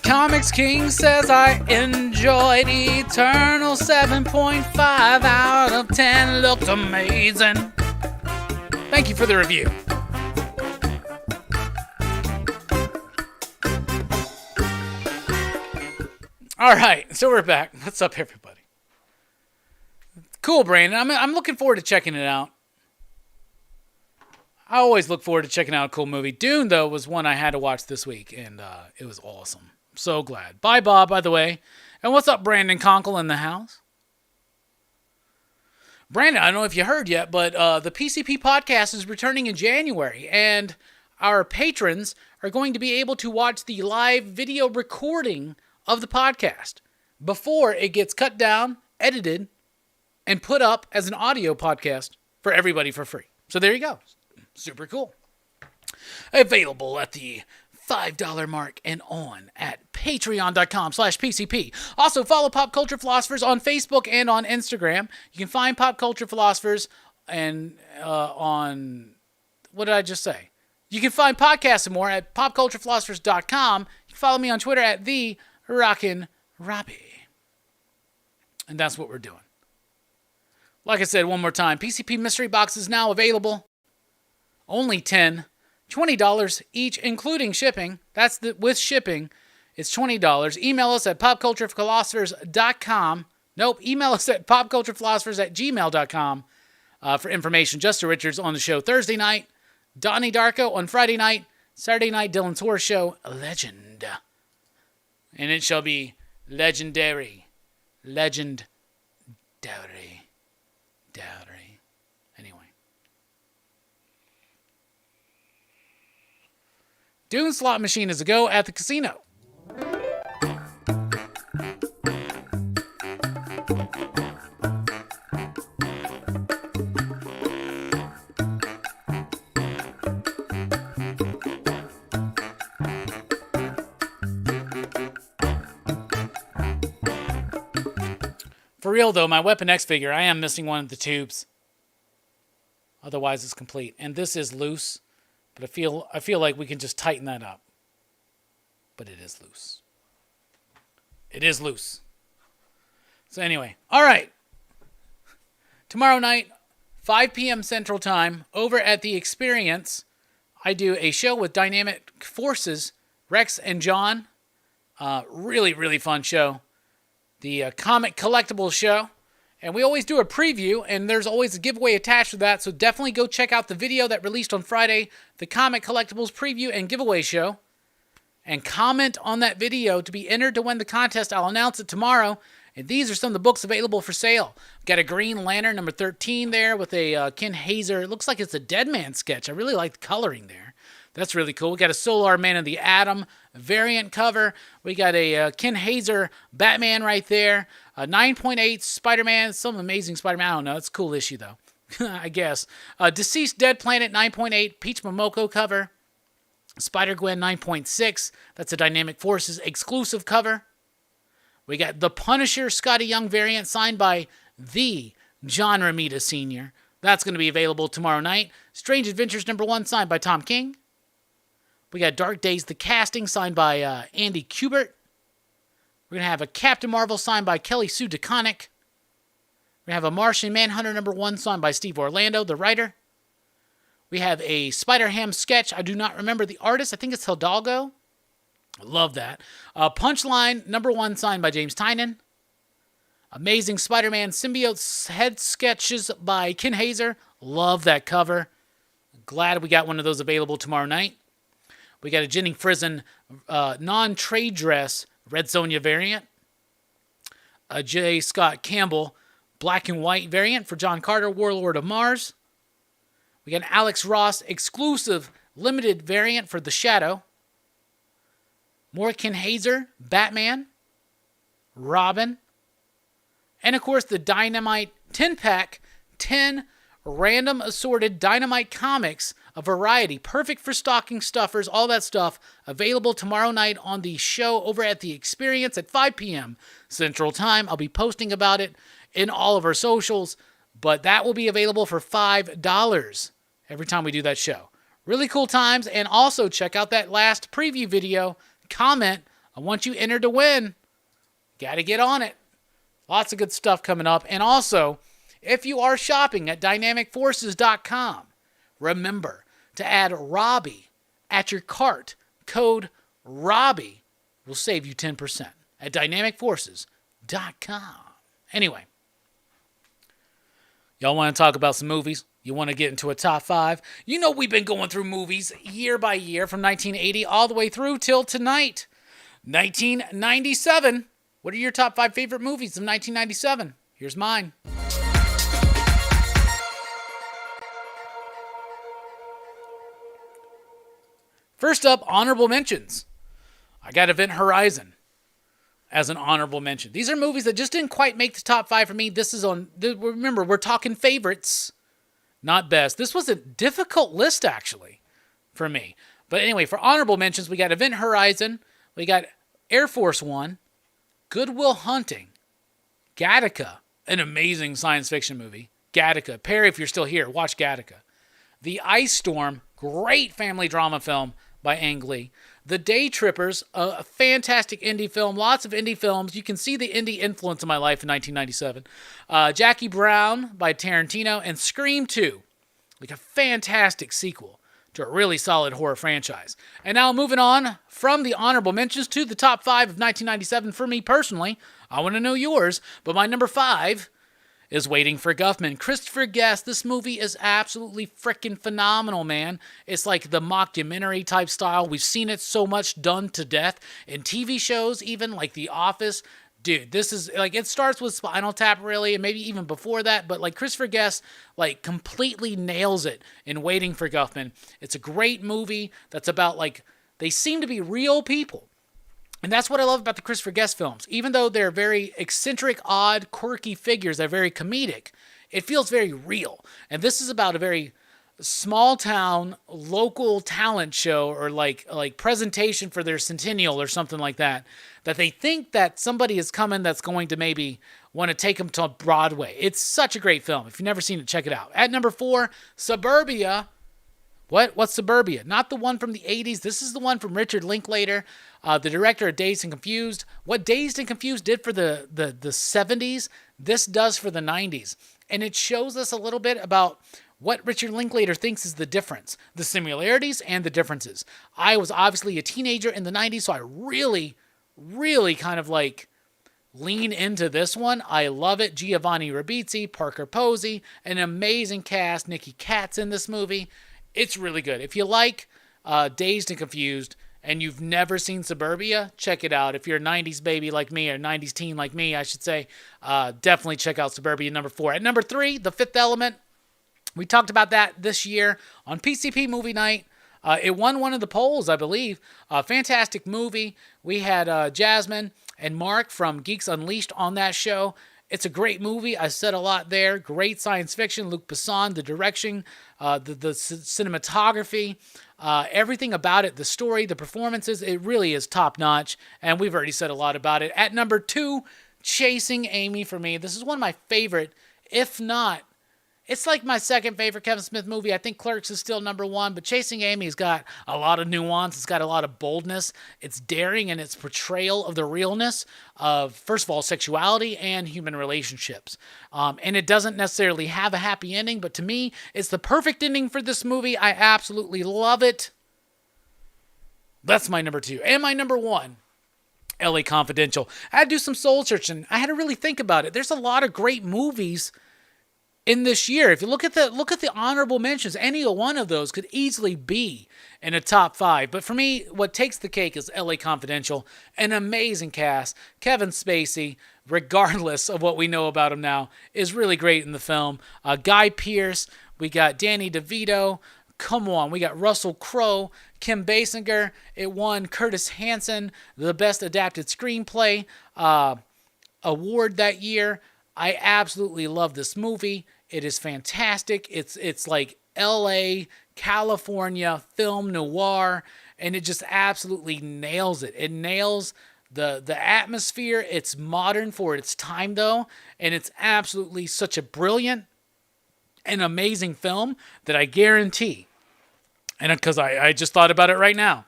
Comics King says I enjoyed Eternal. 7.5 out of 10. Looked amazing. Thank you for the review. All right, so we're back. What's up, everybody? Cool, Brandon. I'm looking forward to checking it out. I always look forward to checking out a cool movie. Dune, though, was one I had to watch this week, and it was awesome. So glad. Bye, Bob, by the way. And what's up, Brandon Conkle in the house? Brandon, I don't know if you heard yet, but the PCP podcast is returning in January, and our patrons are going to be able to watch the live video recording of the podcast before it gets cut down, edited, and put up as an audio podcast for everybody for free. So there you go. Super cool. Available at the $5 mark and on at patreon.com/PCP. Also, follow Pop Culture Philosophers on Facebook and on Instagram. You can find Pop Culture Philosophers and on, what did I just say? You can find podcasts and more at popculturephilosophers.com. You can follow me on Twitter at the Rockin Robbie. And that's what we're doing. Like I said, one more time, PCP Mystery Box is now available. Only $10, $20 each, including shipping. That's with shipping. It's $20. Email us at popculturephilosophers.com. Nope, email us at popculturephilosophers@gmail.com for information. Justin Richards on the show Thursday night. Donnie Darko on Friday night. Saturday night, Dylan's Horror Show, Legend. And it shall be legendary. Legendary. Anyway. Dune slot machine is a go at the casino. For real though, my Weapon X figure, I am missing one of the tubes. Otherwise it's complete. And this is loose. But I feel like we can just tighten that up. But it is loose. It is loose. So anyway, all right. Tomorrow night, 5 p.m. Central Time, over at The Experience, I do a show with Dynamic Forces, Rex and John. Really, really fun show. The Comic Collectibles show. And we always do a preview, and there's always a giveaway attached to that, so definitely go check out the video that released on Friday, the Comic Collectibles preview and giveaway show, and comment on that video to be entered to win the contest. I'll announce it tomorrow, and these are some of the books available for sale. Got a Green Lantern number 13 there with a Ken Hazer. It looks like it's a Dead Man sketch. I really like the coloring there. That's really cool. We got a Solar Man of the Atom variant cover. We got a Ken Hazer Batman right there. A 9.8 Spider-Man. Some amazing Spider-Man. I don't know. It's a cool issue, though. I guess. Deceased Dead Planet 9.8 Peach Momoko cover. Spider-Gwen 9.6. That's a Dynamic Forces exclusive cover. We got The Punisher Scotty Young variant signed by the John Romita Sr. That's going to be available tomorrow night. Strange Adventures number 1 signed by Tom King. We got Dark Days, the casting, signed by Andy Kubert. We're going to have a Captain Marvel signed by Kelly Sue DeConnick. We're going to have a Martian Manhunter number 1 signed by Steve Orlando, the writer. We have a Spider-Ham sketch. I do not remember the artist. I think it's Hidalgo. I love that. Punchline number 1 signed by James Tynan. Amazing Spider-Man Symbiote head sketches by Ken Hazer. Love that cover. Glad we got one of those available tomorrow night. We got a Jenny Frison non-trade dress Red Sonja variant. A J. Scott Campbell black and white variant for John Carter, Warlord of Mars. We got an Alex Ross exclusive limited variant for The Shadow. Morgan Hazer, Batman. Robin. And of course the Dynamite 10-pack, 10 random assorted Dynamite comics, a variety, perfect for stocking stuffers, all that stuff, available tomorrow night on the show over at The Experience at 5 p.m. Central Time. I'll be posting about it in all of our socials, but that will be available for $5 every time we do that show. Really cool times, and also check out that last preview video. Comment, I want you entered to win. Got to get on it. Lots of good stuff coming up. And also, if you are shopping at dynamicforces.com, remember to add Robbie at your cart. Code Robbie will save you 10% at dynamicforces.com. Anyway, y'all want to talk about some movies? You want to get into a top 5? You know we've been going through movies year by year from 1980 all the way through till tonight. 1997. What are your top 5 favorite movies of 1997? Here's mine. First up, honorable mentions. I got Event Horizon as an honorable mention. These are movies that just didn't quite make the top 5 for me. This is on, remember, we're talking favorites, not best. This was a difficult list, actually, for me. But anyway, for honorable mentions, we got Event Horizon, we got Air Force One, Good Will Hunting, Gattaca, an amazing science fiction movie. Gattaca. Perry, if you're still here, watch Gattaca. The Ice Storm, great family drama film by Ang Lee. The Day Trippers, a fantastic indie film. Lots of indie films. You can see the indie influence in my life in 1997. Jackie Brown by Tarantino, and Scream 2, like a fantastic sequel to a really solid horror franchise. And now moving on from the honorable mentions to the top 5 of 1997 for me personally. I want to know yours, but my number 5 is Waiting for Guffman. Christopher Guest, this movie is absolutely freaking phenomenal, man. It's like the mockumentary type style. We've seen it so much done to death in TV shows, even like The Office. Dude, this is like, it starts with Spinal Tap, really, and maybe even before that, but like Christopher Guest like completely nails it in Waiting for Guffman. It's a great movie that's about like, they seem to be real people. And that's what I love about the Christopher Guest films. Even though they're very eccentric, odd, quirky figures, they're very comedic, it feels very real. And this is about a very small town, local talent show, or like presentation for their centennial or something like that, that they think that somebody is coming that's going to maybe want to take them to Broadway. It's such a great film. If you've never seen it, check it out. At number 4, Suburbia. What's Suburbia? Not the one from the 80s. This is the one from Richard Linklater, the director of Dazed and Confused. What Dazed and Confused did for the 70s, this does for the 90s. And it shows us a little bit about what Richard Linklater thinks is the difference, the similarities and the differences. I was obviously a teenager in the 90s, so I really, really kind of like lean into this one. I love it. Giovanni Ribisi, Parker Posey, an amazing cast. Nikki Katz's in this movie. It's really good. If you like Dazed and Confused and you've never seen Suburbia, check it out. If you're a 90s baby like me, or 90s teen like me, I should say, definitely check out Suburbia, number 4. At number 3, The Fifth Element. We talked about that this year on PCP Movie Night. It won one of the polls, I believe. Fantastic movie. We had Jasmine and Mark from Geeks Unleashed on that show. It's a great movie. I said a lot there. Great science fiction. Luc Besson, the direction, the cinematography, everything about it, the story, the performances, it really is top-notch, and we've already said a lot about it. At number 2, Chasing Amy for me. This is one of my favorite, if not, it's like my second favorite Kevin Smith movie. I think Clerks is still number 1, but Chasing Amy's got a lot of nuance. It's got a lot of boldness. It's daring in its portrayal of the realness of, first of all, sexuality and human relationships. And it doesn't necessarily have a happy ending, but to me, it's the perfect ending for this movie. I absolutely love it. That's my number 2. And my number 1, LA Confidential. I had to do some soul searching. I had to really think about it. There's a lot of great movies in this year. If you look at the honorable mentions, any one of those could easily be in a top 5. But for me, what takes the cake is L.A. Confidential. An amazing cast. Kevin Spacey, regardless of what we know about him now, is really great in the film. Guy Pearce. We got Danny DeVito. Come on. We got Russell Crowe. Kim Basinger. It won Curtis Hanson the Best Adapted Screenplay award that year. I absolutely love this movie. It is fantastic. It's like L.A., California film noir, and it just absolutely nails it. It nails the atmosphere. It's modern for its time, though, and it's absolutely such a brilliant and amazing film that I guarantee, and because I just thought about it right now,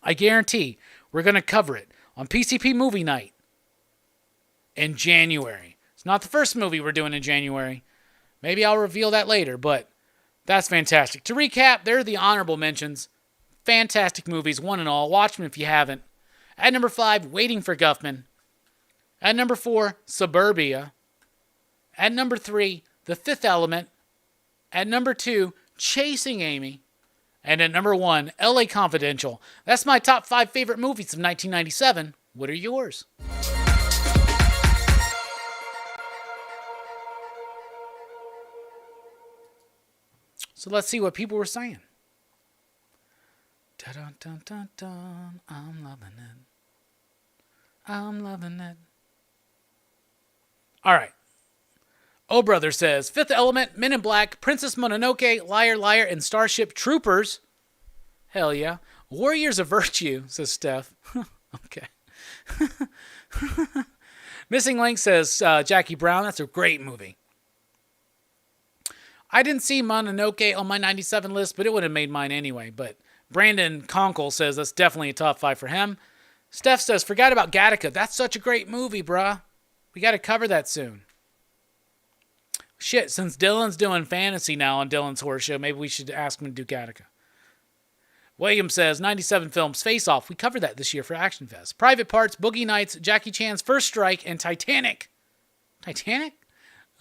I guarantee we're going to cover it on PCP Movie Night in January. It's not the first movie we're doing in January. Maybe I'll reveal that later, but that's fantastic. To recap, there are the honorable mentions. Fantastic movies, one and all. Watch them if you haven't. At number 5, Waiting for Guffman. At number 4, Suburbia. At number 3, The Fifth Element. At number 2, Chasing Amy. And at number 1, L.A. Confidential. That's my top 5 favorite movies of 1997. What are yours? So let's see what people were saying. Dun, dun, dun, dun. I'm loving it. I'm loving it. All right. Oh Brother says, Fifth Element, Men in Black, Princess Mononoke, Liar Liar, and Starship Troopers. Hell yeah. Warriors of Virtue, says Steph. Okay. Missing Link says, Jackie Brown. That's a great movie. I didn't see Mononoke on my 97 list, but it would have made mine anyway. But Brandon Conkle says that's definitely a top 5 for him. Steph says, forgot about Gattaca. That's such a great movie, bruh. We got to cover that soon. Shit, since Dylan's doing fantasy now on Dylan's Horror Show, maybe we should ask him to do Gattaca. William says, 97 films, Face Off. We covered that this year for Action Fest. Private Parts, Boogie Nights, Jackie Chan's First Strike, and Titanic. Titanic?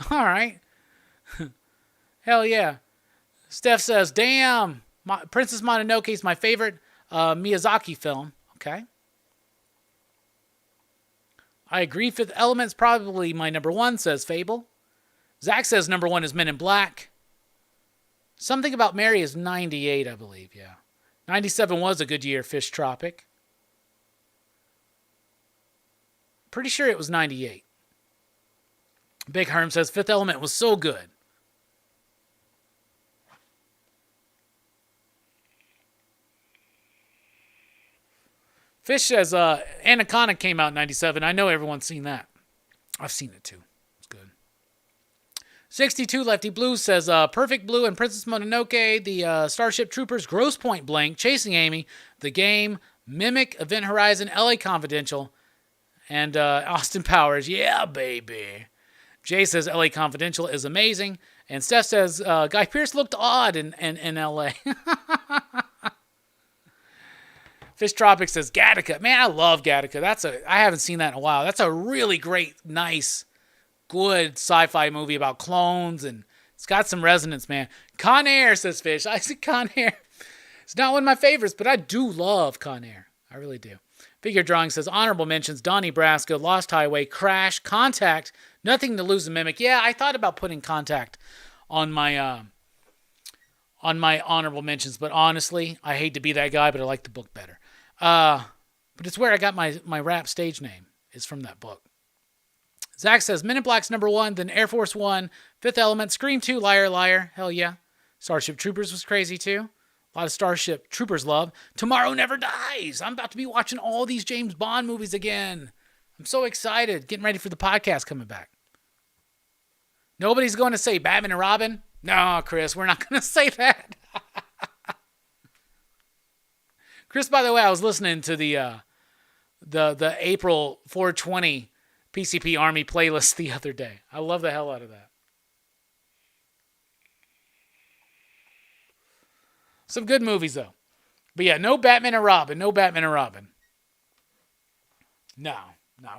All right. Hell yeah. Steph says, damn, Princess Mononoke is my favorite Miyazaki film. Okay. I agree. Fifth Element's probably my number 1, says Fable. Zach says number 1 is Men in Black. Something About Mary is 98, I believe, yeah. 97 was a good year, Fish Tropic. Pretty sure it was 98. Big Herm says Fifth Element was so good. Fish says Anaconda came out in 97. I know everyone's seen that. I've seen it too. It's good. 62 Lefty Blue says Perfect Blue and Princess Mononoke, the Starship Troopers, Grosse Point Blank, Chasing Amy, The Game, Mimic, Event Horizon, LA Confidential, and Austin Powers. Yeah, baby. Jay says LA Confidential is amazing. And Steph says Guy Pearce looked odd in LA. Fish Tropic says Gattaca. Man, I love Gattaca. I haven't seen that in a while. That's a really great, nice, good sci-fi movie about clones, and it's got some resonance, man. Con Air, says Fish. I see Con Air. It's not one of my favorites, but I do love Con Air. I really do. Figure Drawing says honorable mentions: Donnie Brasco, Lost Highway, Crash, Contact, Nothing to Lose, and Mimic. Yeah, I thought about putting Contact on my honorable mentions, but honestly, I hate to be that guy, but I like the book better. But it's where I got my rap stage name, is from that book. Zach says Men in Black's number 1, then Air Force One, Fifth Element, Scream 2, Liar Liar. Hell yeah. Starship Troopers was crazy too. A lot of Starship Troopers love. Tomorrow Never Dies. I'm about to be watching all these James Bond movies again. I'm so excited. Getting ready for the podcast coming back. Nobody's going to say Batman and Robin. No, Chris, we're not going to say that. Chris, by the way, I was listening to the April 420 PCP Army playlist the other day. I love the hell out of that. Some good movies, though. But yeah, no Batman and Robin. No Batman and Robin. No,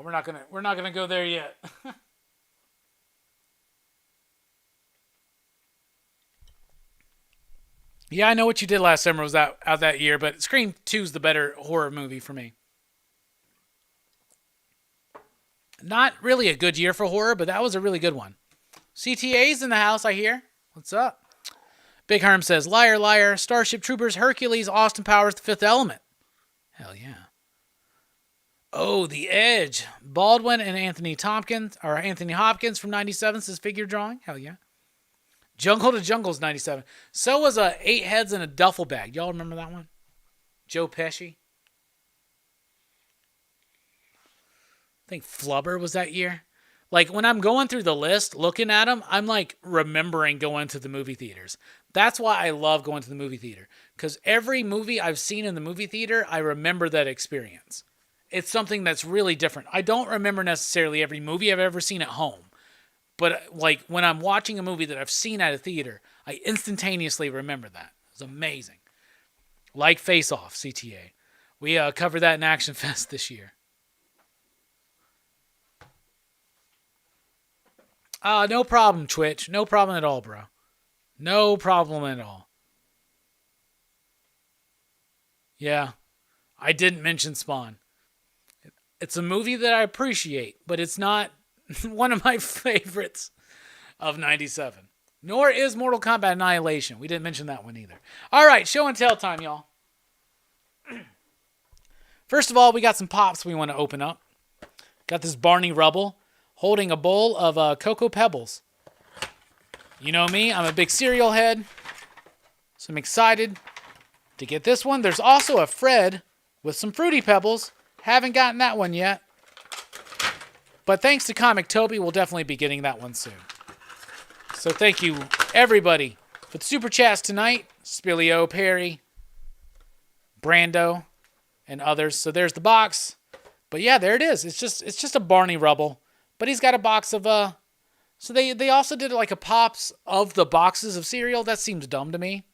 we're not gonna go there yet. Yeah, I know what you did last summer was out that year, but Scream 2 is the better horror movie for me. Not really a good year for horror, but that was a really good one. CTA's in the house, I hear. What's up? Big Herm says, liar, liar, Starship Troopers, Hercules, Austin Powers, The Fifth Element. Hell yeah. Oh, The Edge. Baldwin and Anthony Hopkins from 97 says figure drawing. Hell yeah. Jungle to Jungle's 97. So was 8 Heads in a Duffel Bag. Y'all remember that one? Joe Pesci. I think Flubber was that year. Like, when I'm going through the list, looking at them, I'm like remembering going to the movie theaters. That's why I love going to the movie theater. Because every movie I've seen in the movie theater, I remember that experience. It's something that's really different. I don't remember necessarily every movie I've ever seen at home. But like when I'm watching a movie that I've seen at a theater, I instantaneously remember that. It's amazing. Like Face Off, CTA. We covered that in Action Fest this year. No problem, Twitch. No problem at all, bro. No problem at all. Yeah. I didn't mention Spawn. It's a movie that I appreciate, but it's not one of my favorites of 97. Nor is Mortal Kombat Annihilation. We didn't mention that one either. All right, show and tell time, y'all. First of all, we got some pops we want to open up. Got this Barney Rubble holding a bowl of Cocoa Pebbles. You know me, I'm a big cereal head, so I'm excited to get this one. There's also a Fred with some Fruity Pebbles. Haven't gotten that one yet. But thanks to Comic Toby, we'll definitely be getting that one soon. So thank you, everybody, for the Super Chats tonight. Spilio, Perry, Brando, and others. So there's the box. But yeah, there it is. It's just a Barney Rubble. But he's got a box of... So they also did like a pops of the boxes of cereal. That seems dumb to me.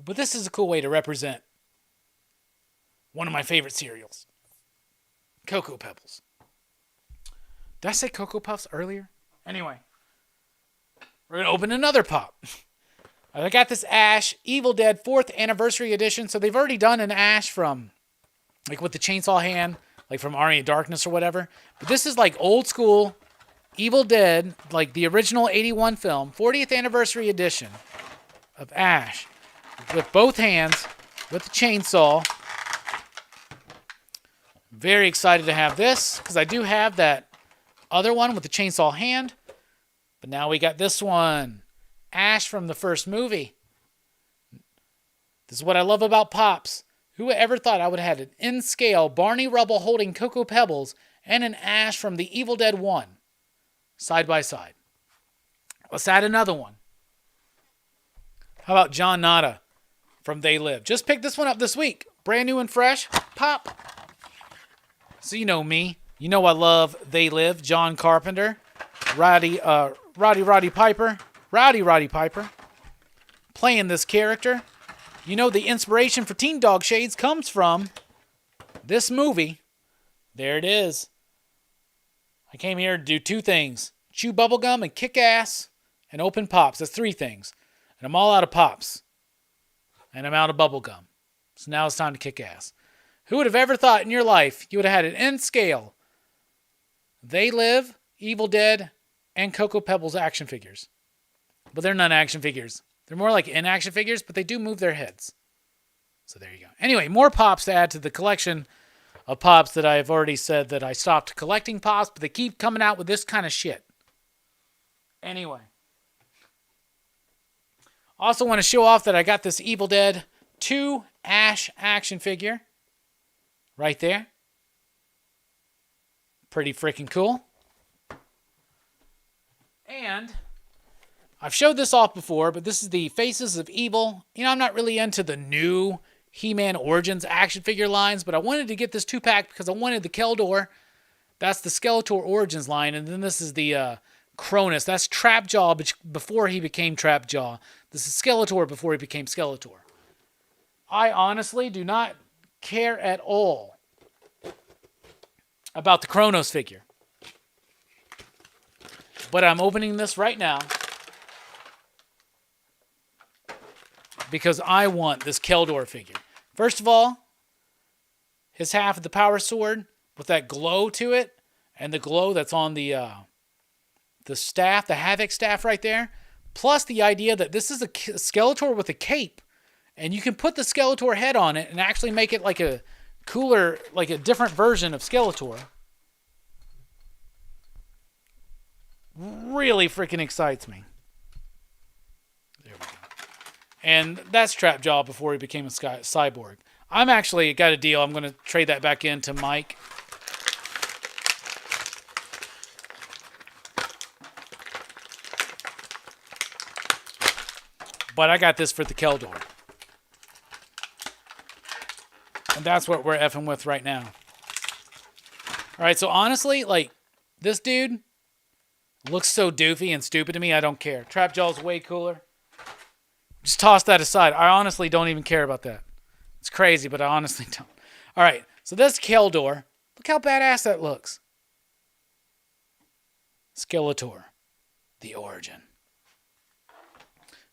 But this is a cool way to represent one of my favorite cereals. Cocoa Pebbles. Did I say Cocoa Puffs earlier? Anyway. We're going to open another pop. I got this Ash Evil Dead 4th Anniversary Edition. So they've already done an Ash from, like with the chainsaw hand, like from Army of Darkness or whatever. But this is like old school Evil Dead, like the original 81 film, 40th Anniversary Edition of Ash. With both hands, with the chainsaw. Very excited to have this, because I do have that other one with the chainsaw hand. But now we got this one. Ash from the first movie. This is what I love about Pops. Who ever thought I would have had an in-scale Barney Rubble holding Cocoa Pebbles and an Ash from the Evil Dead 1 side by side. Let's add another one. How about John Nada from They Live? Just picked this one up this week. Brand new and fresh. Pop. So you know me. You know I love They Live. John Carpenter. Roddy Piper. Playing this character. You know the inspiration for Teen Dog Shades comes from this movie. There it is. I came here to do 2 things. Chew bubblegum and kick ass and open pops. That's 3 things. And I'm all out of pops. And I'm out of bubblegum. So now it's time to kick ass. Who would have ever thought in your life you would have had an in-scale They Live, Evil Dead, and Cocoa Pebbles action figures? But they're not action figures. They're more like in-action figures, but they do move their heads. So there you go. Anyway, more pops to add to the collection of pops that I've already said that I stopped collecting pops, but they keep coming out with this kind of shit. Anyway. Also want to show off that I got this Evil Dead 2 Ash action figure. Right there. Pretty freaking cool. And I've showed this off before, but this is the Faces of Evil. You know, I'm not really into the new He-Man Origins action figure lines, but I wanted to get this 2-pack because I wanted the Keldor. That's the Skeletor Origins line, and then this is the Cronus. That's Trapjaw before he became Trapjaw. This is Skeletor before he became Skeletor. I honestly do not care at all about the Kronos figure. But I'm opening this right now. because I want this Keldor figure. First of all, his half of the power sword with that glow to it, and the glow that's on the staff, the Havoc staff right there, plus the idea that this is a Skeletor with a cape, and you can put the Skeletor head on it and actually make it like a cooler, like a different version of Skeletor. Really freaking excites me. There we go. And that's Trapjaw before he became a cyborg. I'm actually got a deal. I'm going to trade that back in to Mike. But I got this for the Keldor. And that's what we're effing with right now. Alright, so honestly, like, this dude looks so doofy and stupid to me, I don't care. Trapjaw's way cooler. Just toss that aside. I honestly don't even care about that. It's crazy, but I honestly don't. Alright, so this Keldor. Look how badass that looks. Skeletor. The origin.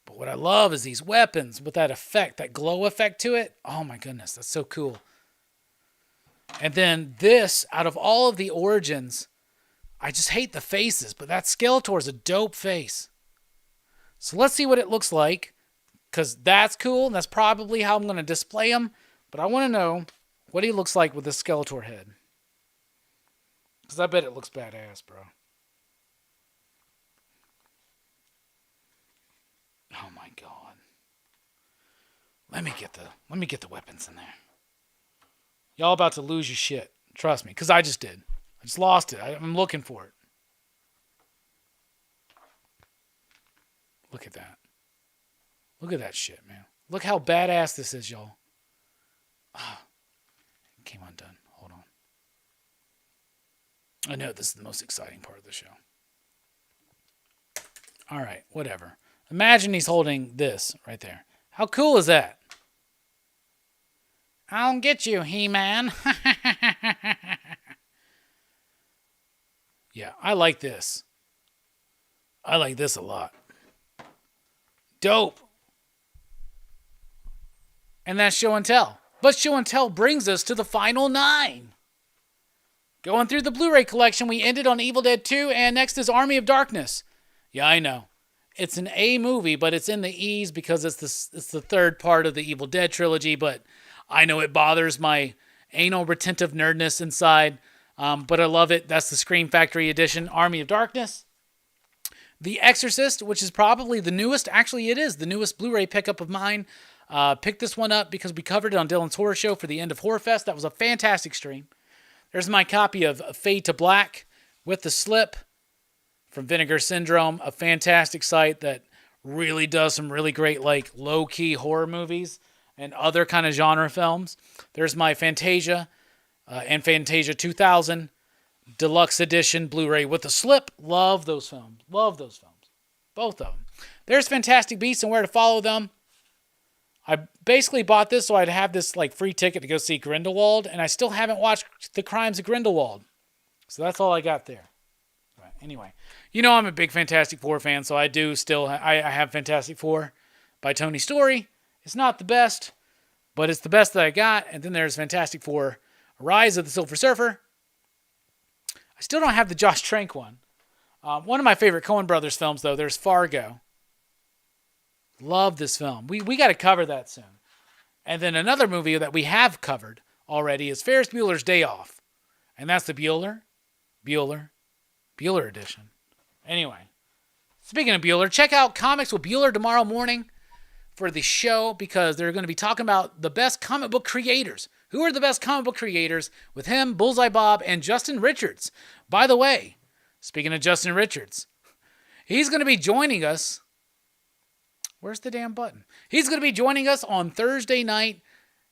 But what I love is these weapons with that effect, that glow effect to it. Oh my goodness, that's so cool. And then this, out of all of the origins, I just hate the faces, but that Skeletor is a dope face. So let's see what it looks like, because that's cool, and that's probably how I'm going to display him. But I want to know what he looks like with this Skeletor head. Because I bet it looks badass, bro. Oh my god. Let me get the weapons in there. Y'all about to lose your shit. Trust me, because I just did. I just lost it. I'm looking for it. Look at that. Look at that shit, man. Look how badass this is, y'all. Oh, it came undone. Hold on. I know this is the most exciting part of the show. All right, whatever. Imagine he's holding this right there. How cool is that? I'll get you, He-Man. Yeah, I like this. I like this a lot. Dope. And that's show and tell. But show and tell brings us to the final 9. Going through the Blu-ray collection, we ended on Evil Dead 2, and next is Army of Darkness. Yeah, I know. It's an A movie, but it's in the E's because it's the third part of the Evil Dead trilogy, but I know it bothers my anal retentive nerdness inside, but I love it. That's the Scream Factory edition, Army of Darkness. The Exorcist, which is probably the newest, actually it is the newest Blu-ray pickup of mine. Picked this one up because we covered it on Dylan's Horror Show for the end of Horror Fest. That was a fantastic stream. There's my copy of Fade to Black with the slip from Vinegar Syndrome, a fantastic site that really does some really great, like, low-key horror movies and other kind of genre films. There's my Fantasia and Fantasia 2000 Deluxe Edition Blu-ray with the slip. Love those films. Love those films. Both of them. There's Fantastic Beasts and Where to Follow Them. I basically bought this so I'd have this like free ticket to go see Grindelwald, and I still haven't watched The Crimes of Grindelwald. So that's all I got there. Right. Anyway, you know I'm a big Fantastic Four fan, so I do still I have Fantastic Four by Tony Story. It's not the best, but it's the best that I got. And then there's Fantastic Four Rise of the Silver Surfer. I still don't have the Josh Trank one. One of my favorite Coen Brothers films, though, there's Fargo. Love this film. We got to cover that soon. And then another movie that we have covered already is Ferris Bueller's Day Off. And that's the Bueller edition. Anyway, speaking of Bueller, check out Comics with Bueller tomorrow morning for the show because they're going to be talking about the best comic book creators. Who are the best comic book creators with him, Bullseye Bob, and Justin Richards. By the way, speaking of Justin Richards, he's going to be joining us. Where's the damn button? He's going to be joining us on Thursday night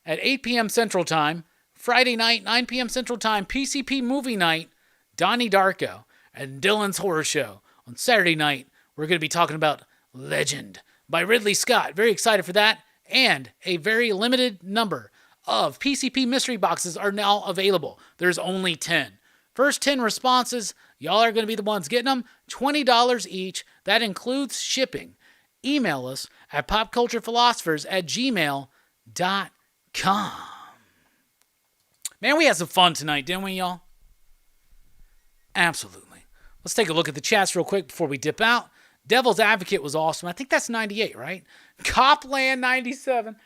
at 8 p.m. Central Time. Friday night, 9 p.m. Central Time, PCP Movie Night, Donnie Darko, and Dylan's Horror Show. On Saturday night, we're going to be talking about Legend by Ridley Scott. Very excited for that. And a very limited number of PCP mystery boxes are now available. There's only 10. First 10 responses, y'all are going to be the ones getting them. $20 each. That includes shipping. email us at popculturephilosophers@gmail.com. Man, we had some fun tonight, didn't we, y'all? Absolutely. Let's take a look at the chats real quick before we dip out. Devil's Advocate was awesome. I think that's 98, right? Copland, 97.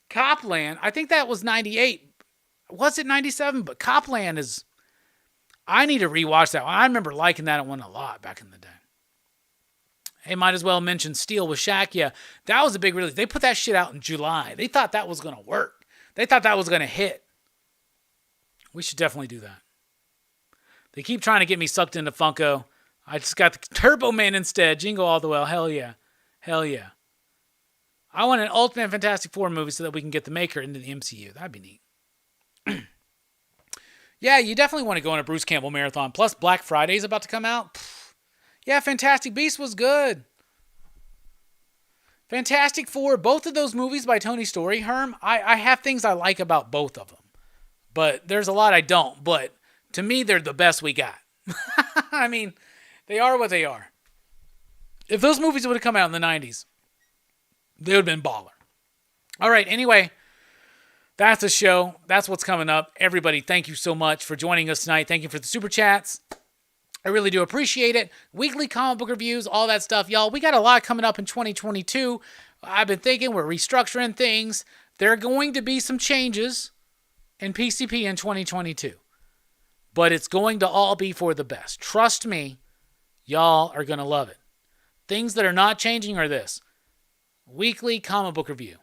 Copland, I think that was 98. Was it 97? But Copland is... I need to rewatch that one. I remember liking that one a lot back in the day. Hey, might as well mention Steel with Shaq. Yeah, that was a big release. They put that shit out in July. They thought that was going to work. They thought that was going to hit. We should definitely do that. They keep trying to get me sucked into Funko. I just got the Turbo Man instead. Jingle all the way. Hell yeah. Hell yeah. I want an Ultimate Fantastic Four movie so that we can get the Maker into the MCU. That'd be neat. Yeah, you definitely want to go on a Bruce Campbell marathon. Plus, Black Friday's about to come out. Pfft. Yeah, Fantastic Beasts was good. Fantastic Four, both of those movies by Tony Story, Herm, I have things I like about both of them. But there's a lot I don't. But to me, they're the best we got. I mean, they are what they are. If those movies would have come out in the 90s, they would have been baller. All right, anyway, that's the show. That's what's coming up. Everybody, thank you so much for joining us tonight. Thank you for the super chats. I really do appreciate it. Weekly comic book reviews, all that stuff. Y'all, we got a lot coming up in 2022. I've been thinking we're restructuring things. There are going to be some changes in PCP in 2022. But it's going to all be for the best. Trust me, y'all are going to love it. Things that are not changing are this. Weekly comic book review.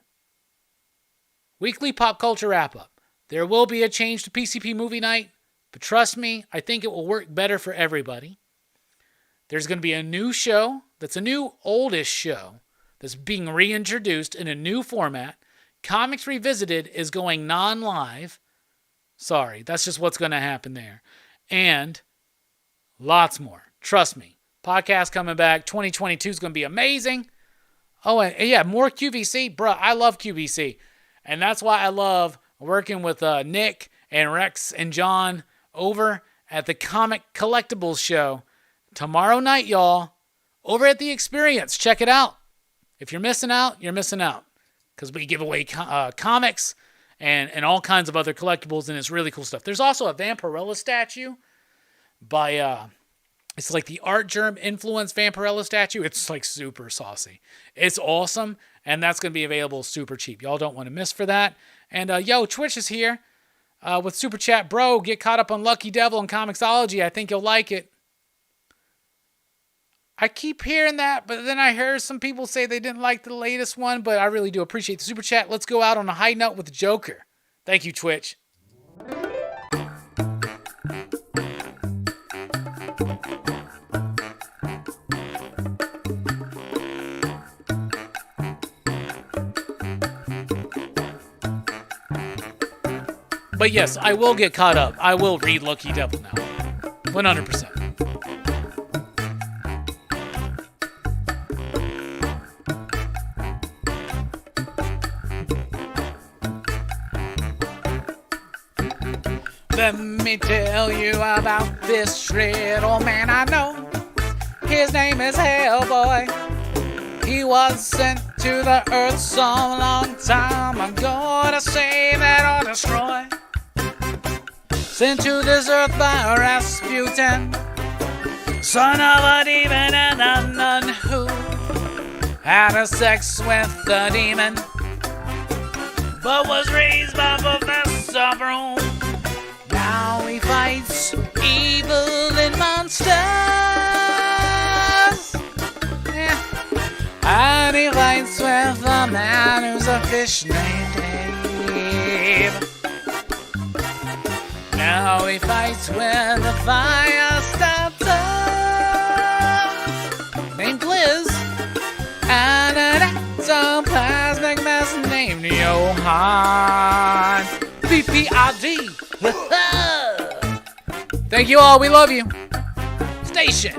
Weekly pop culture wrap-up. There will be a change to PCP movie night, but trust me, I think it will work better for everybody. There's going to be a new show that's a new oldish show that's being reintroduced in a new format. Comics Revisited is going non-live. Sorry, that's just what's going to happen there. And lots more. Trust me. Podcast coming back. 2022 is going to be amazing. Oh, and yeah, more QVC. Bruh, I love QVC. And that's why I love working with Nick and Rex and John over at the Comic Collectibles Show. Tomorrow night, y'all, over at The Experience. Check it out. If you're missing out, you're missing out. Because we give away comics and all kinds of other collectibles, and it's really cool stuff. There's also a Vampirella statue by... It's like the Art Germ influence Vampirella statue. It's like super saucy. It's awesome, and that's going to be available super cheap. Y'all don't want to miss for that. And yo, Twitch is here with Super Chat. Bro, get caught up on Lucky Devil and Comixology. I think you'll like it. I keep hearing that, but then I heard some people say they didn't like the latest one, but I really do appreciate the Super Chat. Let's go out on a high note with the Joker. Thank you, Twitch. But yes, I will get caught up. I will read Lucky Devil now. 100%. Let me tell you about this little man I know. His name is Hellboy. He was sent to the earth some long time ago to save and or destroy. Sent to this earth by Rasputin, son of a demon and a nun who had a sex with the demon, but was raised by Professor Broom. Now he fights evil and monsters, yeah. And he fights with a man who's a fish named Abe. Now he fights with a fire starter named Liz, and an ectoplasmic mess named Johann. PPID. Thank you all. We love you. Station.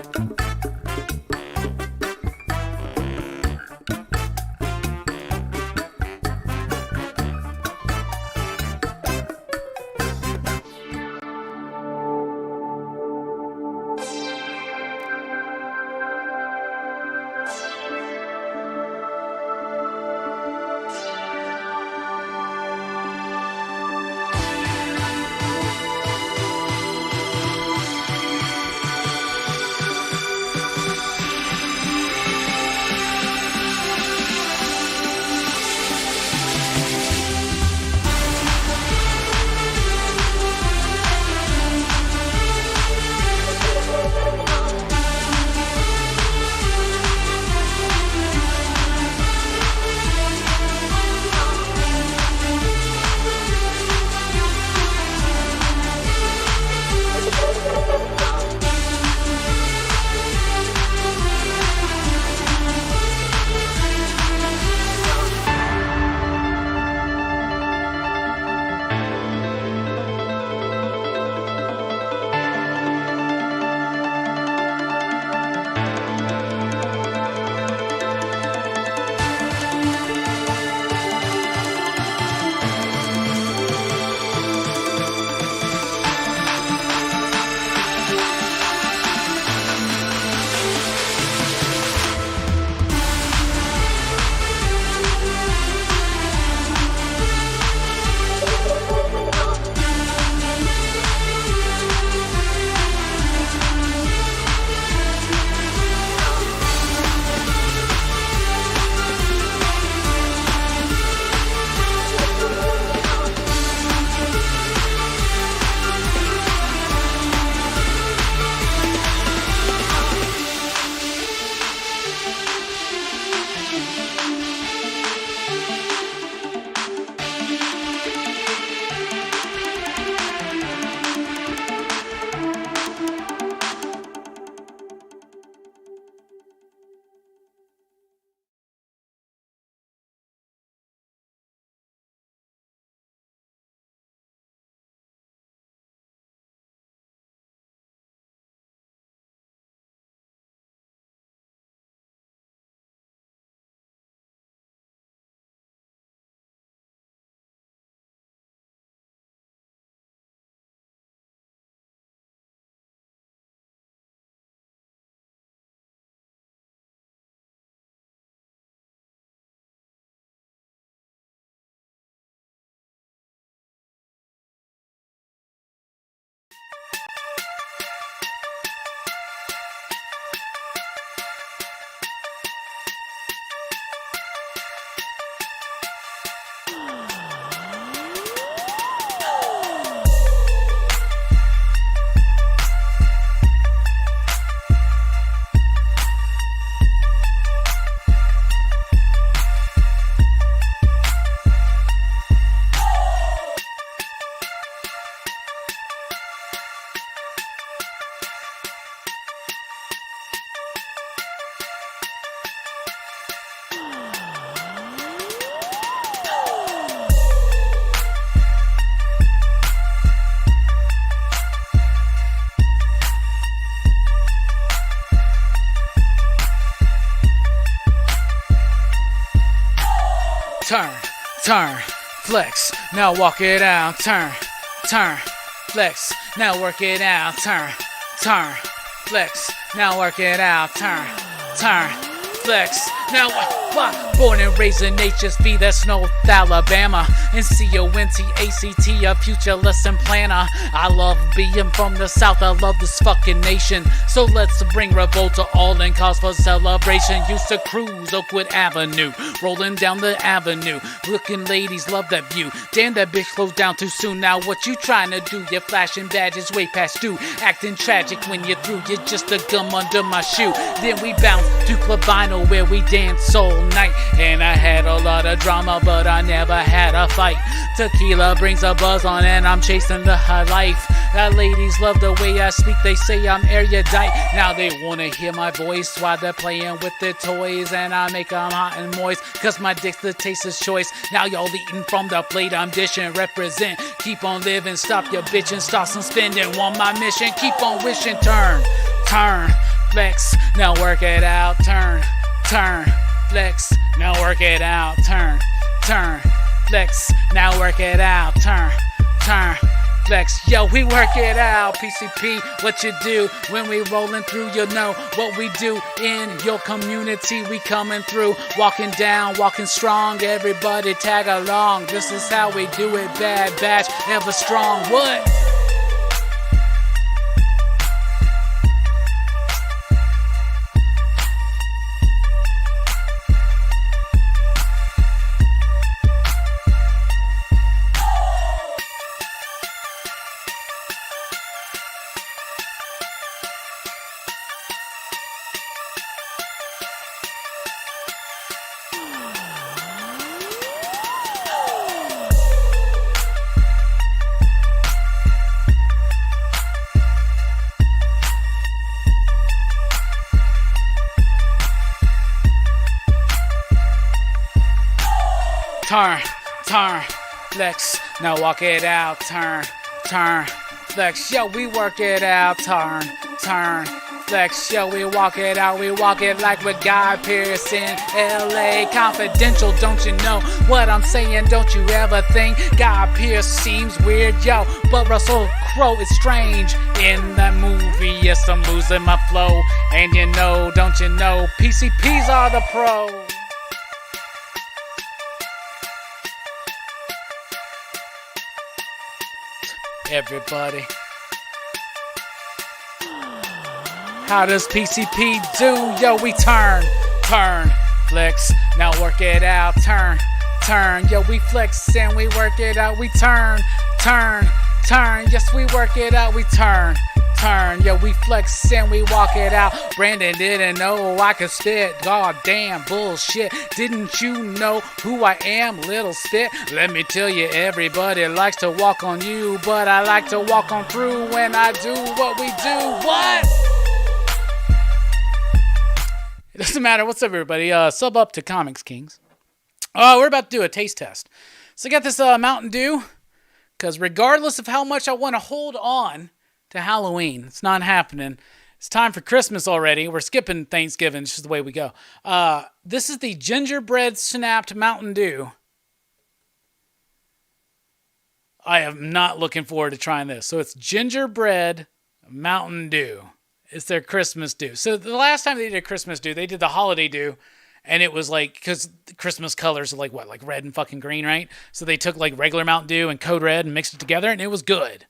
turn, turn, flex, now walk it out, turn, turn, flex, now work it out, turn, turn, flex, now work it out, turn, turn, flex, now what? Born and raised in HSV, that's North Alabama, and CONTACT, a future lesson planner. I love being from the South, I love this fucking nation. So let's bring revolt to all and cause for celebration. Used to cruise Oakwood Avenue, rolling down the avenue. Looking ladies love that view. Damn, that bitch slows down too soon. Now what you trying to do? You're flashing badges way past due. Acting tragic when you're through. You're just a gum under my shoe. Then we bounce to Club Vinyl where we dance all night. And I had a lot of drama, but I never had a fight. Tequila brings a buzz on and I'm chasing the high life. That ladies love the way I speak, they say I'm erudite. Now they wanna hear my voice while they're playing with their toys. And I make them hot and moist, cause my dick's the taster's choice. Now y'all eating from the plate I'm dishing, represent. Keep on living, stop your bitching, stop some spending. Want my mission, keep on wishing. Turn, turn, flex, now work it out. Turn, turn, flex, now work it out. Turn, turn, flex, now work it out. Turn, turn, flex, yo, we work it out. PCP, what you do when we rolling through, you know what we do in your community. We coming through, walking down, walking strong. Everybody tag along. This is how we do it. Bad batch, ever strong. What? Turn, turn, flex, now walk it out. Turn, turn, flex, yo, we work it out. Turn, turn, flex, yo, we walk it out. We walk it like with Guy Pearce in LA. Confidential, don't you know what I'm saying? Don't you ever think Guy Pearce seems weird, yo? But Russell Crowe is strange in that movie. Yes, I'm losing my flow. And you know, don't you know, PCPs are the pros. Everybody, how does PCP do? Yo, we turn, turn, flex, now work it out. Turn, turn, yo, we flex and we work it out. We turn, turn, turn, yes, we work it out. We turn, turn, yo, we flex and we walk it out. Brandon didn't know I could spit. God damn bullshit. Didn't you know who I am, little spit? Let me tell you, everybody likes to walk on you, but I like to walk on through when I do what we do. What? It doesn't matter. What's up, everybody? Sub up to Comics Kings. We're about to do a taste test. So I got this Mountain Dew, because regardless of how much I want to hold on to Halloween, it's not happening. It's time for Christmas already. We're skipping Thanksgiving. It's just the way we go. This is the gingerbread snapped Mountain Dew. I am not looking forward to trying this. So it's gingerbread Mountain Dew. It's their Christmas Dew. So the last time they did a Christmas Dew, they did the holiday Dew. And it was like, because Christmas colors are like what? Like red and fucking green, right? So they took like regular Mountain Dew and Code Red and mixed it together, and it was good.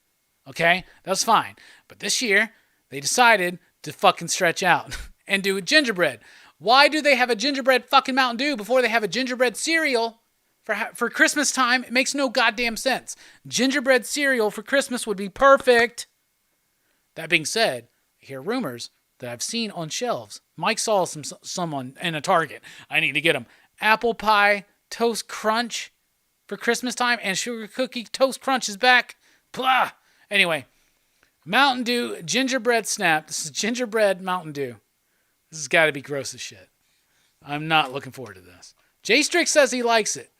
Okay? That was fine. But this year, they decided to fucking stretch out and do a gingerbread. Why do they have a gingerbread fucking Mountain Dew before they have a gingerbread cereal for Christmas time? It makes no goddamn sense. Gingerbread cereal for Christmas would be perfect. That being said, I hear rumors that I've seen on shelves. Mike saw some in a Target. I need to get them. Apple pie toast crunch for Christmas time, and sugar cookie toast crunch is back. Blah. Anyway, Mountain Dew gingerbread snap. This is gingerbread Mountain Dew. This has got to be gross as shit. I'm not looking forward to this. J Strick says he likes it.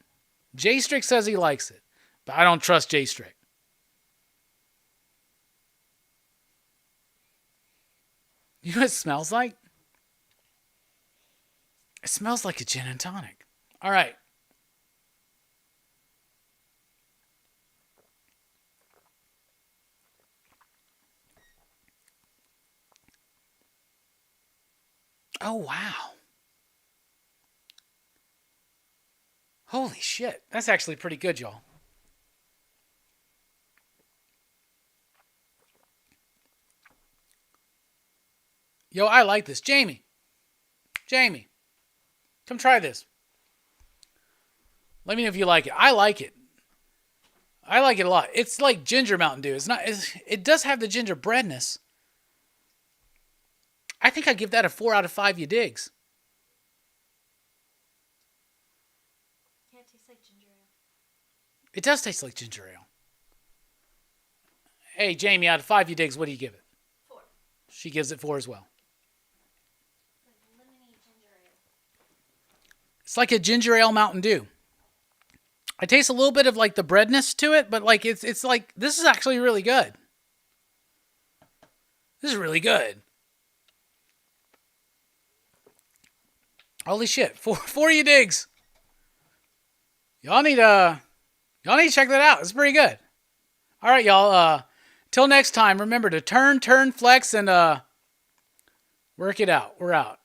J Strick says he likes it, but I don't trust J Strick. You know what it smells like? It smells like a gin and tonic. All right. Oh, wow. Holy shit. That's actually pretty good, y'all. Yo, I like this. Jamie. Jamie. Come try this. Let me know if you like it. I like it. I like it a lot. It's like ginger Mountain Dew. It does have the gingerbreadness. I think I give that a 4 out of 5 you digs. Yeah, it tastes like ginger ale. It does taste like ginger ale. Hey, Jamie, out of 5 you digs, what do you give it? 4. She gives it 4 as well. Like lemony ginger ale. It's like a ginger ale Mountain Dew. I taste a little bit of like the breadness to it, but like it's like this is actually really good. This is really good. Holy shit! Four you digs. Y'all need to check that out. It's pretty good. All right, y'all. Till next time, remember to turn, flex, and work it out. We're out.